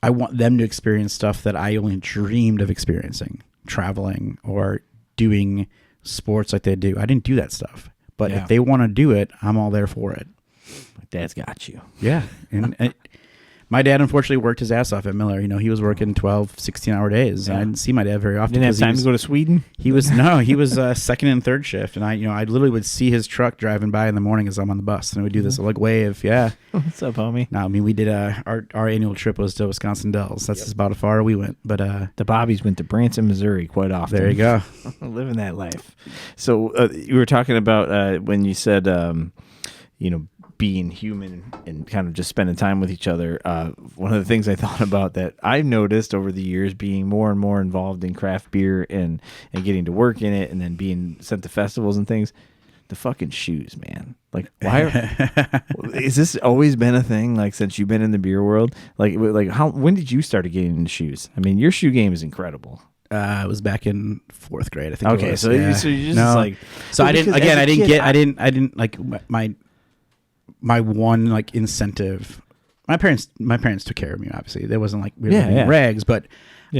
I want them to experience stuff that I only dreamed of experiencing, traveling or doing sports like they do. I didn't do that stuff, but if they want to do it, I'm all there for it. Dad's got you. Yeah. And my dad unfortunately worked his ass off at Miller. He was working 12, 16-hour days. Yeah. I didn't see my dad very often. Didn't have time to go to Sweden? He was second and third shift. And I literally would see his truck driving by in the morning as I'm on the bus. And I would do this like wave. Yeah. What's up, homie? No, I mean, we did our annual trip was to Wisconsin Dells. That's about as far as we went. But the Bobbies went to Branson, Missouri quite often. There you go. Living that life. So you were talking about when you said, being human and kind of just spending time with each other. One of the things I thought about that I've noticed over the years being more and more involved in craft beer and getting to work in it and then being sent to festivals and things, the fucking shoes, man. Like, why is this always been a thing? Like since you've been in the beer world, like when did you start getting into shoes? I mean, your shoe game is incredible. It was back in fourth grade, I think. Okay, it was. so you're just like, so I didn't like my one like incentive. My parents took care of me. Obviously, there wasn't like we were living in rags, but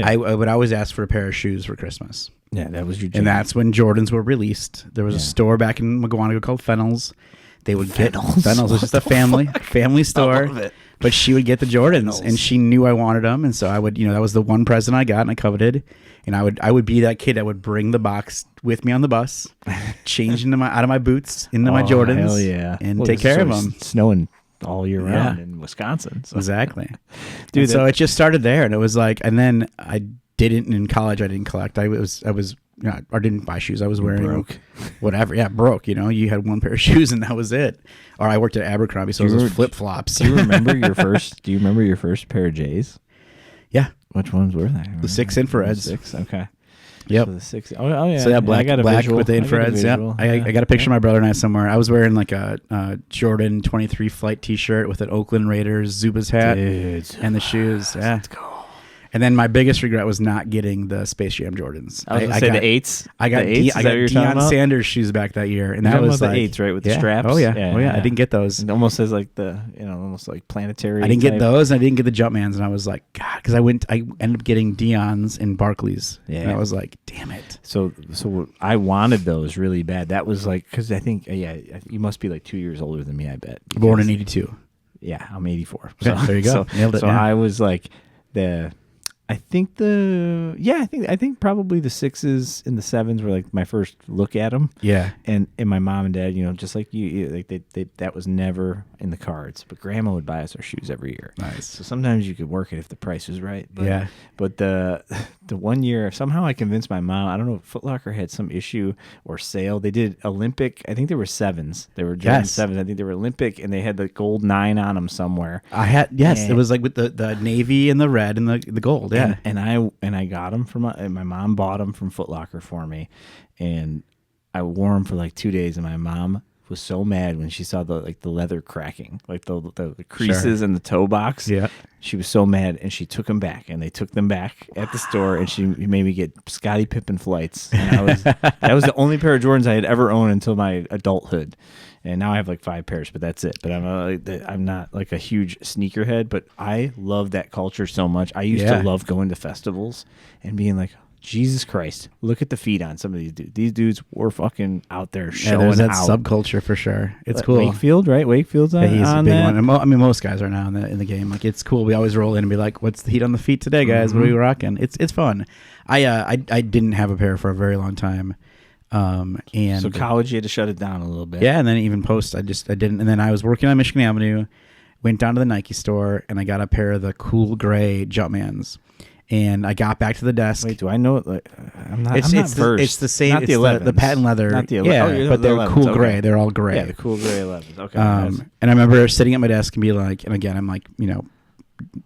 I would always ask for a pair of shoes for Christmas. Yeah, that was your dream. And that's when Jordans were released. There was a store back in Mugwanago called Fennels. They would get Fennels. It was just a family store. But she would get the Jordans, and she knew I wanted them, and so I would, that was the one present I got, and I coveted. And I would be that kid that would bring the box with me on the bus, change out of my boots into my Jordans, hell yeah, and take care of them. Snowing all year round in Wisconsin, so. Exactly, dude. So it just started there, and it was like, and then I didn't in college. I didn't collect. I was. Or didn't buy shoes. I was wearing broke. Whatever. Yeah, broke. You had one pair of shoes and that was it. Or I worked at Abercrombie, so it was flip flops. Do you remember your first pair of J's? Yeah. Which ones were they? The 6 infrareds. 6. Okay. Yep. So the 6. Oh yeah. So yeah, black with the infrareds. I got a picture of my brother and I somewhere. I was wearing like a Jordan 23 flight T-shirt with an Oakland Raiders Zubaz hat and the shoes. Yeah. Let's go. And then my biggest regret was not getting the Space Jam Jordans. I was going to say the 8s. I got the 8s? I got Deion Sanders shoes back that year, and that was the like 8s, right, with the straps. Oh yeah. I didn't get those. It almost says like almost like planetary. I didn't get those. And I didn't get the Jumpmans, and I was like, God, because I ended up getting Deion's in Barclays. Yeah, and I was like, damn it. So I wanted those really bad. That was like because I think you must be like 2 years older than me. I bet. Born in '82. Yeah, I'm 84. So, there you go. Nailed it. So I was like I think probably the 6s and the 7s were like my first look at them. Yeah. And my mom and dad, just like you, like they that was never in the cards. But Grandma would buy us our shoes every year. Nice. So sometimes you could work it if the price was right. But, yeah. But the 1 year, somehow I convinced my mom. I don't know if Foot Locker had some issue or sale. They did Olympic. I think they were 7s. They were Jordan 7s. I think they were Olympic, and they had the gold 9 on them somewhere. It was like with the navy and the red and the gold. Yeah. And I got them my mom bought them from Foot Locker for me, and I wore them for like 2 days, and my mom was so mad when she saw the leather cracking, like the creases in the toe box. Yeah. She was so mad, and she took them back, and they took them back at the store, and she made me get Scottie Pippen flights. And that was the only pair of Jordans I had ever owned until my adulthood. And now I have like 5 pairs, but that's it. But I'm not like a huge sneakerhead, but I love that culture so much. I used to love going to festivals and being like, Jesus Christ, look at the feet on some of these dudes. These dudes were fucking out there showing there's that out. subculture for sure. It's cool. Wakefield, right? Wakefield's on, he's a big that. one. I mean, most guys are now in the game. Like, it's cool. We always roll in and be like, "What's the heat on the feet today, guys? What are we rocking?" It's fun. I didn't have a pair for a very long time. And so college, you had to shut it down a little bit. Yeah, and then even post, I didn't. And then I was working on Michigan Avenue, went down to the Nike store, and I got a pair of the cool gray Jumpmans. And I got back to the desk. Wait, do I know it? Like, I'm not versed. It's the same. Not it's the 11s. the patent leather. Not the 11s. But they're 11s. cool Okay. gray. They're all gray. Yeah, the cool gray 11s. Okay. And I remember sitting at my desk and be like, and again, I'm like,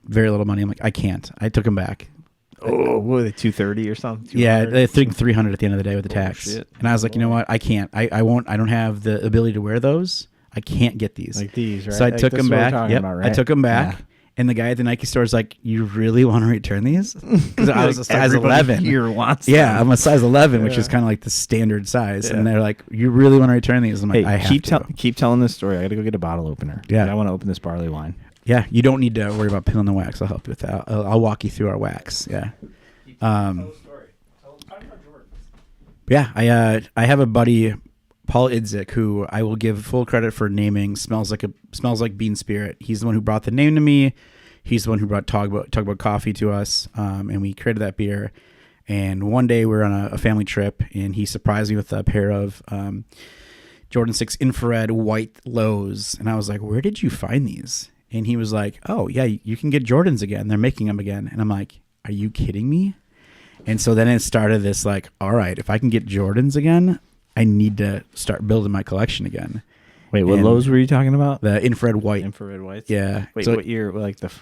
very little money. I'm like, I can't. I took them back. Oh, what were they, 230 or something? Yeah, they think 300 at the end of the day with the tax. Shit. And I was like, you know what? I can't. I won't. I don't have the ability to wear those. I can't get these. Like these, right? So I took them back. Yep. About, right? I took them back. Yeah. And the guy at the Nike store is like, "You really want to return these?" Because I was a size 11. Here wants yeah, them. I'm a size 11, which is kind of like the standard size. Yeah. And they're like, "You really want to return these?" I'm like, "I have to." Keep telling this story. I got to go get a bottle opener. Yeah, I want to open this barley wine. Yeah, you don't need to worry about peeling the wax. I'll help you with that. I'll walk you through our wax. Yeah. Tell the story. Talk about Jordans. Yeah, I have a buddy, Paul Idzik, who I will give full credit for naming Smells Like Bean Spirit. He's the one who brought the name to me. He's the one who brought Tugboat Coffee to us, and we created that beer. And one day we were on a family trip, and he surprised me with a pair of Jordan 6 infrared white lows. And I was like, "Where did you find these?" And he was like, "Oh, yeah, you can get Jordans again. They're making them again." And I'm like, "Are you kidding me?" And so then it started this like, all right, if I can get Jordans again, I need to start building my collection again. Wait, what lows were you talking about? The infrared white. Infrared whites? Yeah. Wait, so what year? Like the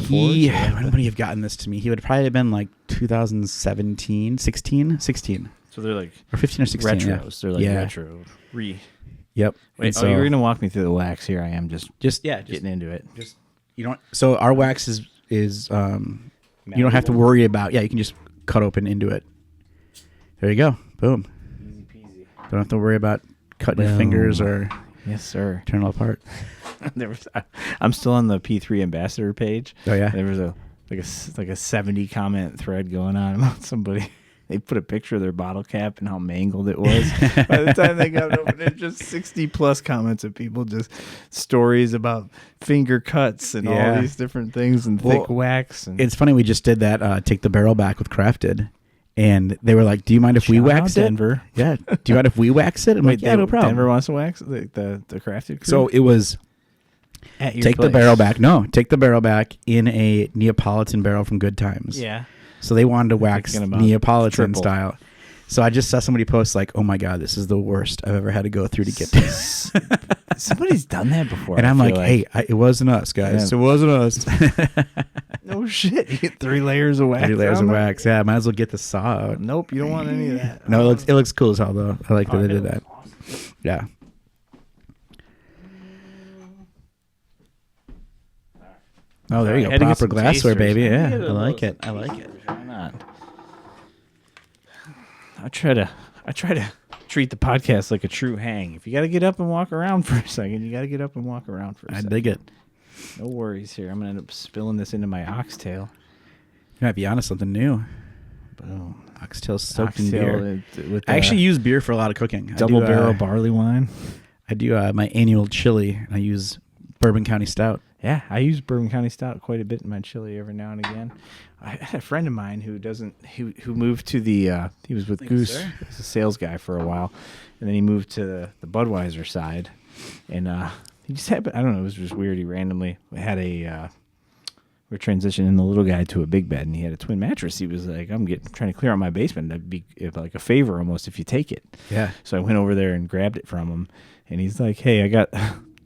when would he have gotten this to me? He would have probably been like 2017, 16. So they're like or 15 or 16. Retros. Yeah. They're like retro. Yep. Wait, so, you're going to walk me through the wax here. I am just getting into it. Just so our wax is you don't have to worry about. Yeah, you can just cut open into it. There you go. Boom. Easy peasy. Don't have to worry about cutting your fingers or yes, sir. turn it apart. I'm still on the P3 ambassador page. Oh yeah. There was a 70 comment thread going on about somebody. They put a picture of their bottle cap and how mangled it was. By the time they got it open, there's just 60 plus comments of people just stories about finger cuts and all these different things and thick wax. And it's funny. We just did that. Take the barrel back with Crafted, and they were like, "Do you mind if we wax it?" Denver. Yeah. Do you mind if we wax it? I'm like, "Yeah, no problem." Denver wants to wax the Crafted crew? So it was. At your take place. the barrel back. No, take the barrel back in a Neapolitan barrel from Good Times. Yeah. So they wanted to wax Neapolitan style. So I just saw somebody post like, "Oh my God, this is the worst I've ever had to go through to get this." Somebody's done that before. And I'm like, "Hey, it wasn't us, guys. Yeah. It wasn't us." No shit. You get 3 layers of wax. 3 layers of wax. Yeah, might as well get the saw out. Nope, you don't want any of that. No, it looks cool as hell though. I like that they did that. Awesome. Yeah. Oh, there you I go. had to get Proper some glassware, tasters. baby. Let me Yeah, get I a like little it. I like it. Why not? I try to treat the podcast like a true hang. If you got to get up and walk around for a second, you got to get up and walk around for a I second. dig it. No worries here. I'm gonna end up spilling this into my oxtail. You might be onto something new. Boom. Oxtail soaked in beer. With I actually use beer for a lot of cooking. double barrel barley wine. I do my annual chili. I use Bourbon County Stout. Yeah, I use Bourbon County Stout quite a bit in my chili every now and again. I had a friend of mine who moved to the he was with Goose, he was a sales guy for a while, and then he moved to the Budweiser side, and he just had, I don't know, it was just weird. He randomly had we're transitioning the little guy to a big bed, and he had a twin mattress. He was like, I'm trying to clear out my basement. That'd be like a favor almost if you take it. Yeah. So I went over there and grabbed it from him, and he's like, hey, I got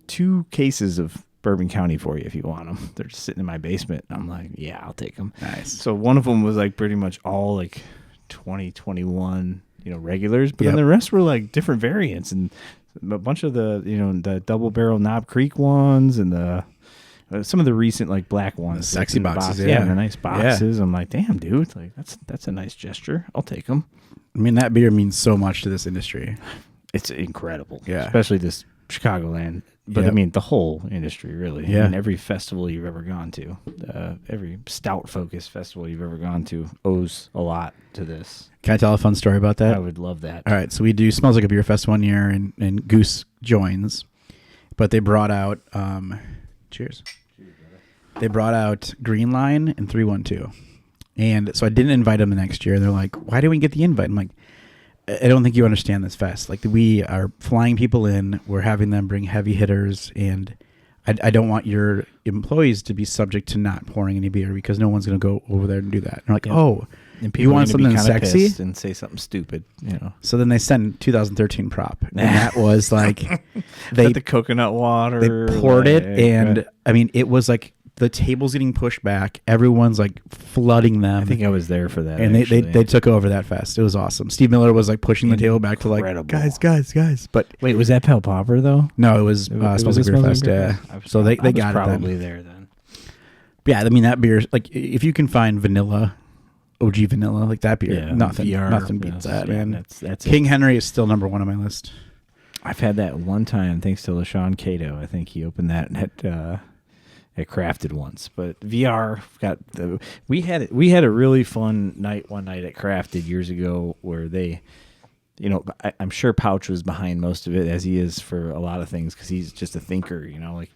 2 cases of Bourbon County for you if you want them. They're just sitting in my basement. I'm like, yeah, I'll take them. Nice. So one of them was like pretty much all like 2021, regulars, but then the rest were like different variants, and a bunch of the, the double barrel Knob Creek ones, and the some of the recent like black ones, the sexy like, boxes, yeah, the nice boxes. I'm like, damn, dude, like that's a nice gesture. I'll take them. I mean, that beer means so much to this industry. It's incredible, Yeah. Especially this Chicagoland. But I mean, the whole industry, really. Yeah. I mean, every festival you've ever gone to, every stout-focused festival you've ever gone to owes a lot to this. Can I tell a fun story about that? I would love that. All right, so we do Smells Like a Beer Fest one year, and Goose joins, but they brought out, cheers. They brought out Green Line and 312. And so I didn't invite them the next year. They're like, why didn't we get the invite? I'm like, I don't think you understand this fest. Like, we are flying people in. We're having them bring heavy hitters, and I don't want your employees to be subject to not pouring any beer because no one's going to go over there and do that. And they're like, oh, And you want are gonna be something kinda sexy? pissed and say something stupid, So then they sent 2013 prop, and that was like they the coconut water. they poured it, like, and I mean, it was like the table's getting pushed back. Everyone's like flooding them. I think I was there for that. And actually. they took over that fest. It was awesome. Steve Miller was like pushing the table back to like, Incredible. guys. But Wait, was that Pal Popper though? no, it was Smells Like Beer Fest. Yeah. So they I got was it probably then. there then. Yeah, I mean, that beer, like, if you can find vanilla, OG vanilla, like that beer, Yeah, nothing VR, beats yeah, that, yeah, man. That's King Henry is still number 1 on my list. I've had that one time, thanks to LaShawn Cato. I think he opened that at Crafted once. But VR we had a really fun night one night at Crafted years ago where they, I'm sure Pouch was behind most of it, as he is for a lot of things because he's just a thinker, like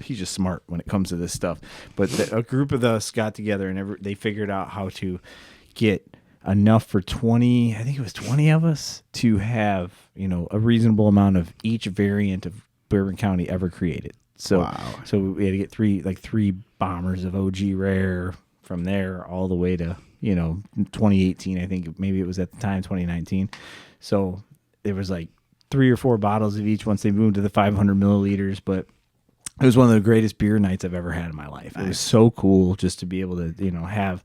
he's just smart when it comes to this stuff. But a group of us got together and they figured out how to get enough for 20, I think it was 20 of us to have, a reasonable amount of each variant of Bourbon County ever created. So, Wow. So we had to get three bombers of OG Rare from there all the way to, 2018. I think maybe it was at the time, 2019. So there was like 3 or 4 bottles of each once they moved to the 500 milliliters. But it was one of the greatest beer nights I've ever had in my life. It was so cool just to be able to, have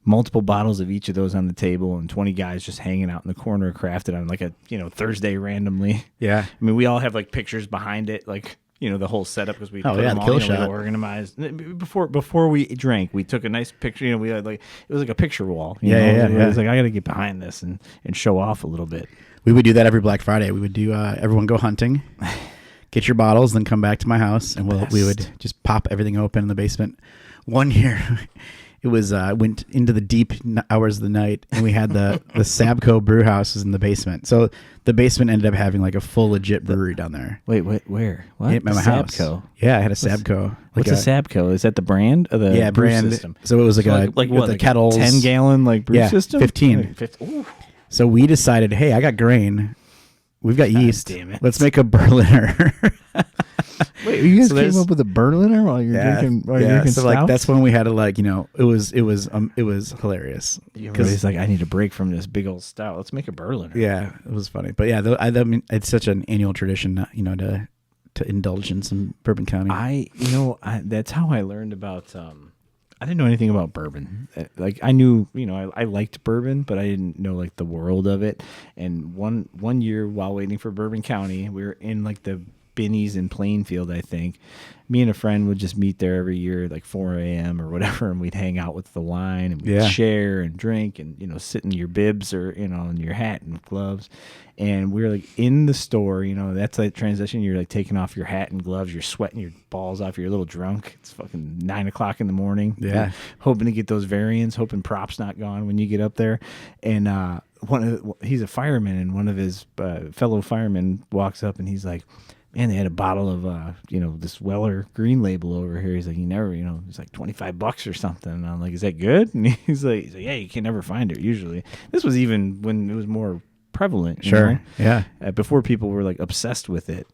multiple bottles of each of those on the table and 20 guys just hanging out in the corner crafted on like a, Thursday randomly. Yeah. I mean, we all have like pictures behind it, like, the whole setup because we put yeah, them the all, kill like, shot. organized. Before we drank, we took a nice picture. We had like, it was like a picture wall. Yeah. It was like, I got to get behind this and show off a little bit. We would do that every Black Friday. We would do everyone go hunting, get your bottles, then come back to my house, and we would just pop everything open in the basement. One year, it was went into the deep hours of the night, and we had the Sabco brew house was in the basement. So the basement ended up having like a full legit brewery down there. Wait, where? What? At my house. Sabco. Yeah, I had a Sabco. What's a Sabco? Is that the brand of the brew brand system? So it was like So with what? the Like kettles, 10-gallon like brew system? 15. Ooh. So we decided, hey, I got grain. We've got yeast. Damn it. Let's make a Berliner. Wait, you guys So came there's- up with a Berliner while you're drinking? While you're drinking So like stouts? that's when we had to like it was hilarious. Everybody's like, I need a break from this big old stout. Let's make a Berliner. Yeah, it was funny. But yeah, I mean, it's such an annual tradition, to indulge in some Bourbon County. That's how I learned about. I didn't know anything about bourbon. Like I knew, I liked bourbon, but I didn't know like the world of it. And one year while waiting for Bourbon County, we were in like the Binny's in Plainfield, I think. Me and a friend would just meet there every year, like 4 a.m. or whatever, and we'd hang out with the line and we'd share and drink and, you know, sit in your bibs or, you know, in your hat and gloves. And we were like in the store, you know, that's like transition. You're like taking off your hat and gloves. You're sweating your balls off. You're a little drunk. It's fucking 9 o'clock in the morning. Yeah. Hoping to get those variants, hoping prop's not gone when you get up there. And he's a fireman, and one of his fellow firemen walks up and he's like, man, they had a bottle of, you know, this Weller Green Label over here. He's like, it's like $25 or something. And I'm like, is that good? And he's like, yeah, you can never find it usually. This was even when it was more prevalent. You know? Yeah. Before people were like obsessed with it.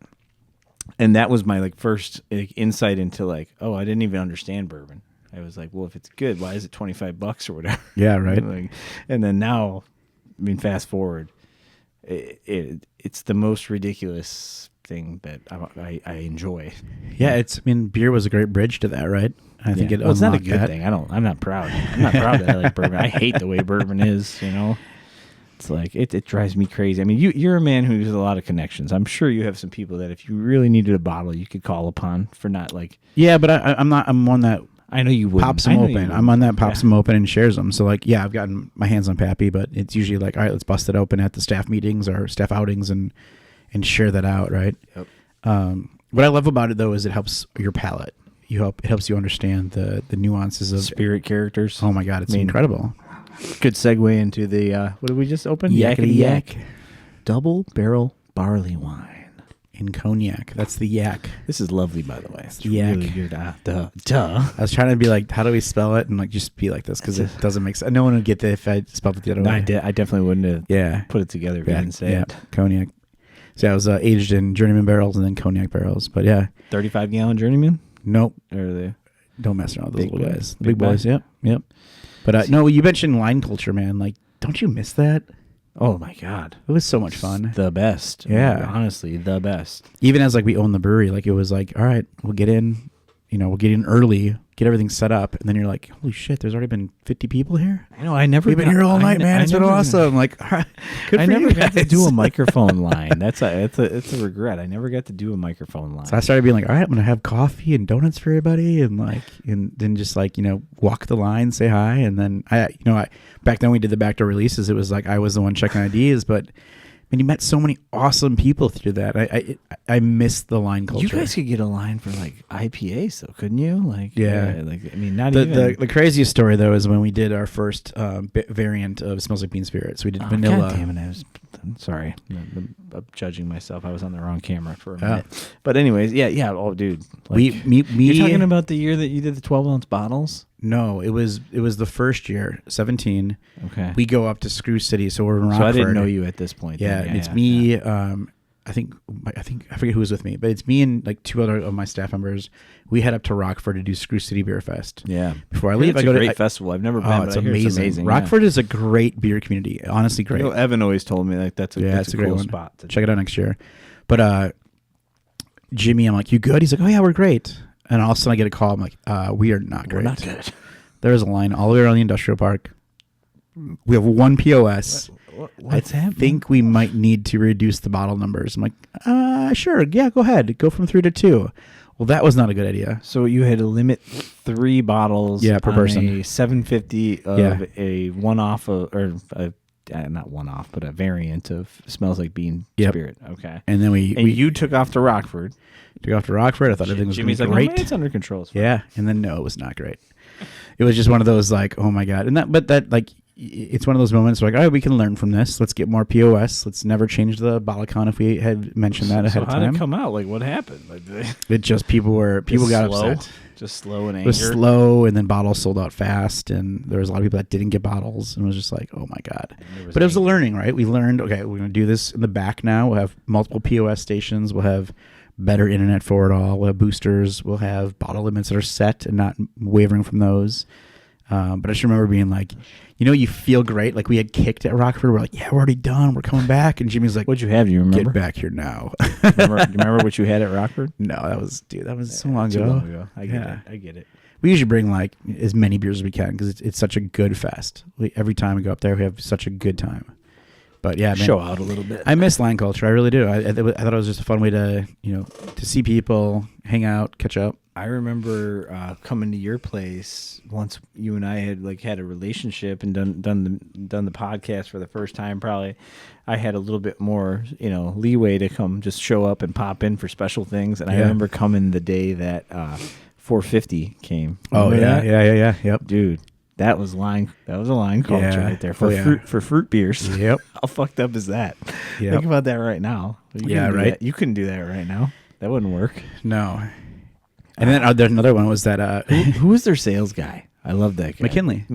And that was my like first insight into like, oh, I didn't even understand bourbon. I was like, well, if it's good, why is it $25 or whatever? Yeah, right. And then now, I mean, fast forward, it's the most ridiculous thing that I enjoy. Yeah, beer was a great bridge to that, right? I think it's not a good thing. I'm not proud. I'm not proud that I like bourbon. I hate the way bourbon is, you know. It's like it drives me crazy. I mean, you're a man who has a lot of connections. I'm sure you have some people that if you really needed a bottle, you could call upon for not like. Yeah, but I'm not. I'm one that I know you would pops them open. I'm on that pops them open and shares them. So like, yeah, I've gotten my hands on Pappy, but it's usually like, all right, let's bust it open at the staff meetings or staff outings and share that out, right? Yep. What I love about it though is it helps your palate. It helps you understand the nuances of spirit characters. Oh my God, it's incredible. Good segue into the what did we just open? Yakety Yak double barrel barley wine in cognac. That's the yak. This is lovely, by the way. It's yak. Really good. Duh. I was trying to be like, how do we spell it, and like just be like this because it doesn't make sense. No one would get that if I spelled it the other way. I definitely wouldn't have put it together if you didn't say it. Cognac. So I was aged in journeyman barrels and then cognac barrels. But yeah, 35-gallon journeyman. Nope. Or they don't mess around with those little guys. The big boys. Yep. But no, you mentioned line culture, man. Like, don't you miss that? Oh my God, it was so much fun. The best. Yeah, honestly, the best. Even as like we own the brewery, like it was like, all right, we'll get in. We'll get in early, get everything set up, and then you're like, holy shit, there's already been 50 people here? I know, we've been here all night, man. It's been awesome. Like, all right, I never got to do a microphone line. It's a regret. I never got to do a microphone line. So I started being like, all right, I'm going to have coffee and donuts for everybody, and then just like, walk the line, say hi, and then I back then we did the backdoor releases. It was like I was the one checking IDs, but you met so many awesome people through that. I miss the line culture. You guys could get a line for like IPAs, though, couldn't you? Like, not even. The craziest story though is when we did our first variant of Smells Like Bean Spirits. We did vanilla. God damn it! I'm sorry. I'm judging myself. I was on the wrong camera for a minute. But anyways, yeah. Oh, dude. Like, you're talking about the year that you did the 12-ounce bottles? No, it was the first year, 17. Okay. We go up to Screw City, so we're in Rockford. So I didn't know you at this point. Yeah, it's me. Yeah. I think I forget who was with me, but it's me and like two other of my staff members. We head up to Rockford to do Screw City Beer Fest. Yeah. Before I leave, I go to a great festival. I've never been. Oh, it's amazing. Rockford is a great beer community. Honestly, great. Evan always told me like that's a great cool spot. Check it out next year. But Jimmy, I'm like, you good? He's like, oh yeah, we're great. And all of a sudden I get a call. I'm like, we are not great. We're not good. There's a line all the way around the industrial park. We have one POS. What's happening? I think we might need to reduce the bottle numbers. I'm like, sure. Yeah, go ahead. Go from 3 to 2. Well, that was not a good idea. So you had to limit 3 bottles per person. A 750 of a one-off, not one-off, but a variant of Smells Like Bean Spirit. Okay. And then you took off to Rockford. I thought everything was Jimmy's great. Like, oh, man, it's under control. Yeah. And then no, it was not great. It was just one of those like, oh my God. And it's one of those moments where like, all right, we can learn from this. Let's get more POS. Let's never change the bottle count if we had mentioned that ahead of time. How did it come out? Like, what happened? Like, it just people got slow? upset. Just slow and anger. It was slow, and then bottles sold out fast, and there was a lot of people that didn't get bottles, and it was just like, oh my God. But it was a learning, right? We learned, okay, we're going to do this in the back now. We'll have multiple POS stations. We'll have better internet for it all. We'll have boosters. We'll have bottle limits that are set and not wavering from those. But I just remember being like, you feel great. Like we had kicked at Rockford. We're like, yeah, we're already done. We're coming back. And Jimmy's like, what'd you have? Do you remember? Get back here now. remember what you had at Rockford? No, that was so long ago. I get it. We usually bring like as many beers as we can because it's such a good fest. Every time we go up there, we have such a good time. But yeah, man, show out a little bit. I miss line culture. I really do. I thought it was just a fun way to, to see people, hang out, catch up. I remember coming to your place once you and I had had a relationship and done the podcast for the first time. Probably I had a little bit more leeway to come just show up and pop in for special things. And I remember coming the day that 450 came. Remember that? Yeah. Yep, dude. That was a line culture right there for fruit beers. Yep. How fucked up is that? Yep. Think about that right now. Right. You couldn't do that right now. That wouldn't work. No. And then there's another one was that who was their sales guy? I love that guy. McKinley.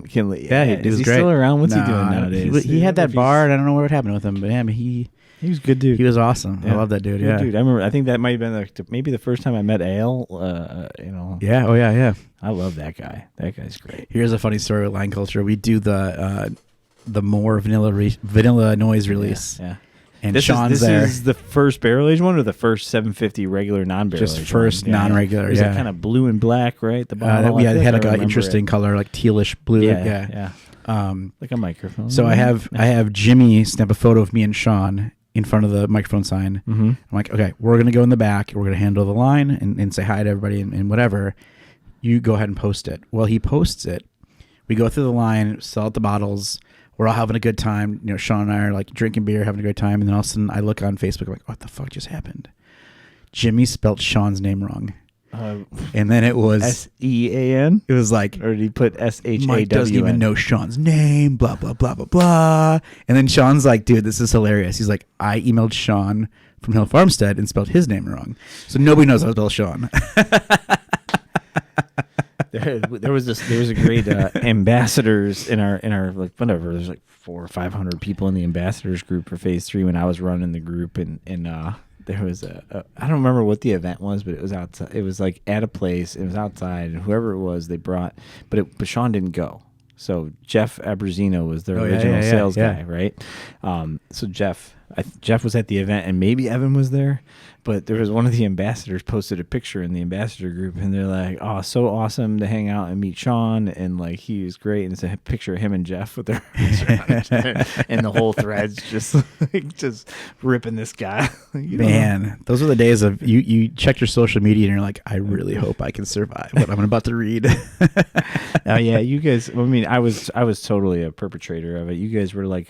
Yeah, he was is he great. still around? What's he doing nowadays? He had that bar, and I don't know what happened with him, but he was a good dude. He was awesome. Yeah. I love that dude. Good dude. I remember. I think that might have been maybe the first time I met Ale. Yeah. Oh yeah. I love that guy. That guy's great. Here's a funny story with line culture. We do the more vanilla noise release. Yeah. And this Sean's there. This is the first barrel aged one, or the first 750 regular non-barrel aged? Just first non-regular. It was kind of blue and black, right? The bottle. It had like an interesting color, like tealish blue. Yeah. Like a microphone. So I have Jimmy snap a photo of me and Sean in front of the microphone sign. Mm-hmm. I'm like, okay, we're gonna go in the back. We're gonna handle the line and say hi to everybody and whatever. You go ahead and post it. Well, he posts it. We go through the line, sell out the bottles. We're all having a good time. Sean and I are like drinking beer, having a good time. And then all of a sudden I look on Facebook, I'm like, what the fuck just happened? Jimmy spelled Sean's name wrong. And then it was S-E-A-N? It was like, or did he put S-H-A-W-N? Mike doesn't even know Sean's name, blah, blah, blah, blah, blah. And then Sean's like, dude, this is hilarious. He's like, I emailed Sean from Hill Farmstead and spelled his name wrong. So nobody knows how to spell Sean. There was a great ambassadors in our like whatever. There's like 400 or 500 people in the ambassadors group for phase 3 when I was running the group, and there was I don't remember what the event was, but it was outside. It was like at a place. It was outside, and whoever it was, they brought. But Sean didn't go. So Jeff Abruzzino was their original sales guy, right? So Jeff was at the event, and maybe Evan was there, but there was one of the ambassadors posted a picture in the ambassador group, and they're like, "Oh, so awesome to hang out and meet Sean, and like he was great." And it's a picture of him and Jeff with their and the whole thread's just ripping this guy. Man, those are the days of you check your social media and you're like, I really hope I can survive what I'm about to read. Oh yeah, you guys. I mean, I was totally a perpetrator of it. You guys were like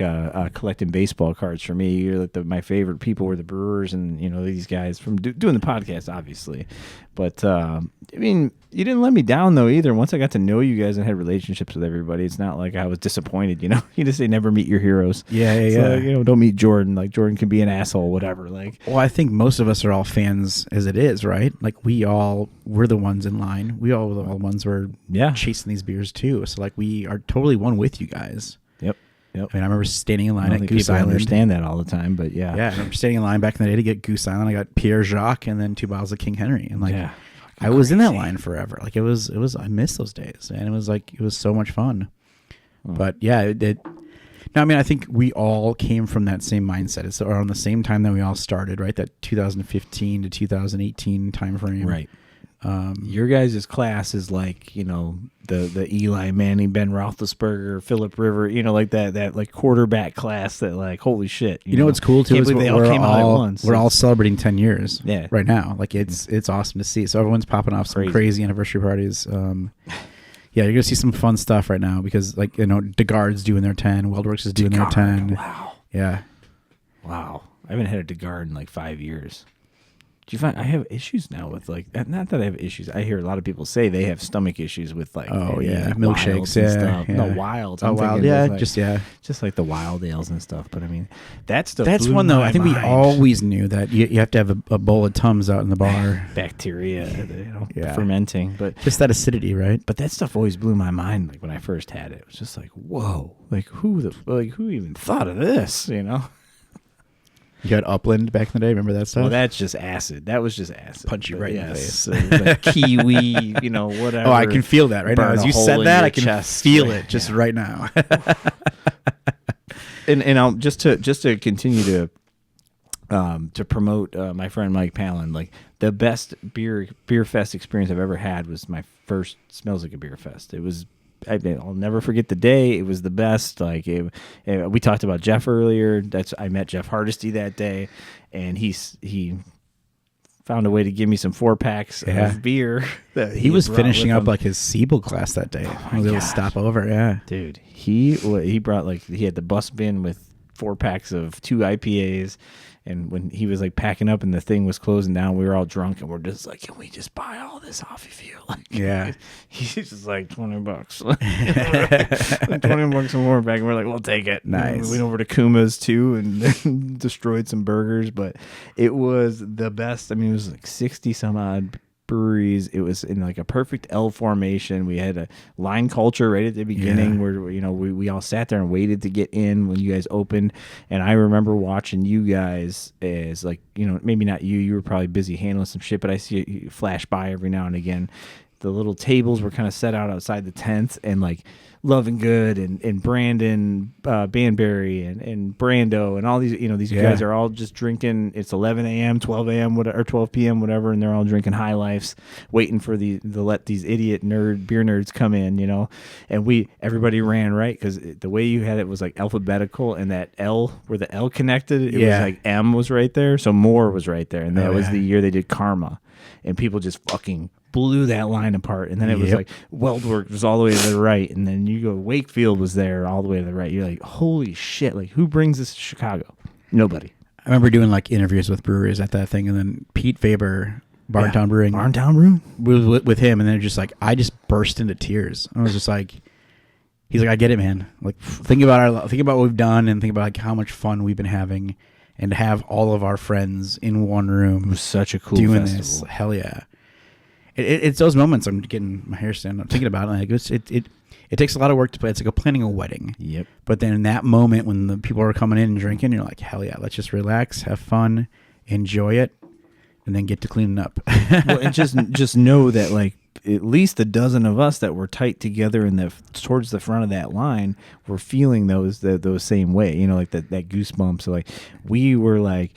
collecting baseball cards for me. You're like my favorite people were the brewers, and these guys from doing the podcast, obviously. But I mean, you didn't let me down though either. Once I got to know you guys and had relationships with everybody, it's not like I was disappointed. You just say never meet your heroes. Yeah. So, don't meet Jordan. Like Jordan can be an asshole, whatever. Like, well, I think most of us are all fans as it is, right? Like we're the ones in line. We all were the ones who are chasing these beers too. So like we are totally one with you guys. Yep. I mean, I remember standing in line at Goose people Island. Understand that all the time, but yeah. Yeah, I remember standing in line back in the day to get Goose Island. I got Pierre Jacques and then 2 bottles of King Henry, and like I was in that line forever. Like it was. I miss those days, and it was so much fun. But yeah, no, I mean, I think we all came from that same mindset. It's around the same time that we all started, right? That 2015 to 2018 time frame, right? Your guys' class is like, the Eli Manning, Ben Roethlisberger, Philip River, like that like quarterback class that like, holy shit. You know what's cool too? Can't believe they all came out at once. We're all celebrating 10 years right now. Like it's awesome to see. So everyone's popping off some crazy anniversary parties. Yeah, you're going to see some fun stuff right now because like, DeGard's doing their 10, Weldworks is doing their 10. Wow. Yeah. Wow. I haven't had a DeGard in like 5 years. Do you find I have issues now with like, not that I have issues. I hear a lot of people say they have stomach issues with like, milkshakes and stuff. Yeah. No, wilds. I'm wild, just like the wild ales and stuff. But I mean, that stuff. That's one though. I think we always knew that you have to have a bowl of Tums out in the bar. Bacteria, fermenting, but just that acidity, right? But that stuff always blew my mind. Like when I first had it, it was just like, whoa, like who even thought of this? You had Upland back in the day. Remember that stuff? Well, that's just acid. That was just acid. Punch you right in the face. Like kiwi, whatever. Oh, I can feel that right now. As you said that, I can feel it just right now. and I'll just to continue to promote my friend Mike Pallen. Like the best beer fest experience I've ever had was my first Smells Like a Beer Fest. It was I'll never forget the day. It was the best. Like we talked about Jeff earlier. I met Jeff Hardesty that day, and he found a way to give me some 4-packs of beer. That he was finishing up like his Siebel class that day. Oh I was able to stop over. Yeah, dude. He brought he had the bus bin with 4-packs of 2 IPAs. And when he was like packing up and the thing was closing down, we were all drunk and we're just like, can we just buy all this off of you? Like, yeah. He's just like $20. $20 more back. And we're like, we'll take it. Nice. And we went over to Kuma's too and destroyed some burgers, but it was the best. I mean, it was like 60 some odd breweries. It was in like a perfect L formation. We had a line culture right at the beginning where we all sat there and waited to get in when you guys opened. And I remember watching you guys as like, maybe not you were probably busy handling some shit, but I see you flash by every now and again. The little tables were kind of set out outside the tent, and like Love and Good and Brandon Banbury and Brando and all these these guys are all just drinking. It's 11 a.m., 12 a.m. or 12 p.m. whatever, and they're all drinking High Lifes, waiting for to let these idiot beer nerds come in, and everybody ran right because the way you had it was like alphabetical, and that L where the L connected, it was like M was right there, so More was right there, and that was the year they did Karma, and people just fucking blew that line apart. And then it was like Weldwork was all the way to the right, and then you go Wakefield was there all the way to the right. You're like, holy shit, like who brings this to Chicago? Nobody. I remember doing like interviews with brewers at that thing, and then Pete Faber, Barntown Brewing, was with him, and then just like I just burst into tears. I was just like, he's like, I get it, man. Like think about what we've done, and think about like how much fun we've been having, and to have all of our friends in one room. It was such a cool doing festival. This. Hell yeah. It's those moments I'm getting my hair stand up thinking about it. Like it takes a lot of work to play. It's like planning a wedding. Yep. But then in that moment when the people are coming in and drinking, you're like, hell yeah, let's just relax, have fun, enjoy it, and then get to cleaning up. Well, and just know that like at least a dozen of us that were tight together towards the front of that line were feeling those same way. Like that goosebumps. So like we were like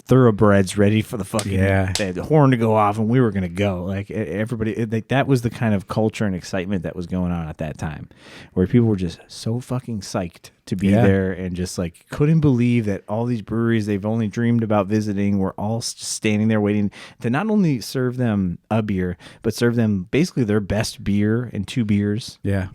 thoroughbreds ready for the fucking that horn to go off, and we were gonna go. Like everybody, that was the kind of culture and excitement that was going on at that time, where people were just so fucking psyched to be there, and just like couldn't believe that all these breweries they've only dreamed about visiting were all standing there waiting to not only serve them a beer, but serve them basically their best beer and 2 beers. Yeah.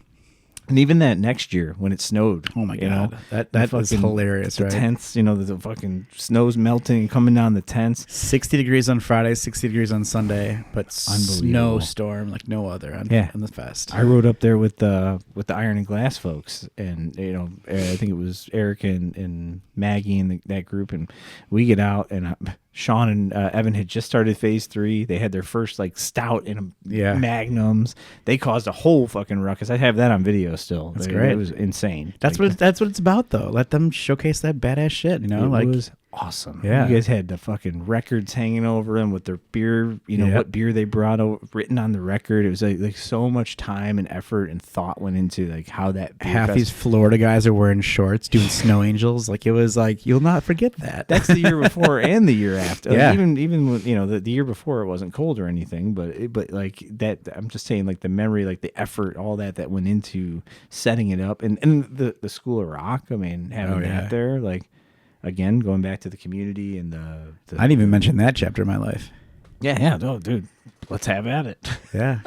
And even that next year when it snowed, oh my god, that was hilarious, right? The tents, the fucking snow's melting and coming down the tents. 60 degrees on Friday, 60 degrees on Sunday, but snowstorm like no other on the fest. I rode up there with the Iron and Glass folks, and I think it was Eric and Maggie and that group, and we get out, and Sean and Evan had just started phase 3. They had their first like stout in magnums. They caused a whole fucking ruckus. I have that on video still. That's great. It was insane. That's what it's about though. Let them showcase that badass shit. It was awesome. Yeah. You guys had the fucking records hanging over them with their beer, what beer they brought written on the record. It was like so much time and effort and thought went into like how that half these Florida guys are wearing shorts doing snow angels. Like it was like, you'll not forget that. That's the year before and the year after. Yeah. Even when, the year before it wasn't cold or anything, but like that, I'm just saying like the memory, like the effort, all that went into setting it up, and the School of Rock. I mean, having that there, like, again, going back to the community and the I didn't even mention that chapter of my life. Yeah. Oh, dude, let's have at it. Yeah.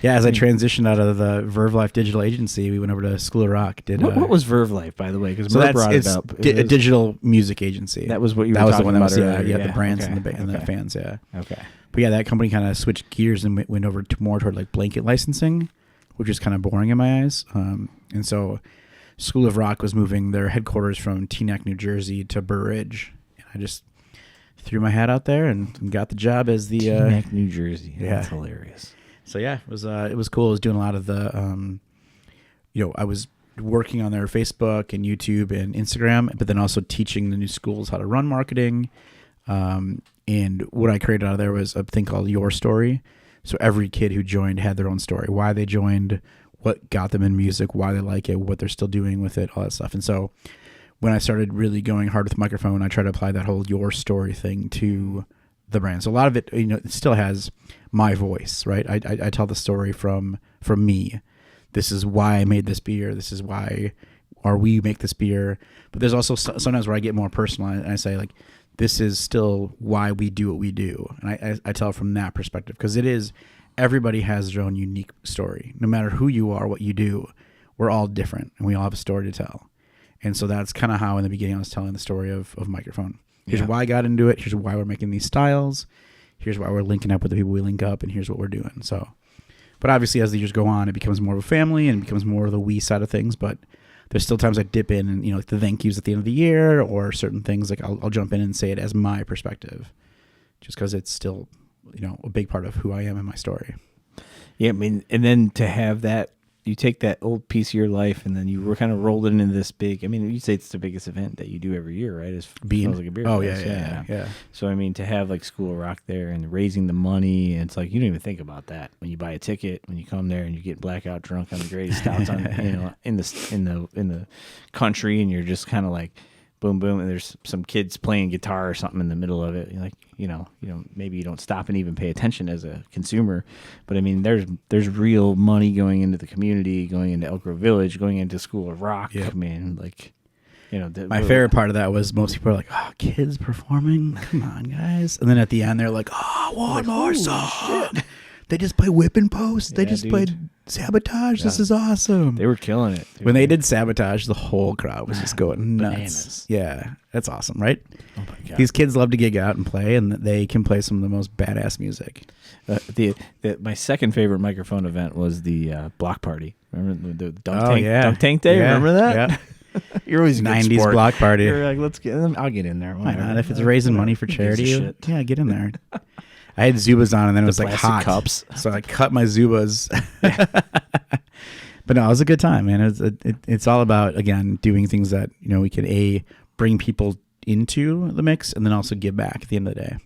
Yeah, as I transitioned out of the Verve Life digital agency, we went over to School of Rock. What was Verve Life, by the way? Because Merv brought it up. A digital music agency. That was what you were talking about earlier. The brands and the fans, yeah. Okay. But yeah, that company kind of switched gears and went over more toward like blanket licensing, which is kind of boring in my eyes. And so School of Rock was moving their headquarters from Teaneck, New Jersey to Burr Ridge. And I just threw my hat out there and got the job as the Teaneck, New Jersey. Yeah. That's hilarious. So yeah, it was cool. I was doing a lot of the I was working on their Facebook and YouTube and Instagram, but then also teaching the new schools how to run marketing. And what I created out of there was a thing called Your Story. So every kid who joined had their own story, why they joined, what got them in music, why they like it, what they're still doing with it, all that stuff. And so when I started really going hard with microphone, I tried to apply that whole Your Story thing to the brand. So a lot of it, it still has my voice, right? I tell the story from me. this is why I made this beer. This is why, or we make this beer. But there's also sometimes where I get more personal and I say like, this is still why we do what we do. And I tell from that perspective, because it is, everybody has their own unique story. No matter who you are, what you do, we're all different and we all have a story to tell. And so that's kind of how in the beginning I was telling the story of Microphone. Here's why I got into it. Here's why we're making these styles. Here's why we're linking up with the people we link up, and here's what we're doing. So, but obviously as the years go on, it becomes more of a family and it becomes more of the we side of things. But there's still times I dip in and, like the thank yous at the end of the year or certain things, like I'll jump in and say it as my perspective just because it's still, a big part of who I am and my story. Yeah, I mean, and then to have that, you take that old piece of your life and then you were kind of rolled into this big, I mean, you'd say it's the biggest event that you do every year, right? It's Smells Like a Beer. Oh, Fest. Yeah. So, I mean, to have like School of Rock there and raising the money, and it's like, you don't even think about that when you buy a ticket, when you come there and you get blackout drunk on the greatest stouts on, in the country, and you're just kind of like, boom, boom, and there's some kids playing guitar or something in the middle of it. You're like, maybe you don't stop and even pay attention as a consumer, but I mean, there's real money going into the community, going into Elk Grove Village, going into School of Rock. Yep. I mean, like, my favorite part of that was most people are like, "Oh, kids performing, come on, guys!" And then at the end, they're like, "Oh, one more song." Shit. They just play Whipping Post. They just played Sabotage. Yeah. This is awesome. They were killing it. When they did Sabotage, the whole crowd was just going nuts. Bananas. Yeah, that's awesome, right? Oh my God. These kids love to gig out and play, and they can play some of the most badass music. My second favorite Microphone event was the block party. Remember the dunk tank day? Yeah. Remember that? Yeah. You're always 90s block party. You're like, let's get in. I'll get in there. Why not? If it's raising money for charity, yeah, get in there. I had Zubas on, and then it was like hot cups, so I cut my Zubas. But no, it was a good time, man. It's all about, again, doing things that we can bring people into the mix, and then also give back at the end of the day.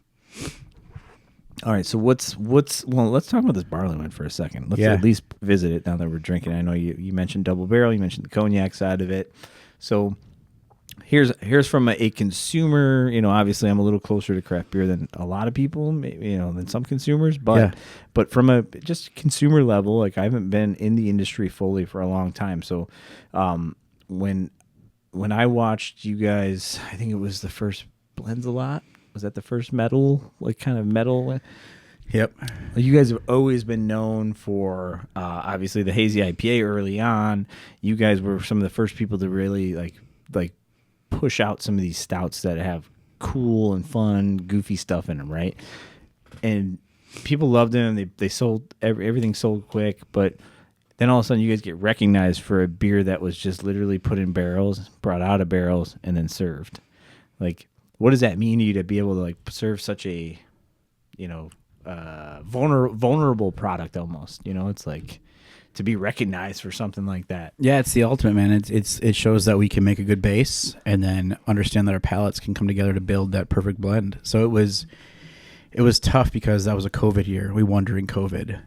All right, so let's talk about this barley wine for a second. Let's at least visit it now that we're drinking. I know you mentioned double barrel, you mentioned the cognac side of it. So here's from a consumer. Obviously I'm a little closer to craft beer than a lot of people, maybe, than some consumers, but from a just consumer level, like I haven't been in the industry fully for a long time. So when I watched you guys, I think it was the first Blends a Lot. Was that the first metal, like kind of metal? Yep. You guys have always been known for obviously the hazy IPA early on. You guys were some of the first people to really like push out some of these stouts that have cool and fun, goofy stuff in them, right? And people loved them. They sold everything sold quick, but then all of a sudden you guys get recognized for a beer that was just literally put in barrels, brought out of barrels, and then served. Like, what does that mean to you to be able to like serve such a vulnerable product almost? It's like to be recognized for something like that. Yeah, it's the ultimate, man. It shows that we can make a good base and then understand that our palates can come together to build that perfect blend. So it was tough because that was a COVID year. We won during COVID.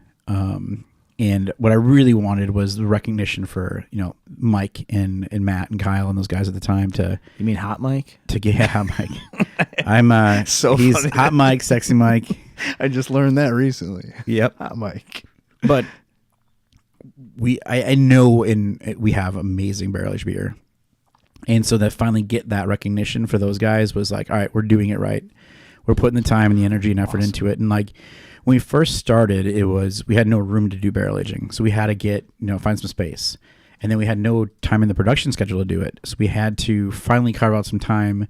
And what I really wanted was the recognition for, Mike and Matt and Kyle and those guys at the time to... You mean Hot Mike? Hot Mike. I'm so he's funny. Hot Mike, Sexy Mike. I just learned that recently. Yep. Hot Mike. But I know we have amazing barrel aged beer. And so that finally get that recognition for those guys was like, all right, we're doing it right. We're putting the time and the energy and effort into it. And like when we first started, we had no room to do barrel aging. So we had to find some space. And then we had no time in the production schedule to do it. So we had to finally carve out some time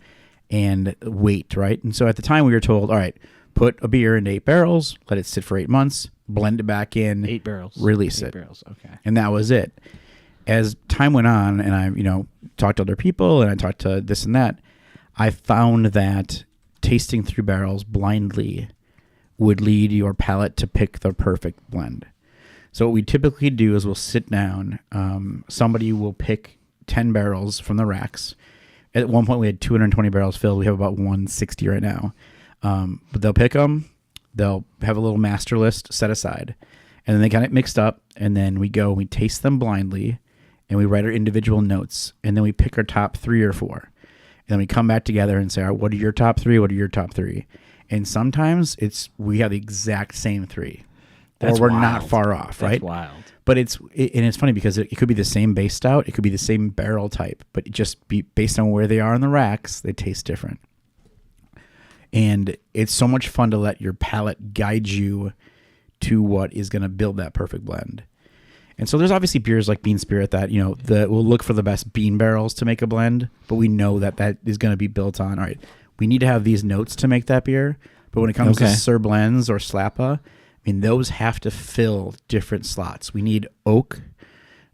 and wait, right? And so at the time we were told, all right, put a beer into 8 barrels, let it sit for 8 months, blend it back in. 8 barrels. Release 8 it. barrels, okay. And that was it. As time went on and I, talked to other people and I talked to this and that, I found that tasting through barrels blindly would lead your palate to pick the perfect blend. So what we typically do is we'll sit down. Somebody will pick 10 barrels from the racks. At one point we had 220 barrels filled. We have about 160 right now. But they'll pick them. They'll have a little master list set aside. And then they get it mixed up. And then we taste them blindly. And we write our individual notes. And then we pick our top 3 or 4. And then we come back together and say, all right, what are your top 3? What are your top 3? And sometimes we have the exact same 3. That's we're wild. not far off, right? That's wild. But and it's funny because it could be the same base stout, it could be the same barrel type, but it just be based on where they are in the racks, they taste different. And it's so much fun to let your palate guide you to what is going to build that perfect blend. And so there's obviously beers like Bean Spirit that, we'll look for the best bean barrels to make a blend, but we know that is going to be built on, all right, we need to have these notes to make that beer. But when it comes to Sir Blends or Slappa, those have to fill different slots. We need oak.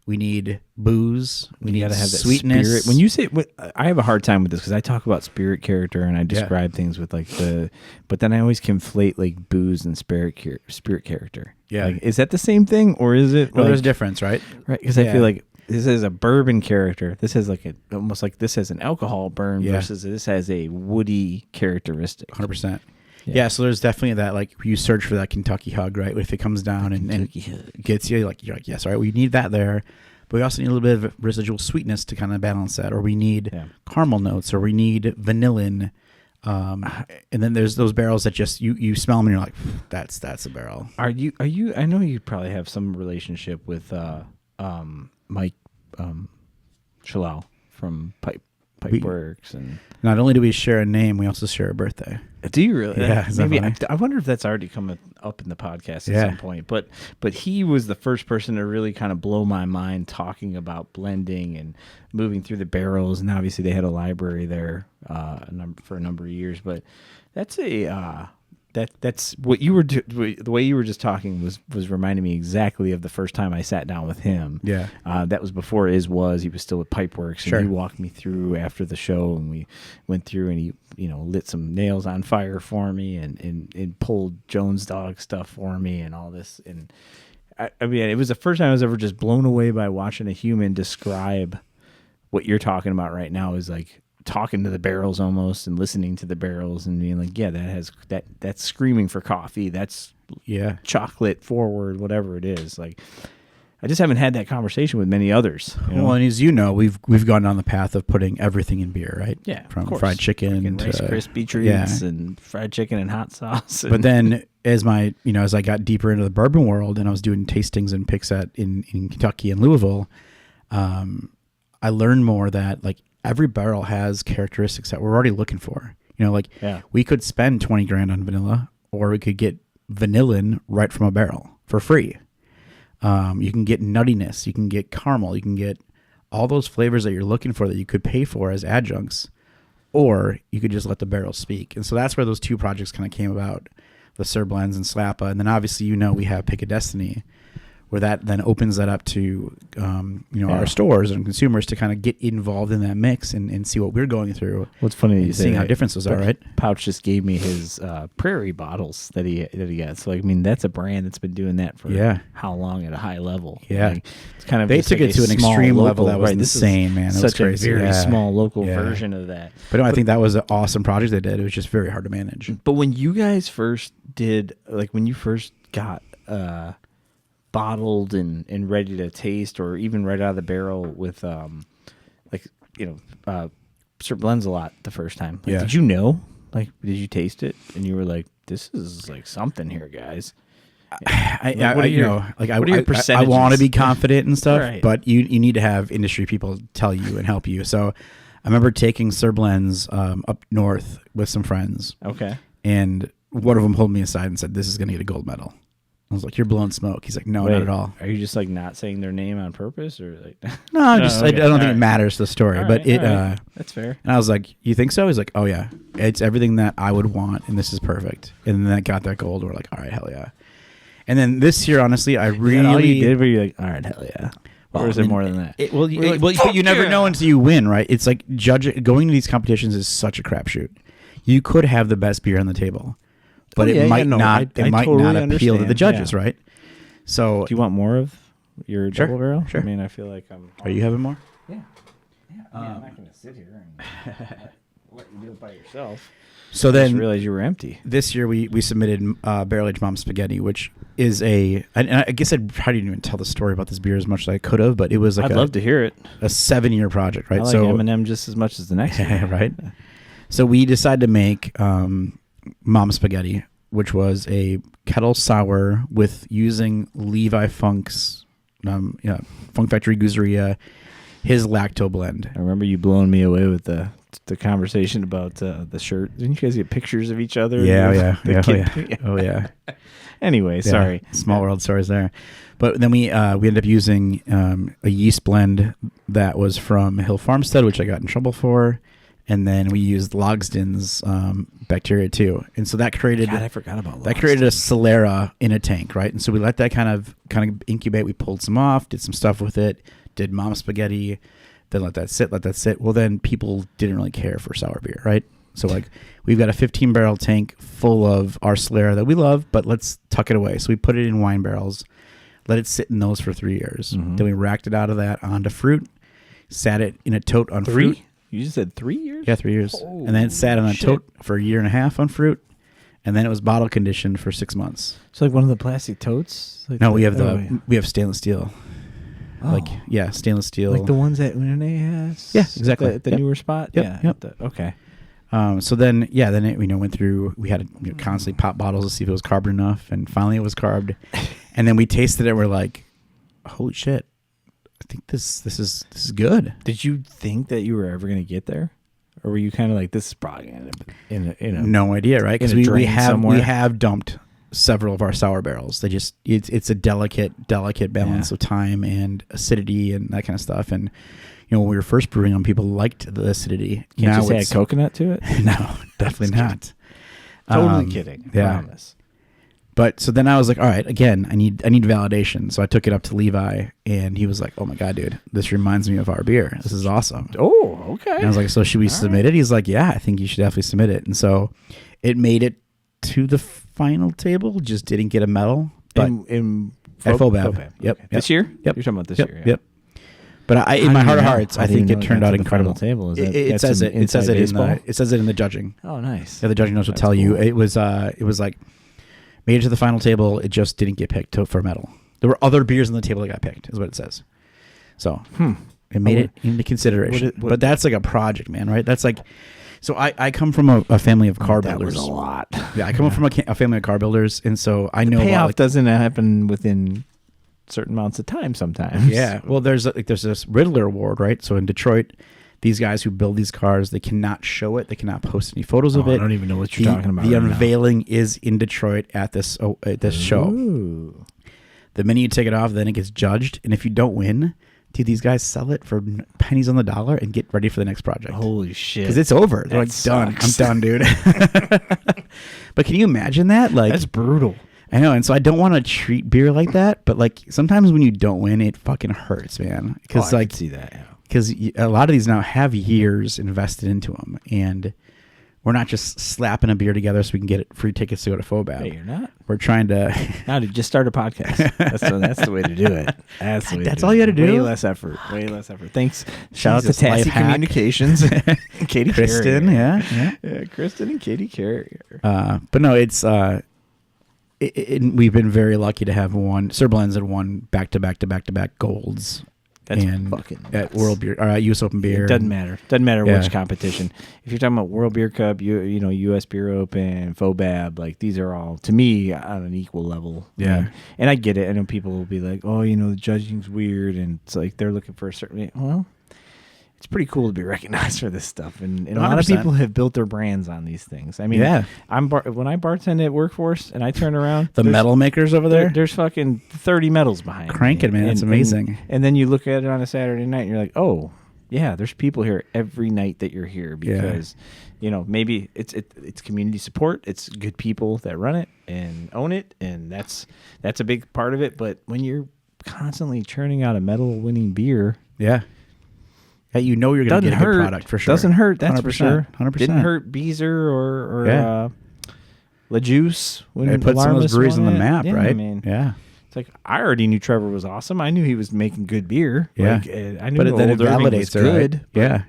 We need booze. We need to have sweetness. Spirit. When you say, I have a hard time with this because I talk about spirit character and I describe things with but then I always conflate like booze and spirit character. Yeah. Like, is that the same thing or is it? Well, there's a difference, right? Right. Because I feel like this is a bourbon character. This has almost like this has an alcohol burn versus this has a woody characteristic. 100%. Yeah, so there's definitely that, like, you search for that Kentucky hug, right? If it comes down and gets you, you're like, yes, all right, we need that there. But we also need a little bit of residual sweetness to kind of balance that. Or we need caramel notes, or we need vanillin. And then there's those barrels that just, you smell them and you're like, that's a barrel. Are you, I know you probably have some relationship with Mike Pallen from Pipeworks. And not only do we share a name, we also share a birthday. Do you really? Yeah. Maybe I wonder if that's already come up in the podcast at some point. But he was the first person to really kind of blow my mind talking about blending and moving through the barrels. And obviously they had a library there for a number of years. But that's that's what you were the way you were just talking was reminding me exactly of the first time I sat down with him. Yeah. That was before he was still with Pipeworks, and he walked me through after the show, and we went through and he lit some nails on fire for me and pulled Jones Dog stuff for me and all this. And I mean, it was the first time I was ever just blown away by watching a human describe what you're talking about right now, is like talking to the barrels almost and listening to the barrels and being like, that's screaming for coffee. That's chocolate forward, whatever it is. Like, I just haven't had that conversation with many others. Well, and as you know, we've gone down the path of putting everything in beer, right? Yeah, from fried chicken to Rice Krispie treats and fried chicken and hot sauce. But then as I got deeper into the bourbon world and I was doing tastings and picks in Kentucky and Louisville, I learned more that like every barrel has characteristics that we're already looking for. We could spend $20,000 on vanilla, or we could get vanillin right from a barrel for free. You can get nuttiness, you can get caramel, you can get all those flavors that you're looking for that you could pay for as adjuncts, or you could just let the barrel speak. And so that's where those two projects kind of came about, the Sir Blends and Slappa. And then obviously, we have Pick a Destiny, where that then opens that up to our stores and consumers to kind of get involved in that mix and see what we're going through. What's funny is seeing how different those are, right? Pouch just gave me his Prairie bottles that he got. So that's a brand that's been doing that for how long at a high level. Yeah, it's kind of they took it to an extreme level that was insane, man. That was crazy. A very small local version of that. But I think that was an awesome project they did. It was just very hard to manage. But when you guys first got bottled and ready to taste, or even right out of the barrel with Sir Blends a lot the first time. Did you know? Did you taste it and you were like, this is like something here, guys? I percentages? I want to be confident and stuff, right. But you need to have industry people tell you and help you. So I remember taking Sir Blends up north with some friends. Okay. And one of them pulled me aside and said, "This is going to get a gold medal." I was like, "You're blowing smoke." He's like, "No, not at all." Are you just like not saying their name on purpose, or like? No, I don't think it matters to the story, but that's fair. And I was like, "You think so?" He's like, "Oh yeah, it's everything that I would want, and this is perfect." And then that got that gold. We're like, "All right, hell yeah!" And then this year, honestly, I really all you did. Were you like, "All right, hell yeah"? Or is it more than that? But you never know until you win, right? It's like going to these competitions is such a crapshoot. You could have the best beer on the table, but it might not appeal to the judges, right? So, do you want more of your double barrel? Sure. I mean, I feel like I'm. Are you having more? Yeah. I'm not going to sit here and let you do it by yourself. So then, I just realized you were empty. This year we submitted Barrel Aged Mom Spaghetti, which is and I guess I probably didn't even tell the story about this beer as much as I could have, but it was like I'd love to hear it. A 7-year project, right? I like M&M just as much as the next one. Right? So we decided to make Mom Spaghetti, which was a kettle sour with using Levi Funk's Funk Factory Gooseria, his lacto blend. I remember you blowing me away with the conversation about the shirt. Didn't you guys get pictures of each other? Yeah. Oh, yeah. Anyway, sorry. Small world stories there. But then we ended up using a yeast blend that was from Hill Farmstead, which I got in trouble for. And then we used Logsdon's bacteria too. And so that created... God, I forgot about that. Created a Solera in a tank, right? And so we let that kind of incubate. We pulled some off, did some stuff with it, did mom spaghetti, then let that sit. Well, then people didn't really care for sour beer, right? So like we've got a 15-barrel tank full of our Solera that we love, but let's tuck it away. So we put it in wine barrels, let it sit in those for 3 years. Mm-hmm. Then we racked it out of that onto fruit, sat it in a tote on fruit. You just said 3 years? Yeah, 3 years. Oh, and then it sat on a tote for a year and a half on fruit. And then it was bottle conditioned for 6 months. So like one of the plastic totes? Like no, we have stainless steel. Oh. Stainless steel. Like the ones that Renee has? Yeah, exactly. The newer spot? Yep. Yeah. Okay. So then it went through. We had to constantly pop bottles to see if it was carved enough, and finally it was carved. And then we tasted it. And we're like, "Holy shit! I think this is good." Did you think that you were ever going to get there, or were you kind of like, "This is probably going to in a no idea, right?" Because we somewhere? have dumped several of our sour barrels. They just it's a delicate balance of time and acidity and that kind of stuff. And when we were first brewing them, people liked the acidity. Can't you add coconut to it? No, definitely not. Totally kidding. Yeah. Promise. But so then I was like, all right, again, I need validation. So I took it up to Levi, and he was like, "Oh my god, dude, this reminds me of our beer. This is awesome." Oh, okay. And I was like, "So should we submit it?" He's like, "Yeah, I think you should definitely submit it." And so it made it to the final table. Just didn't get a medal, but in at FOBAB. Yep. Okay. This year? Yep. You're talking about this year. Yeah. Yep. But in my heart of hearts, I think it turned out incredible. Table. It says it in the judging. Oh, nice. Yeah, the judging notes will tell you. It was like made it to the final table. It just didn't get picked for medal. There were other beers on the table that got picked, is what it says. So it made it into consideration. But that's like a project, man, right? That's like, so I come from a family of car builders. That was a lot. Yeah, I come from a family of car builders, and so I know payoff doesn't happen within certain amounts of time sometimes. Yeah. Well, there's this Riddler Award, right? So in Detroit, these guys who build these cars, they cannot show it. They cannot post any photos of it. I don't even know what you're talking about. The unveiling is in Detroit at this show. Ooh. The minute you take it off, then it gets judged. And if you don't win, dude, these guys sell it for pennies on the dollar and get ready for the next project. Holy shit. Because it's over. They're like, done. I'm done, dude. But can you imagine that? Like, that's brutal. I know, and so I don't want to treat beer like that, but like sometimes when you don't win, it fucking hurts, man. Because I can see that. Yeah. Because a lot of these now have years invested into them, and we're not just slapping a beer together so we can get free tickets to go to FOBAB. Hey, you're not. We're trying to. No, dude, just start a podcast. That's the way to do it. That's all you got to do. Way less effort. Thanks. Shout out to Tassie Communications, Katie Kristen. Carrier. Yeah, Kristen and Katie Carrier. But no, it's. We've been very lucky to have Sir Blends had won back-to-back golds. That's and fucking nuts. At World Beer, US Open Beer. It doesn't matter which competition. If you're talking about World Beer Cup, US Beer Open, FOBAB, like these are all to me on an equal level. Yeah, and I get it. I know people will be like, "Oh, the judging's weird," and it's like they're looking for a certain. Well, it's pretty cool to be recognized for this stuff, and a lot of people have built their brands on these things. I mean, when I bartend at Workforce and I turn around, the medal makers over there's fucking 30 medals behind. Cranking, man, that's amazing. And then you look at it on a Saturday night, and you're like, oh, yeah, there's people here every night that you're here because, maybe it's community support, it's good people that run it and own it, and that's a big part of it. But when you're constantly churning out a medal-winning beer, yeah, you're going to get a good product for sure. Doesn't hurt, that's 100%, for sure. 100%. Didn't hurt Beezer or La Juice. It put some of those breweries on the map, right? I mean, yeah. It's like, I already knew Trevor was awesome. I knew he was making good beer. Yeah. I knew then it validates it, good. Right? Yeah.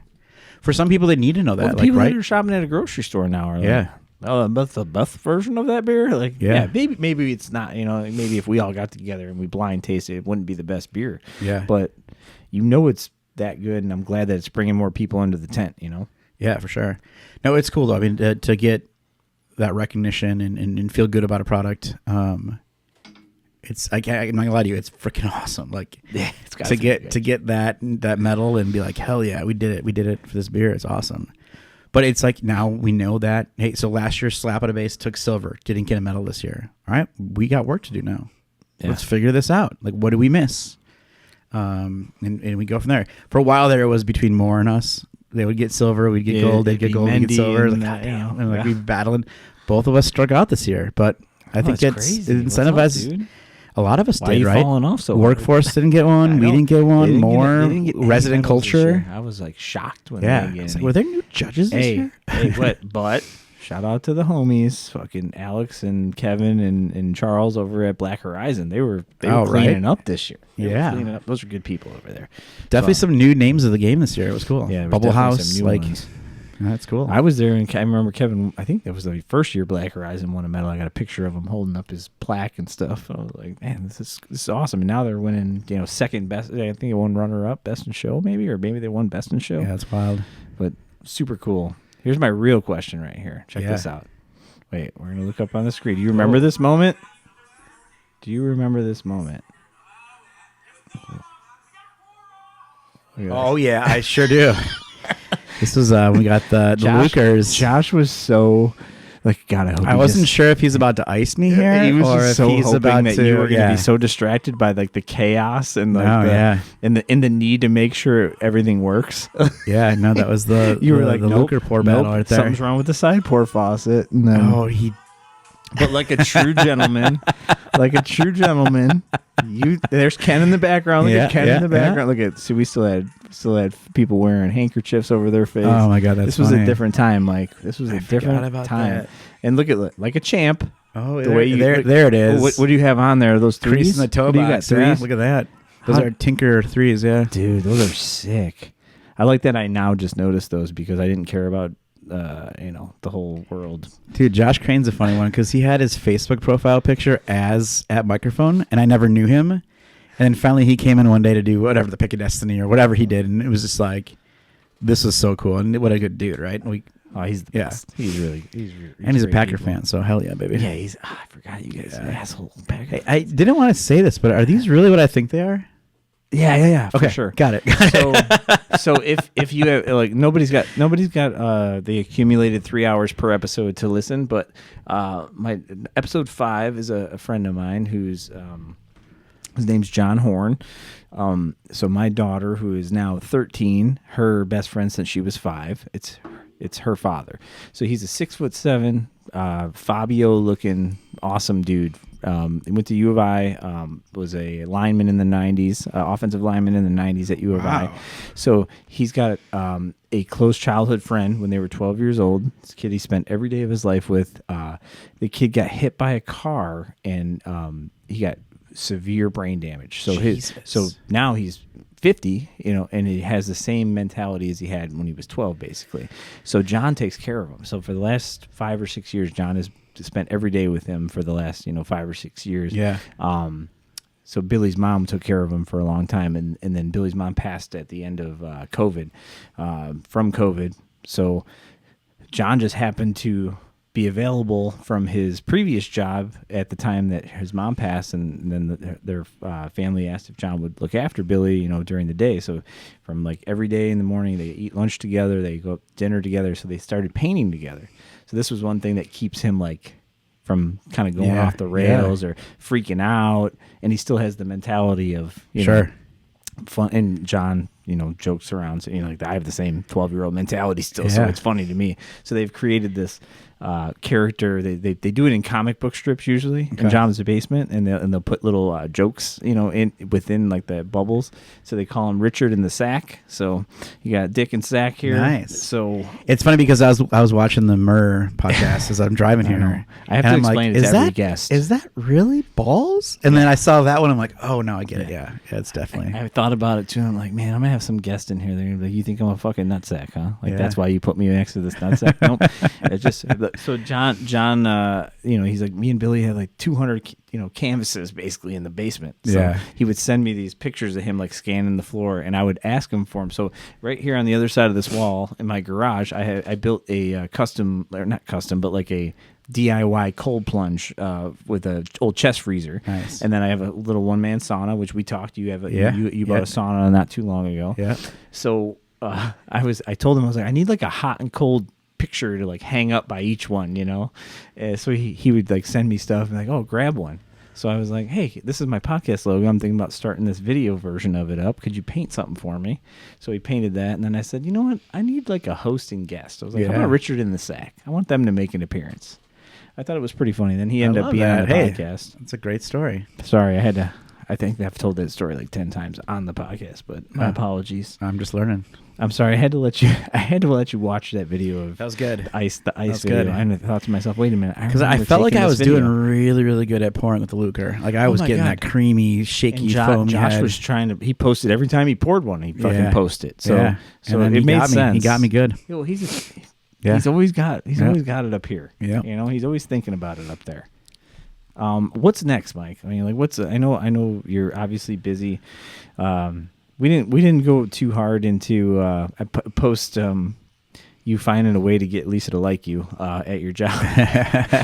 For some people, they need to know that. People that are shopping at a grocery store now are like, oh, that's the best version of that beer? Like, maybe it's not, maybe if we all got together and we blind tasted it wouldn't be the best beer. Yeah. But it's that good, and I'm glad that it's bringing more people into the tent, Yeah, for sure. No, it's cool though. I mean, to get that recognition and feel good about a product. I'm not gonna lie to you, it's freaking awesome. Like it's to get that medal and be like, hell yeah, we did it for this beer. It's awesome. But it's like now we know that, hey, so last year Slap Out of Base took silver, didn't get a medal this year. All right, we got work to do now. Yeah. Let's figure this out. Like, what do we miss? And we go from there. For a while there, it was between Moore and us. They would get silver, we'd get gold. They'd get gold, we'd get silver. Like, God damn. And like we'd battling. Both of us struck out this year, but I think it incentivized. A lot of us did, right? Falling off so Workforce didn't get one. We didn't get one. More resident culture. I was like shocked when they didn't get any. Were there new judges this year? But shout out to the homies, fucking Alex and Kevin and Charles over at Black Horizon. They were cleaning up this year. Yeah, those are good people over there. Definitely some new names of the game this year. It was cool. Yeah, Bubble House, some new ones. That's cool. I was there, and I remember Kevin. I think that was the first year Black Horizon won a medal. I got a picture of him holding up his plaque and stuff. I was like, man, this is awesome. And now they're winning, second best. I think they won runner up, best in show, maybe they won best in show. Yeah, that's wild. But super cool. Here's my real question right here. Check this out. Wait, we're gonna look up on the screen. Do you remember this moment? Oh yeah, I sure do. This was we got the Lukers. Josh was so like, God, I hope. I wasn't sure if he's about to ice me here, he was or just if so he's about that to. You were going to be so distracted by like the chaos and like and the need to make sure everything works. Yeah, no, that was the you were like, the Luker pour battle right there. Something's wrong with the side pour faucet. No, But like a true gentleman, there's Ken in the background. Look at Ken in the background. Look at, see, we still had people wearing handkerchiefs over their face. Oh my God, this was a different time, Mike. This was a different time. That. And look at like a champ. Oh, there it is. What do you have on there? Those threes? Crease in the toe box. Yeah, look at that. Those are Tinker threes. Yeah, dude, those are sick. I like that. I now just noticed those because I didn't care about the whole world. Dude, Josh Crane's a funny one because he had his Facebook profile picture as at Microphone, and I never knew him. And then finally he came in one day to do whatever, the Pick of Destiny or whatever he did, and it was just like, this was so cool, and what a good dude, right? He's the best. He's a Packer fan, so hell yeah, baby. Yeah, I forgot you guys are asshole Packer. Hey, I didn't want to say this, but are these really what I think they are? Yeah. Okay, for sure. Got it. So if you have, like, nobody's got the accumulated 3 hours per episode to listen, but my episode 5 is a friend of mine who's his name's John Horn. So my daughter, who is now 13, her best friend since she was 5, it's her father. So he's a 6'7", Fabio looking awesome dude. He went to U of I, was a lineman in the 90s, offensive lineman in the 90s at U of I. So he's got a close childhood friend when they were 12 years old. This kid he spent every day of his life with. The kid got hit by a car and he got severe brain damage. So now he's 50, and he has the same mentality as he had when he was 12, basically. So John takes care of him. So for the last 5 or 6 years, John has spent every day with him for the last 5 or 6 years. Yeah. So Billy's mom took care of him for a long time, and then Billy's mom passed at the end of COVID, from COVID. So John just happened to be available from his previous job at the time that his mom passed, and then their family asked if John would look after Billy, during the day. So from like every day in the morning, they eat lunch together, they go up to dinner together. So they started painting together. So this was one thing that keeps him like from kind of going off the rails or freaking out, and he still has the mentality of fun. And John, jokes around. So, like I have the same 12-year-old mentality still, so it's funny to me. So they've created this character. They do it in comic book strips usually in John's basement, and they'll put little jokes, in within like the bubbles. So they call him Richard in the Sack. So you got Dick and Sack here. Nice. So it's funny because I was watching the Murr podcast as I'm driving here. I have to explain it to every guest. Is that really balls? And then I saw that one. I'm like, oh no, I get it. Yeah, it's definitely. I thought about it too. I'm like, man, I'm gonna have some guest in here. They're gonna be like, you think I'm a fucking nutsack, huh? Like that's why you put me next to this nutsack. Nope. It's just so John. He's like, me and Billy had like 200 canvases basically in the basement. So Yeah. he would send me these pictures of him like scanning the floor, and I would ask him for them. So right here on the other side of this wall in my garage, I built a custom, or not custom, but like a DIY cold plunge with a old chest freezer. Nice. And then I have a little one-man sauna, which we talked. You have you bought Yeah. a sauna not too long ago. Yeah. So I told him, I was like, I need like a hot and cold picture to like hang up by each one, so he would like send me stuff and like, oh, grab one. So I was like, hey, this is my podcast logo. I'm thinking about starting this video version of it up. Could you paint something for me? So he painted that, and then I said, you know what? I need like a hosting guest. I was like, how about Richard in the Sack? I want them to make an appearance. I thought it was pretty funny. Then he ended up being on the podcast. That's a great story. Sorry, I think I've told that story like 10 times on the podcast, but my apologies. I'm just learning. I'm sorry. I had to let you watch that video of That was good. the ice was video. good. And I thought to myself, wait a minute, Because I felt like I was doing really, really good at pouring with the Lucre. Like I was getting that creamy, shaky foam. Josh was trying to. He posted every time he poured one. He fucking posted. So so it made sense. He got me good. He's always got it up here. Yeah. He's always thinking about it up there. What's next, Mike? I mean, like, I know you're obviously busy. We didn't go too hard into post you finding a way to get Lisa to like you at your job.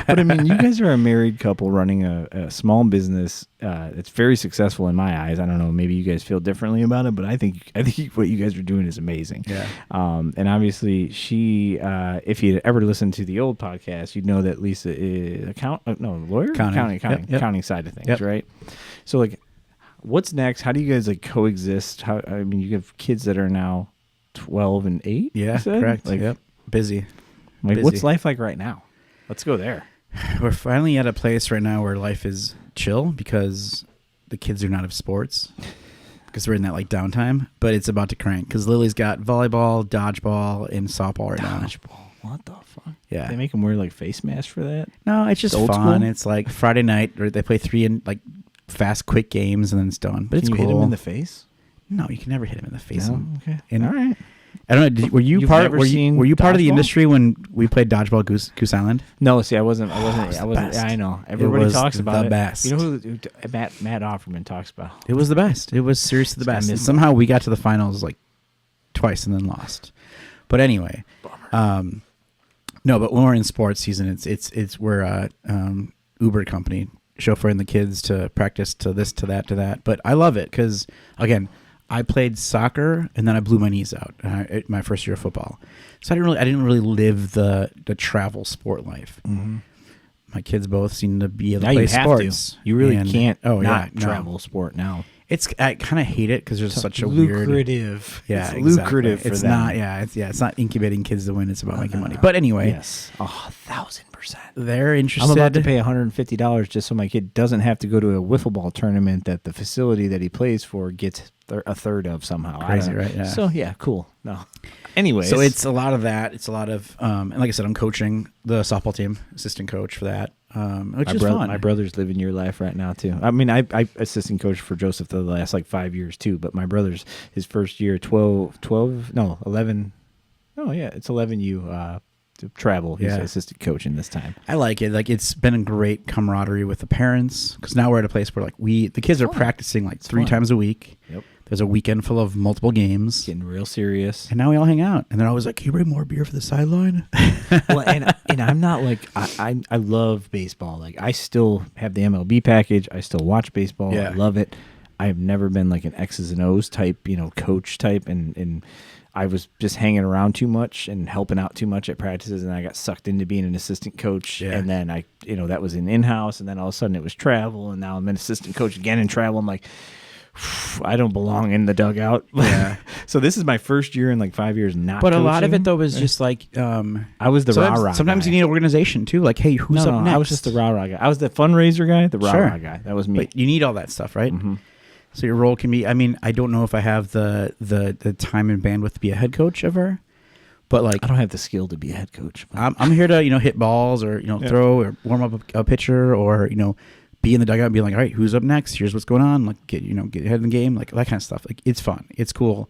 But I mean, you guys are a married couple running a small business. It's very successful in my eyes. I don't know, maybe you guys feel differently about it, but I think what you guys are doing is amazing. Yeah. And obviously, she, if you'd ever listened to the old podcast, you'd know that Lisa is lawyer, accounting side of things, right? So like, what's next? How do you guys like coexist? I mean, you have kids that are now 12 and 8. Yeah, correct. Like, busy. Like, what's life like right now? Let's go there. We're finally at a place right now where life is chill because the kids do not have sports because we're in that like downtime, but it's about to crank because Lily's got volleyball, dodgeball, and softball right now. Dodgeball. What the fuck? Yeah. They make them wear like face masks for that? No, it's just Old fun. school? It's like Friday night or they play 3 and like fast, quick games and then it's done. But Can it's you cool. hit him in the face? No, you can never hit him in the face. No? Okay. And all right. I don't know. Were you You've part? never Were you part of the dodgeball? industry when we played dodgeball Goose Island? No, see, I wasn't. the best. I know. Everybody was talks about the it. best. You know who Matt Offerman talks about? It was the best. It was seriously the best. And somehow we got to the finals like twice and then lost. But anyway, no. But when we're in sports season, we're Uber company chauffeuring the kids to practice to this to that. But I love it because again, I played soccer and then I blew my knees out my first year of football. So I didn't really live the travel sport life. Mm-hmm. My kids both seem to be able to Now play you have sports. to. You really can't. No. Travel sport now. I kind of hate it because there's such a lucrative. Yeah, it's lucrative for it's them. not. Yeah, it's not incubating kids to win. It's about making money. But anyway, yes, 1,000%. They're interested. I'm about to pay $150 just so my kid doesn't have to go to a wiffle ball tournament that the facility that he plays for gets a third of somehow. Crazy, right? Yeah. So yeah, cool. No. Anyways, so it's a lot of that. It's a lot of, and like I said, I'm coaching the softball team, assistant coach for that, which is fun. My brother's living your life right now too. I mean, I assistant coach for Joseph the last like 5 years too. But my brother's his first year, 11. Oh yeah, it's 11U to travel. He's assistant coaching this time. I like it. Like it's been a great camaraderie with the parents because now we're at a place where like the kids are practicing like 3 times a week. Yep. There's a weekend full of multiple games. Getting real serious. And now we all hang out. And they're always like, can you bring more beer for the sideline? Well, and I'm not like, I love baseball. Like I still have the MLB package. I still watch baseball. Yeah. I love it. I've never been like an X's and O's type, coach type. And I was just hanging around too much and helping out too much at practices. And I got sucked into being an assistant coach. Yeah. And then that was in-house. And then all of a sudden it was travel. And now I'm an assistant coach again in travel. I'm like, I don't belong in the dugout. Yeah. So this is my first year in like 5 years not But coaching. a lot of it though was just like I was the rah-rah Sometimes guy. you need organization too. Like, hey, who's up next? I was just the rah-rah guy. I was the fundraiser guy, the rah-rah guy. That was me. But you need all that stuff, right? Mm-hmm. So your role can be, I mean, I don't know if I have the time and bandwidth to be a head coach ever, but like I don't have the skill to be a head coach. I'm here to, hit balls or, throw or warm up a pitcher or, be in the dugout and be like, all right, who's up next? Here's what's going on. Like get ahead of the game, like that kind of stuff. Like it's fun. It's cool.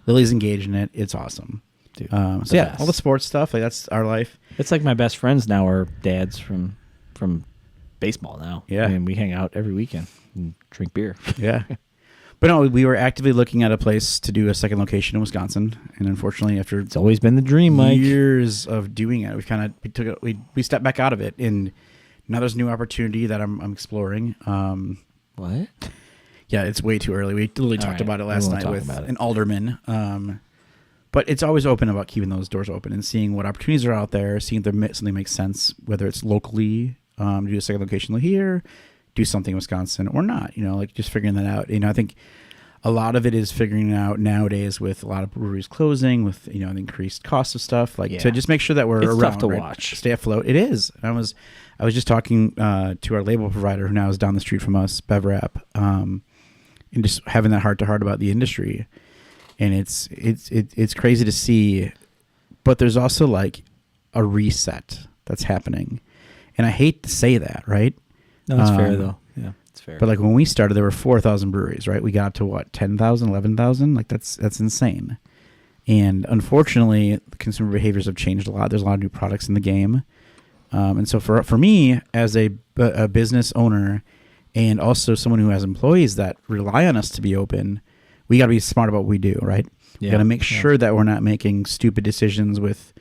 Lily's engaged in it. It's awesome. Dude, so yeah, all the sports stuff, like that's our life. It's like my best friends now are dads from baseball now. Yeah. And we hang out every weekend and drink beer. Yeah. But no, we were actively looking at a place to do a second location in Wisconsin, and unfortunately, after It's always been the dream, Mike. years of doing it, we stepped back out of it, and now there's a new opportunity that I'm exploring. What? Yeah, it's way too early. We literally talked about it last night with an alderman. But it's always open about keeping those doors open and seeing what opportunities are out there, seeing if something makes sense, whether it's locally, do a second location here, do something in Wisconsin or not, like just figuring that out. I think a lot of it is figuring out nowadays with a lot of breweries closing, with, the increased cost of stuff, to just make sure that we're around, tough to watch. Stay afloat. It is. I was just talking to our label provider, who now is down the street from us, BevRap, and just having that heart-to-heart about the industry. And it's crazy to see, but there's also like a reset that's happening. And I hate to say that, right? No, that's fair though. Yeah, it's fair. But like when we started, there were 4,000 breweries, right? We got to what, 10,000, 11,000? Like that's insane. And unfortunately, the consumer behaviors have changed a lot. There's a lot of new products in the game. And so for me as a business owner, and also someone who has employees that rely on us to be open, we got to be smart about what we do, right? We got to make sure that we're not making stupid decisions with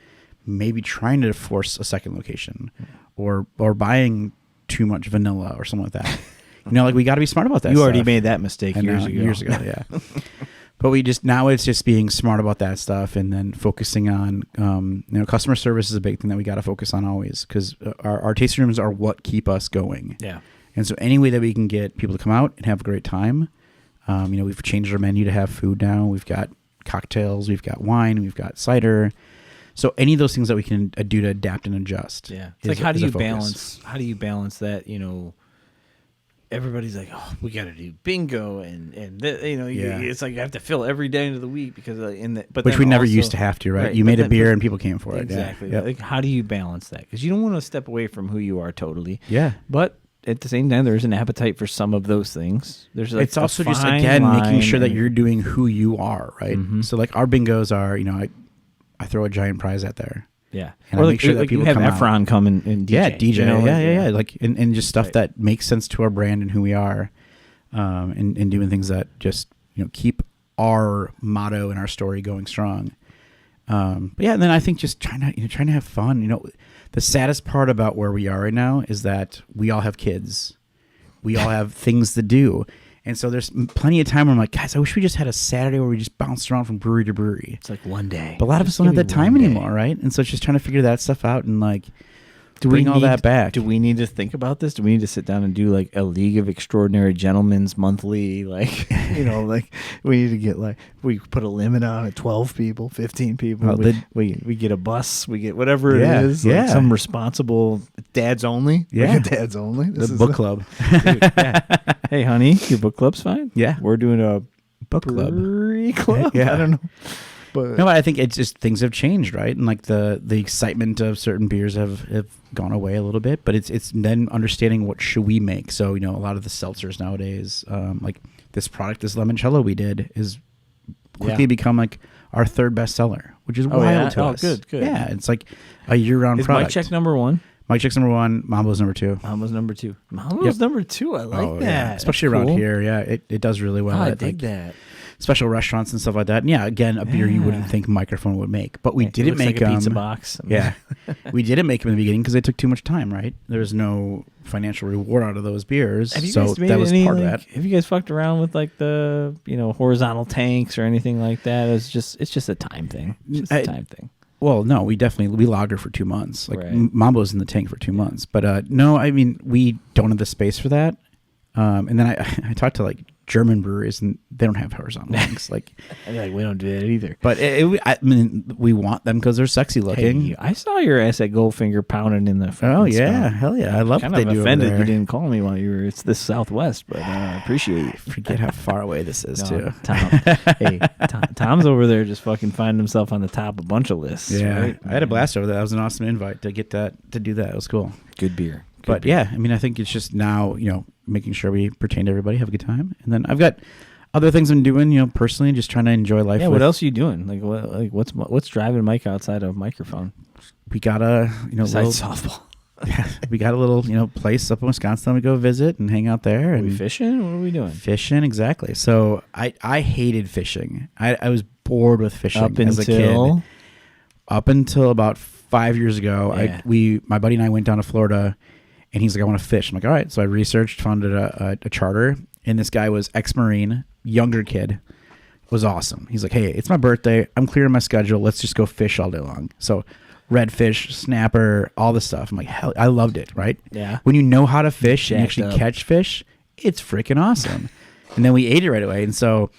maybe trying to force a second location or buying too much vanilla or something like that. Like we got to be smart about that. You already made that mistake years ago. Yeah. But now it's just being smart about that stuff, and then focusing on, customer service is a big thing that we got to focus on always, because our tasting rooms are what keep us going. Yeah. And so any way that we can get people to come out and have a great time. We've changed our menu to have food now. We've got cocktails, we've got wine, we've got cider. So any of those things that we can do to adapt and adjust. Yeah. It's like, how do you balance that, everybody's like, oh, we got to do bingo it's like you have to fill every day into the week because which we never used to have to, right? You made a beer and people came for it. Exactly. Yeah. Like, how do you balance that? Because you don't want to step away from who you are totally. Yeah. But at the same time, there's an appetite for some of those things. There's like it's also just, again, making sure that you're doing who you are, right? Mm-hmm. So like our bingos are, I throw a giant prize out there. Yeah. And I make sure that people you have come Efron out. come and DJ. Yeah, DJ. Yeah. Like, and just stuff Right. that makes sense to our brand and who we are, and doing things that just, keep our motto and our story going strong. But yeah, and then I think just trying to have fun. The saddest part about where we are right now is that we all have kids. We all have things to do. And so there's plenty of time where I'm like, guys, I wish we just had a Saturday where we just bounced around from brewery to brewery. It's like one day. But a lot of us don't have that time anymore, right? And so it's just trying to figure that stuff out and like bring all that back. Do we need to think about this? Do we need to sit down and do like a League of Extraordinary Gentlemen's monthly, like, like we need to get like, we put a limit on it, 12 people, 15 people. We get a bus, we get whatever it is. Like some responsible dads only. Yeah. Dads only. The book club. Dude, yeah. Hey, honey, your book club's fine? Yeah. We're doing a book club. Brewery club? Yeah. I don't know. But no, I think it's just things have changed, right? And like the excitement of certain beers have gone away a little bit, but it's then understanding what should we make. So, a lot of the seltzers nowadays, like this product, this limoncello we did is quickly become like our third best seller, which is wild to us. Good. Yeah, it's like a year-round product. Mike check number one? Mike check's number one, Mambo's number two. Mambo's number two. Mambo's number two. I like that. Yeah. Especially around here. Yeah, it does really well. I dig that. Special restaurants and stuff like that. And yeah, again, a beer you wouldn't think Microphone would make, but we didn't make like a pizza box. Yeah, we didn't make them in the beginning because they took too much time. Right, there was no financial reward out of those beers, so that was part of that. Have you guys fucked around with like the horizontal tanks or anything like that? It's just a time thing. It's just a time thing. Well, no, we lagered for 2 months. Like Mambo's in the tank for 2 months, but no, I mean we don't have the space for that. And then I talked to like German breweries and they don't have horizontal tanks. Like, we don't do that either. But I mean, we want them because they're sexy looking. Hey, I saw your ass at Goldfinger pounding in the. Oh yeah, hell yeah! I love what they do. Offended over there. you didn't call me while you were. It's this Southwest, but I appreciate it. Forget how far away this is too. Tom's over there just fucking finding himself on the top of a bunch of lists. Yeah, right? I had a blast over there. That was an awesome invite to get that to do that. It was cool. Good beer. But yeah, I mean, I think it's just now, making sure we pertain to everybody, have a good time. And then I've got other things I'm doing, personally, just trying to enjoy life. Yeah, what else are you doing? What's driving Mike outside of microphone? We got a, besides softball. We got a little, place up in Wisconsin we go visit and hang out there. Are And we fishing? What are we doing? Fishing, exactly. So I hated fishing. I was bored with fishing as a kid. Up until about 5 years ago, Yeah. my buddy and I went down to Florida, and he's like, I want to fish. I'm like, all right. So I researched, found a charter, and this guy was ex-Marine, younger kid. Was awesome. He's like, hey, it's my birthday. I'm clearing my schedule. Let's just go fish all day long. So redfish, snapper, all this stuff. I'm like, hell, I loved it, right? Yeah. When you know how to fish and Jacked actually up. catch fish, it's freaking awesome. And then we ate it right away. And so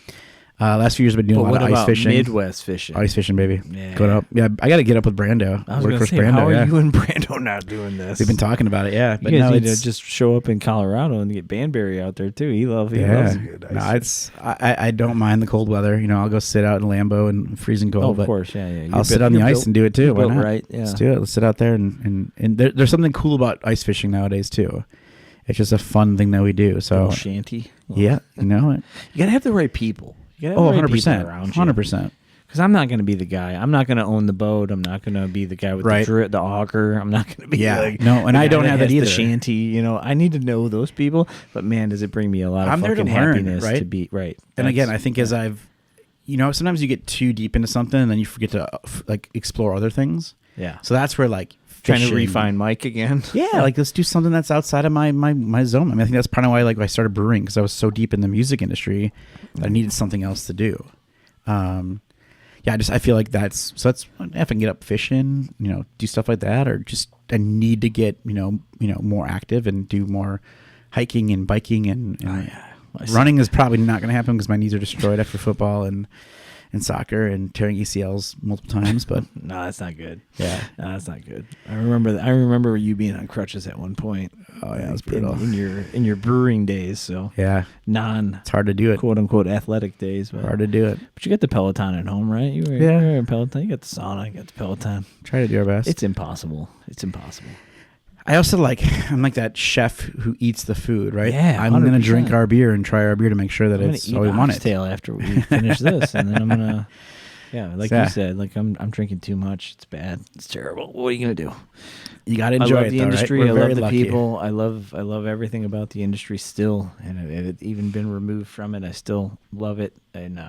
last few years I've been doing a lot of ice fishing. Midwest fishing? Ice fishing, baby. Yeah. Going up. Yeah, I got to get up with Brando. I was Work going to for say, Brando, how are yeah. you and Brando not doing this? We've been talking about it, yeah. You guys need to just show up in Colorado and get Banbury out there too. He loves a good ice. I don't mind the cold weather. I'll go sit out in Lambeau and freezing cold. Oh, of but course, yeah. I'll sit on the ice and do it too. Why not? Right, yeah. Let's do it. Let's sit out there and there's something cool about ice fishing nowadays too. It's just a fun thing that we do. So little shanty. Yeah, You gotta have the right people. You gotta have the right people around you. 100%. Because I'm not going to be the guy. I'm not going to own the boat. I'm not going to be the guy with the auger. I'm not going to be I don't have that either. The shanty. I need to know those people. But man, does it bring me a lot of I'm there fucking to learn, happiness right? to be right. And again, I think as I've, sometimes you get too deep into something and then you forget to explore other things. Yeah. So that's where trying fishing, to refine Mike again. Yeah, let's do something that's outside of my zone. I think that's part of why I started brewing, because I was so deep in the music industry that I needed something else to do. I feel like that's if I can get up fishing, do stuff like that, or just I need to get more active and do more hiking and biking and running is probably not going to happen because my knees are destroyed after football and soccer and tearing ACLs multiple times. But no, that's not good. Yeah, no, that's not good. I remember you being on crutches at one point. Oh yeah, it was brutal in your brewing days. So yeah, it's hard to do it, quote unquote athletic days. But hard to do it. But you got the Peloton at home, right? You were in Peloton. You got the sauna. You got the Peloton. Try to do our best. It's impossible. I also I'm like that chef who eats the food, right? Yeah, I'm going to drink our beer and try our beer to make sure that it's all we want it. Oxtail after we finish this, and then I'm gonna, you said, I'm drinking too much. It's bad. It's terrible. What are you gonna do? You got to enjoy I love it, the though, industry. right? I love the lucky. people. I love everything about the industry still, and it even been removed from it. I still love it, and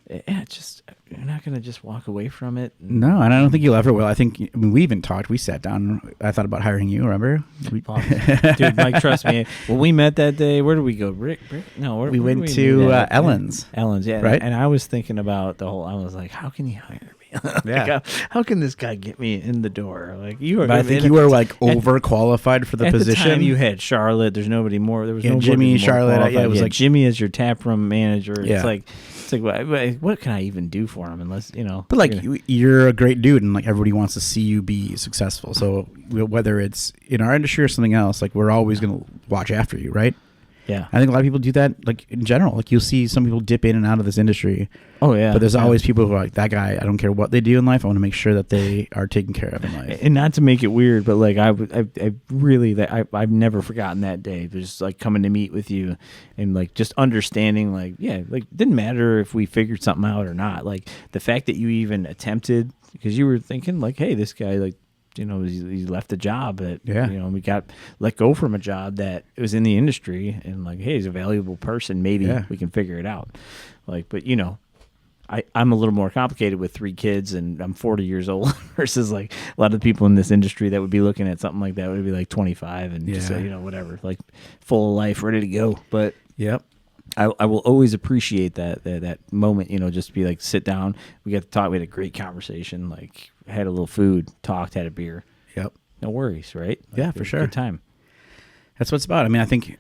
you're not gonna just walk away from it. No, and I don't think you'll ever will. I think we even talked. We sat down. I thought about hiring you. Remember, dude? Mike, trust me. When we met that day, where did we go? Rick? No, we went to Ellen's. Ellen's, yeah. Right. And I was thinking about the whole. I was like, how can he hire me? Yeah. How can this guy get me in the door? You were. But I think you were overqualified for the position. At the time you had Charlotte. There's nobody more. There was no Jimmy, Charlotte. Yeah, it was Jimmy as your taproom manager. Yeah. It's like, what can I even do for him unless, But you're a great dude and everybody wants to see you be successful. So whether it's in our industry or something else, we're always going to watch after you, right? Yeah. I think a lot of people do that in general. You'll see some people dip in and out of this industry. Oh, yeah. But there's always people who are like, that guy, I don't care what they do in life. I want to make sure that they are taken care of in life. And not to make it weird, but I've never forgotten that day. Just coming to meet with you and just understanding it didn't matter if we figured something out or not. The fact that you even attempted, because you were thinking hey, this guy he left a job that we got let go from a job that was in the industry, and hey, he's a valuable person. Maybe we can figure it out. But I'm a little more complicated with 3 kids, and I'm 40 years old versus a lot of the people in this industry that would be looking at something like that would be 25 and just whatever, full of life, ready to go. But yep. I will always appreciate that moment, just be sit down. We got to talk. We had a great conversation, had a little food, talked, had a beer. Yep. No worries, right? Yeah, for sure. Good time. That's what it's about. I mean, I think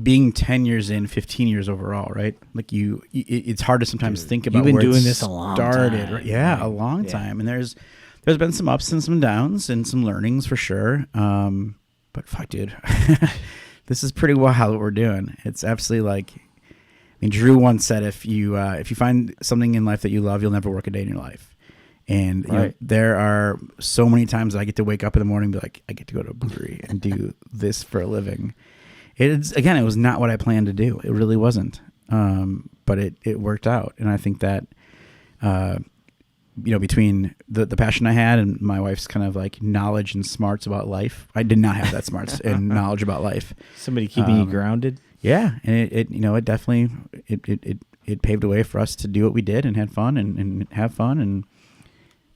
being 10 years in, 15 years overall, right? It's hard to sometimes think about. You've been where doing it this a long started, time. Right? Yeah, a long time. And there's been some ups and some downs and some learnings for sure. But fuck, dude. This is pretty wild what we're doing. It's absolutely Drew once said, if you find something in life that you love, you'll never work a day in your life. And there are so many times that I get to wake up in the morning and be I get to go to a brewery and do this for a living. It was not what I planned to do. It really wasn't. But it worked out. And I think that between the passion I had and my wife's kind of like knowledge and smarts about life, I did not have that smarts and knowledge about life. Somebody keeping you grounded. Yeah, and it definitely it paved the way for us to do what we did and had fun and have fun. And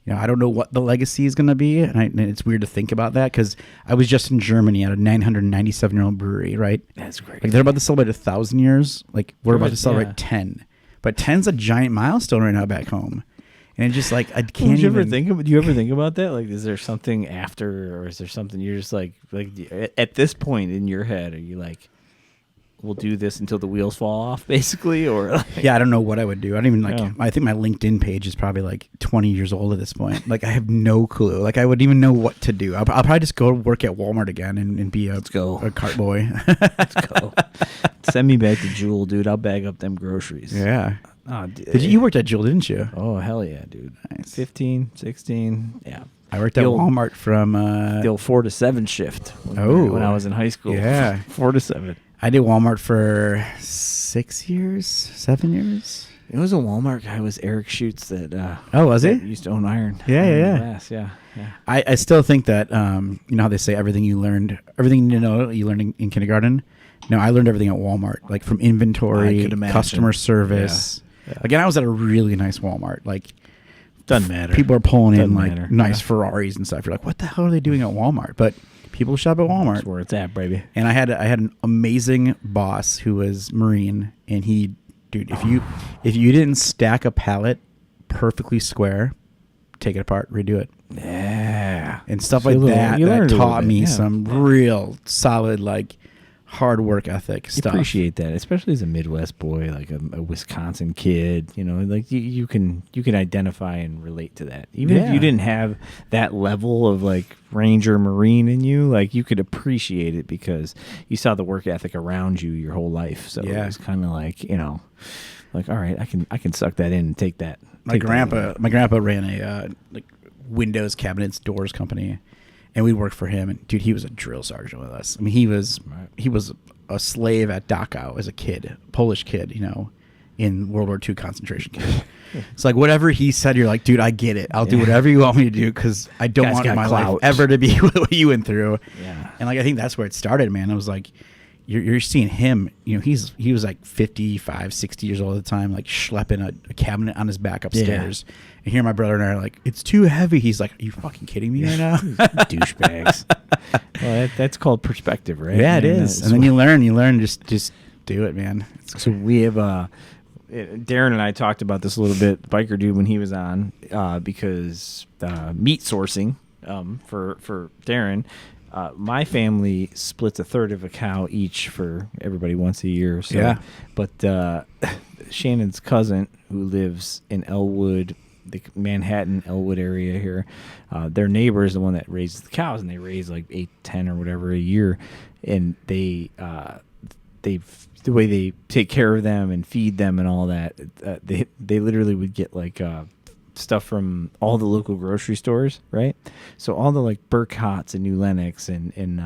I don't know what the legacy is going to be, and it's weird to think about that because I was just in Germany at a 997-year-old brewery, right? That's great. Like they're about to celebrate 1,000 years. Like we're about to celebrate 10, but 10's a giant milestone right now back home. And it's just like I can't. Do you ever think about that? Like, is there something after, or is there something you're just like at this point in your head? Are you like, we'll do this until the wheels fall off, basically, or like, yeah, I don't know what I would do. I don't even like. Oh. I think my LinkedIn page is probably like 20 years old at this point. Like I have no clue. Like I wouldn't even know what to do. I'll probably just go work at Walmart again and be a cart boy. Let's go. Send me back to Jewel, dude. I'll bag up them groceries. Yeah. Oh, you worked at Jewel, didn't you? Oh, hell yeah, dude. Nice. 15, 16, yeah. I worked at Walmart from... the old 4 to 7 shift when I was in high school. Yeah. 4 to 7. I did Walmart for 7 years. It was a Walmart guy. It was Eric Schutz that... was he? Used to own Iron. Yeah. I still think that, you know how they say everything you learned in kindergarten? No, I learned everything at Walmart, like from inventory, customer service. Yeah. Again, I was at a really nice Walmart. Like, doesn't matter. People are pulling in like nice Ferraris and stuff. You're like, what the hell are they doing at Walmart? But people shop at Walmart. That's where it's at, baby. And I had an amazing boss who was Marine, and if you didn't stack a pallet perfectly square, take it apart, redo it. Yeah, and stuff like that. That taught me some real solid like hard work ethic stuff. You appreciate that, especially as a Midwest boy, like a Wisconsin kid. You know, like you can identify and relate to that. Even if you didn't have that level of like Ranger Marine in you, like you could appreciate it because you saw the work ethic around you your whole life. So it was kind of like, like, all right, I can suck that in and take that. My grandpa ran a like windows, cabinets, doors company. And we worked for him, and dude, he was a drill sergeant with us. I mean, he was a slave at Dachau as a kid, Polish kid, in World War II concentration camp. It's like whatever he said, you're like, dude, I get it. I'll do whatever you want me to do because I don't want my life ever to be what you went through. Yeah. And like I think that's where it started, man. I was like, you're seeing him. He was like 55, 60 years old at the time, like schlepping a cabinet on his back upstairs. Yeah. And here my brother and I are like, it's too heavy. He's like, are you fucking kidding me right now? Douchebags. Well, that's called perspective, right? Yeah, it is. And then you learn, just do it, man. So we have, Darren and I talked about this a little bit, Biker Dude, when he was on, because meat sourcing for Darren, my family splits a third of a cow each for everybody once a year. So. Yeah. But Shannon's cousin, who lives in Elwood, the Manhattan Elwood area here, their neighbor is the one that raises the cows, and they raise like 8, 10 or whatever a year, and the way they take care of them and feed them and all that, they literally would get like stuff from all the local grocery stores, right? So all the like Burkhott's and New Lenox and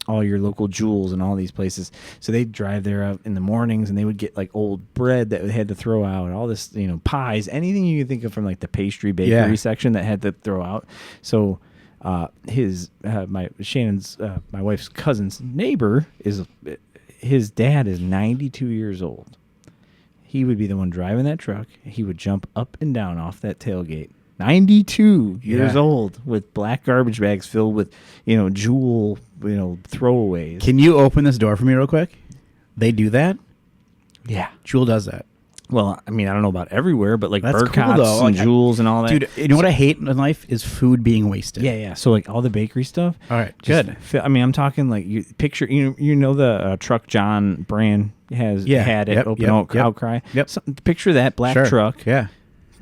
all your local Jewels and all these places. So they'd drive there out in the mornings, and they would get like old bread that they had to throw out, all this, pies, anything you can think of from like the pastry bakery section that had to throw out. So my wife's cousin's neighbor his dad is 92 years old. He would be the one driving that truck. He would jump up and down off that tailgate. 92 years old with black garbage bags filled with, Jewel, throwaways. Can you open this door for me real quick? They do that? Yeah. Jewel does that. Well, I mean, I don't know about everywhere, but like Burkhott's cool, and Jewels and all that. Dude, you know what I hate in life is food being wasted. Yeah. So like all the bakery stuff. All right, good. I'm talking like you picture, the truck John Brand had at Open Oak Outcry. Yep. So, picture that black truck. Yeah.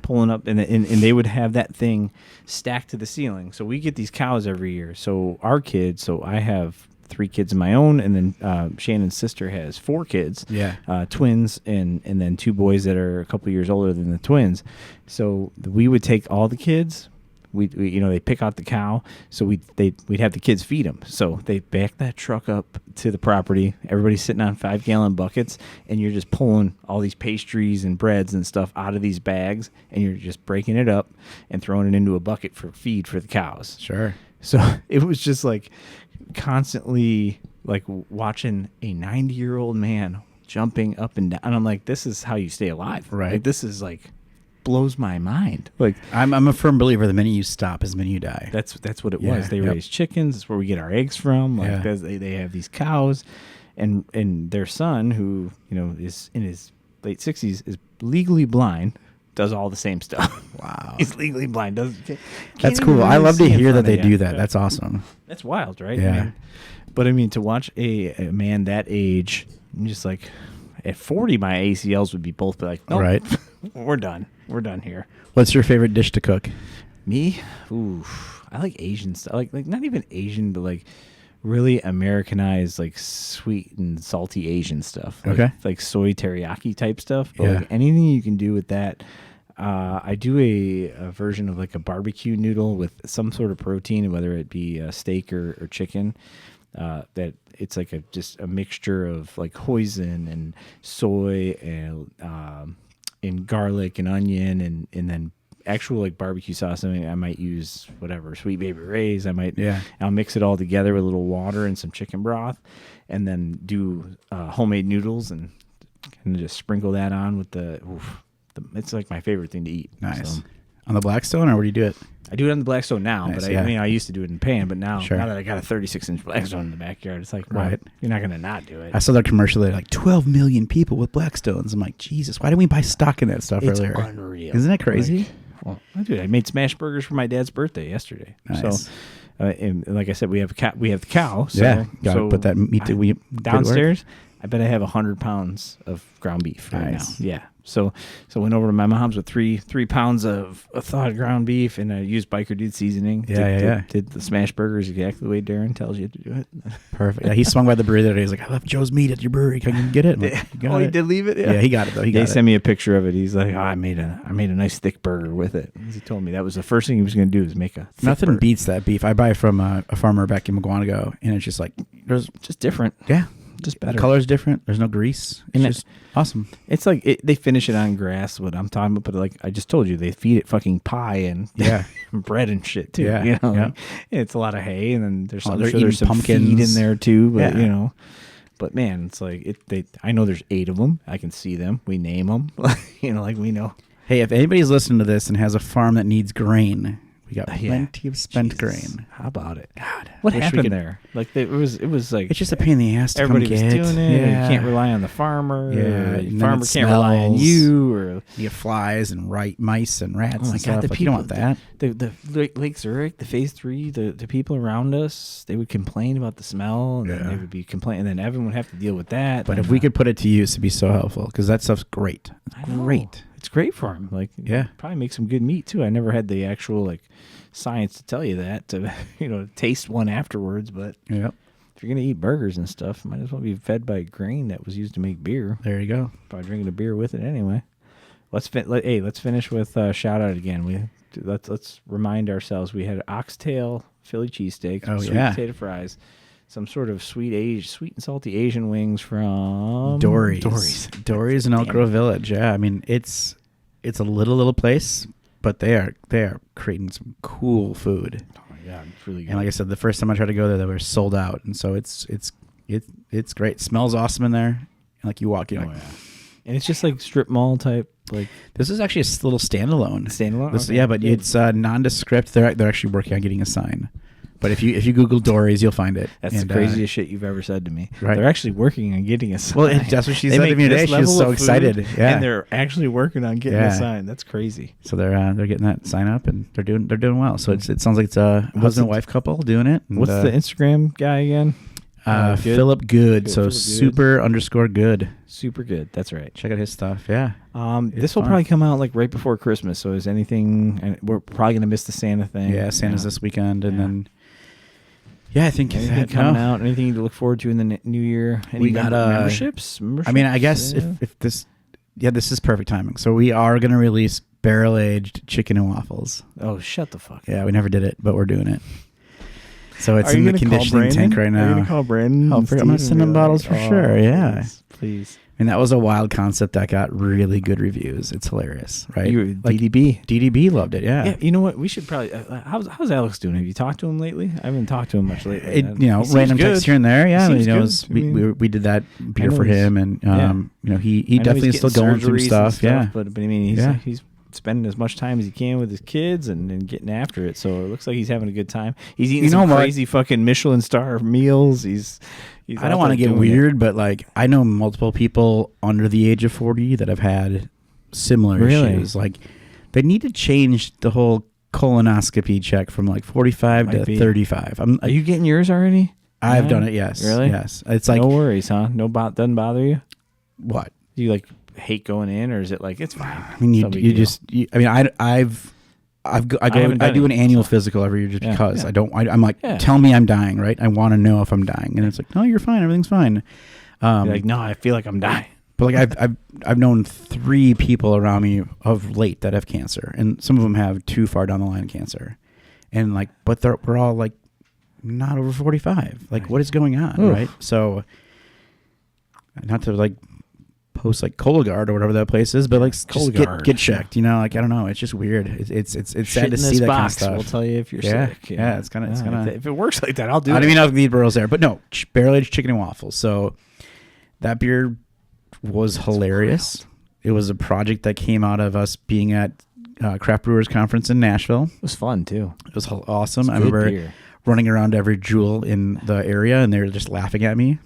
Pulling up, and they would have that thing stacked to the ceiling. So we get these cows every year. So our kids, so I have 3 kids of my own, and then Shannon's sister has 4 kids, twins, and then 2 boys that are a couple years older than the twins. So we would take all the kids, we they pick out the cow, so we'd have the kids feed them. So they back that truck up to the property. Everybody's sitting on 5-gallon buckets, and you're just pulling all these pastries and breads and stuff out of these bags, and you're just breaking it up and throwing it into a bucket for feed for the cows. Sure. So it was just like constantly like watching a 90-year-old man jumping up and down. And I'm like, this is how you stay alive. Right. Like, this is like blows my mind. Like, I'm a firm believer the minute you stop is the minute you die. that's what it Yeah, was. They yep. raise chickens. That's where we get our eggs from. Like, Yeah. they have these cows, and their son, who is in his late 60s, is legally blind. Does all the same stuff. Wow. He's legally blind. That's cool. I love to hear that they do that. That's awesome. That's wild, right? Yeah. I mean, to watch a man that age, I'm just like, at 40, my ACLs would be both like, nope, Right. we're done. We're done here. What's your favorite dish to cook? Me? Ooh, I like Asian stuff. Like not even Asian, but like really Americanized, like sweet and salty Asian stuff. Like, Okay. Like soy teriyaki type stuff. But Yeah. like anything you can do with that. I do a version of like a barbecue noodle with some sort of protein, whether it be steak or chicken. That it's like just a mixture of like hoisin and soy and garlic and onion and then actual like barbecue sauce. I mean, I might use whatever Sweet Baby Ray's. I'll mix it all together with a little water and some chicken broth, and then do homemade noodles and just sprinkle that on with it's like my favorite thing to eat. Nice. So, On the Blackstone, or where do you do it? I do it on the Blackstone now, Nice, but yeah. I mean, I used to do it in pan, but now, Sure. now that I got a 36-inch Blackstone in the backyard, it's like, well, Right. you're not going to not do it. I saw that commercial. They're like 12 million people with Blackstones. I'm like, Jesus, why didn't we buy stock in that stuff It's earlier? unreal. Isn't that crazy? Like, well, dude, I made smash burgers for my dad's birthday yesterday. Nice. So, and like I said, we have the cow. So, Yeah, gotta put that meat to work. downstairs. I bet I have 100 pounds of ground beef right Nice. now. Yeah. So I went over to my mom's with three pounds of thawed ground beef, and I used Biker Dude seasoning. Did the smash burgers exactly the way Darren tells you to do it. Perfect. Yeah, he swung by the brewery the other day. He's like, I left Joe's meat at your brewery. Can you get it? I'm like, "You got Oh, he it." did leave it? Yeah, he got it, though. He sent me a picture of it. He's like, I made a nice thick burger with it. He told me that was the first thing he was going to do is make a thick Nothing burger. beats that beef. I buy from a farmer back in McGuanago, and it's just like, there's Just different. yeah, Just the better. color's different. There's no grease. It's And just awesome. It's like they finish it on grass, what I'm talking about, but like I just told you, they feed it fucking pie and Yeah. bread and shit too. Yeah, You know, yeah. like, it's a lot of hay, and then there's they're there's eating some feed pumpkins. in there too, but Yeah. But man, it's like I know there's 8 of them. I can see them. We name them. Like we know. Hey, if anybody's listening to this and has a farm that needs grain, we got Yeah. plenty of spent Jesus. grain. How about it? God, What wish we happened could- there? Like it was like It's just a pain in the ass to everybody come was get. doing it. Yeah. You can't rely on the farmer. Yeah, or and the then farmer it can't rely on smells. you. Or You get flies and mice and rats oh my and stuff. god, the Like, people you don't want that. The Lake Zurich, the Phase 3, the people around us, they would complain about the smell, and then Yeah. they would be complaining, and then everyone would have to deal with that. But and, if we could put it to use, it'd be so helpful because that stuff's great. I know. Great. It's great for him. Like, Yeah. probably make some good meat too. I never had the actual like science to tell you that to taste one afterwards. But Yep. if you're gonna eat burgers and stuff, might as well be fed by grain that was used to make beer. There you go. Probably drinking a beer with it anyway. Let's finish with shout out again. Let's remind ourselves we had oxtail Philly cheesesteak, Oh, sweet yeah. potato fries, some sort of sweet and salty Asian wings from Dorrie's in Elk Grove Village. Yeah, I mean it's a little place, but they are creating some cool food. Oh my god, it's really good. And like I said, the first time I tried to go there, they were sold out, and so it's great. It smells awesome in there. And like you walk, you're like, And it's just like strip mall type, like this is actually a little standalone. standalone. This- Okay, yeah, but good. it's nondescript. They're actually working on getting a sign. But if you Google Dorrie's, you'll find it. That's And, the craziest shit you've ever said to me. right. They're actually working on getting a sign. Well, that's what she They said to make me today. this She was level so of excited. food, Yeah, and they're actually working on getting Yeah. a sign. That's crazy. so they're getting that sign up, and they're doing well. So it sounds like it's a What's husband and the- wife couple doing it. And, What's the Instagram guy again? Good? Philip Good. So Philip Good. super_good. Super good. That's right. Check out his stuff. Yeah. This will fun. probably come out like right before Christmas. So is anything? And we're probably gonna miss the Santa thing. Yeah. Santa's this weekend, and Yeah. then I think Anything that, coming no. out? Anything to look forward to in the new year? Any We got, memberships. I mean, I guess Yeah. if this, this is perfect timing. So we are going to release barrel-aged chicken and waffles. Oh, shut the fuck up. Yeah, we never did it, but we're doing it. So it's Are in you the gonna call conditioning tank right Brandon? Are you now. going to call Brandon? Oh, I'm going to send them bottles for sure, yeah. Please. And that was a wild concept that got really good reviews. It's hilarious, right? DDB. DDB loved it, yeah. Yeah, you know what? We should probably. How's Alex doing? Have you talked to him lately? I haven't talked to him much lately. Random texts here and there. Yeah, He we did that beer for him, and he definitely is still going through stuff. Yeah, but I mean, he's spending as much time as he can with his kids and getting after it. So it looks like he's having a good time. He's eating some crazy fucking Michelin star meals. He's I don't want to get weird, but like I know multiple people under the age of 40 that have had similar issues. Like they need to change the whole colonoscopy check from like 45 to 35. Are you getting yours already? I've done it. Yes. Really? Yes. It's like no worries, huh? Doesn't bother you? What? Do you like hate going in, or is it like it's fine? I mean, I do an annual physical every year just because I'm like, tell me I'm dying, right? I want to know if I'm dying, and it's like, no, you're fine, everything's fine. You're like, no, I feel like I'm dying. But like I've known 3 people around me of late that have cancer, and some of them have too far down the line cancer, and like, but we're all like not over 45. Like, what is going on, right? So, not to like post like Cologuard or whatever that place is, but like just get checked, like I don't know, it's just weird. It's sad to see that kind of stuff. We'll tell you if you're sick. Yeah, it's gonna if it works like that, I'll do it. I don't even know if the burrows there, but no, barrel-aged chicken and waffles. So that beer was hilarious. It was a project that came out of us being at Craft Brewers Conference in Nashville. It was fun too. It was awesome. I remember running around every Jewel in the area, and they were just laughing at me.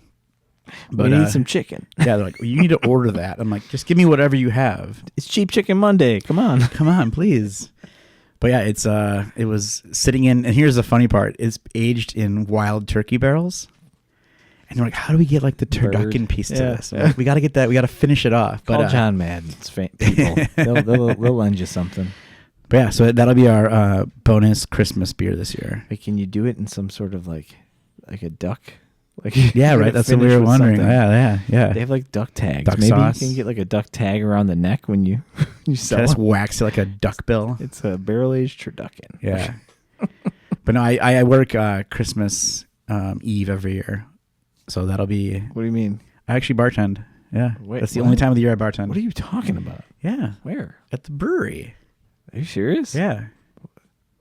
But we need some chicken. Yeah, they're like, well, you need to order that. I'm like, just give me whatever you have. It's Cheap Chicken Monday. Come on, please. But yeah, it was sitting in, and here's the funny part: it's aged in wild turkey barrels. And they're like, how do we get like the turducken piece to this? Like, we got to get that. We got to finish it off. But call John Madden's people. they'll lend you something. But yeah, so that'll be our bonus Christmas beer this year. Wait, can you do it in some sort of like a duck? Like yeah, right. That's what we were wondering. Yeah. They have like duck tags. Duck Maybe sauce. You can get like a duck tag around the neck when you sell it. Just wax it like a duck bill. It's a barrel-aged turducken. Yeah. But no, I work Christmas Eve every year, so that'll be. What do you mean? I actually bartend. Yeah, that's the only time of the year I bartend. What are you talking about? Yeah, where? At the brewery. Are you serious? Yeah.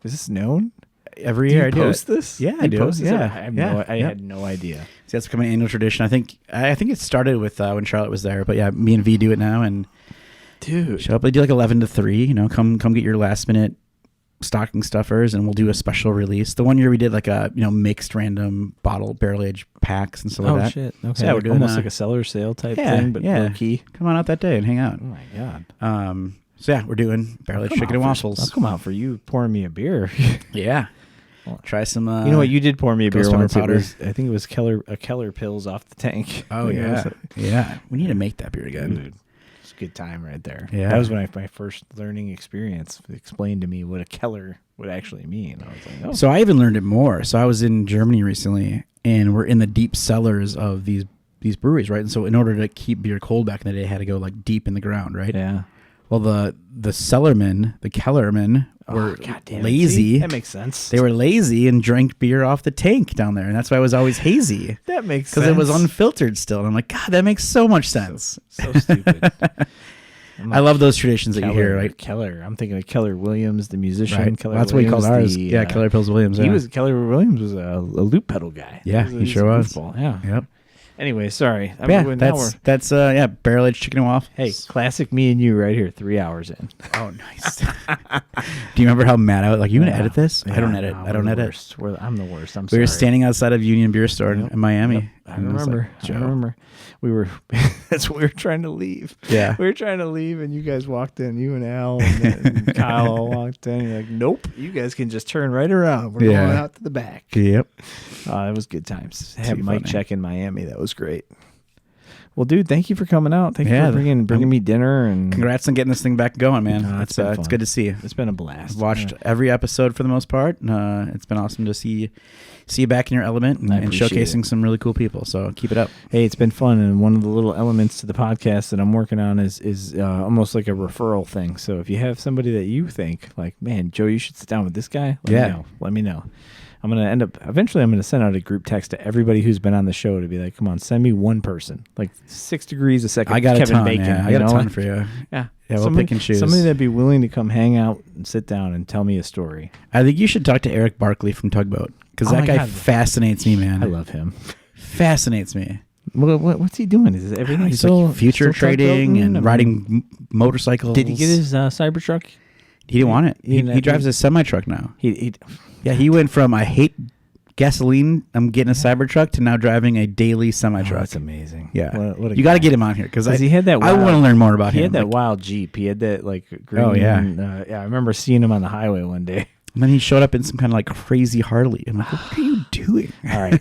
Is this known? Every year I do post this? Yeah, I do. I had no idea. See, that's become an annual tradition. I think it started with when Charlotte was there, but yeah, me and V do it now. And dude, show up. They do like 11 to 3. Come get your last minute stocking stuffers, and we'll do a special release. The one year we did like a mixed random bottle barrel aged packs and stuff like that. Oh shit! Okay, so yeah, we're doing almost like a cellar sale type thing, but low key. Come on out that day and hang out. Oh my god. So yeah, we're doing barrel aged chicken and waffles. I'll come out for you pouring me a beer. Yeah. Try some. You know what? You did pour me a beer once. Powder. I think it was Keller Pills off the tank. Oh yeah, yeah. We need to make that beer again. Dude, it's a good time right there. Yeah, that was when my first learning experience explained to me what a Keller would actually mean. I was like, oh. So I even learned it more. So I was in Germany recently, and we're in the deep cellars of these breweries, right? And so in order to keep beer cold back in the day, they had to go like deep in the ground, right? Yeah. Well, the cellarmen, the Kellermen, were lazy. See? That makes sense. They were lazy and drank beer off the tank down there, and that's why it was always hazy. That makes sense. Because it was unfiltered still. And I'm like, God, that makes so much sense. So stupid. I love those traditions that you hear, right? Keller. I'm thinking of Keller Williams, the musician. Right. Keller That's Williams, what he called ours. Yeah, Keller Pills Williams. Yeah. Keller Williams was a loop pedal guy. Yeah, he sure was. Yeah. Yep. Anyway, sorry. That's barrel aged chicken and waffles. Hey, classic me and you right here, 3 hours in. Oh, nice. Do you remember how mad I was? Like, you gonna edit this? Yeah, I don't edit. No, I don't edit. I'm the worst. I'm we sorry. were standing outside of Union Beer Store in Miami. Yep. I remember. We were. That's what we were trying to leave. Yeah. We were trying to leave, and you guys walked in. You and Al and Kyle all walked in. You're like, nope. You guys can just turn right around. We're going out to the back. Yep. It was good times. I had Mike check in Miami. That was great. Well, dude, thank you for coming out. Thank you for bringing me dinner, and congrats on getting this thing back going, man. It's good to see you. It's been a blast. I've watched every episode for the most part. It's been awesome to see you back in your element and showcasing some really cool people. So keep it up. Hey, it's been fun, and one of the little elements to the podcast that I'm working on is almost like a referral thing. So if you have somebody that you think like, man, Joe, you should sit down with this guy, let me know. I'm going to send out a group text to everybody who's been on the show to be like, come on, send me one person. Like 6 degrees a second. I got Kevin a ton. Bacon, I got a ton for you. Yeah. Yeah, we'll pick and choose. Somebody that'd be willing to come hang out and sit down and tell me a story. I think you should talk to Eric Barkley from Tugboat, because that guy fascinates me, man. I love him. Fascinates me. What's he doing? Is everything he's like future trading and riding motorcycles. Did he get his Cybertruck? He didn't want it. He drives a semi-truck now. He went from I hate gasoline, I'm getting a Cybertruck, to now driving a daily semi-truck. That's amazing. Yeah. You got to get him on here, because he had that. I want to learn more about him. He had that wild Jeep. He had that like green. Oh yeah. I remember seeing him on the highway one day. And then he showed up in some kind of like crazy Harley. I'm like, what are you doing? All right,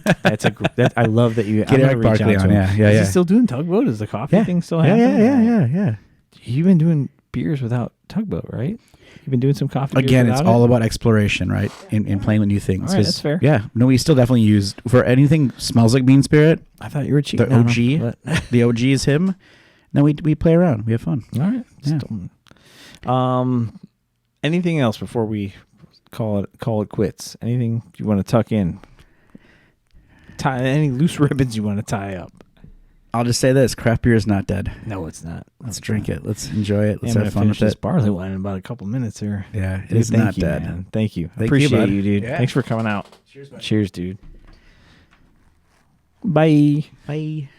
I love that you get Eric Barkley on. Yeah. Is he still doing Tugboat? Is the coffee thing still happening? Yeah. You've been doing beers without Tugboat, right? You've been doing some coffee. Again, it's all about exploration, right? In playing with new things. All right, that's fair. Yeah. No, we still definitely used for anything smells like bean spirit. I thought you were cheating. The OG, the OG is him. Then we play around. We have fun. All right. Anything else before we call it quits? Anything you want to tuck in? Any loose ribbons you want to tie up? I'll just say this: craft beer is not dead. No, it's not. Let's drink it. Let's enjoy it. Let's have fun with this barley wine in about a couple minutes here. Yeah, it is not dead. Man. Thank you. Appreciate you, dude. Yeah. Thanks for coming out. Cheers, buddy. Cheers, dude. Bye. Bye.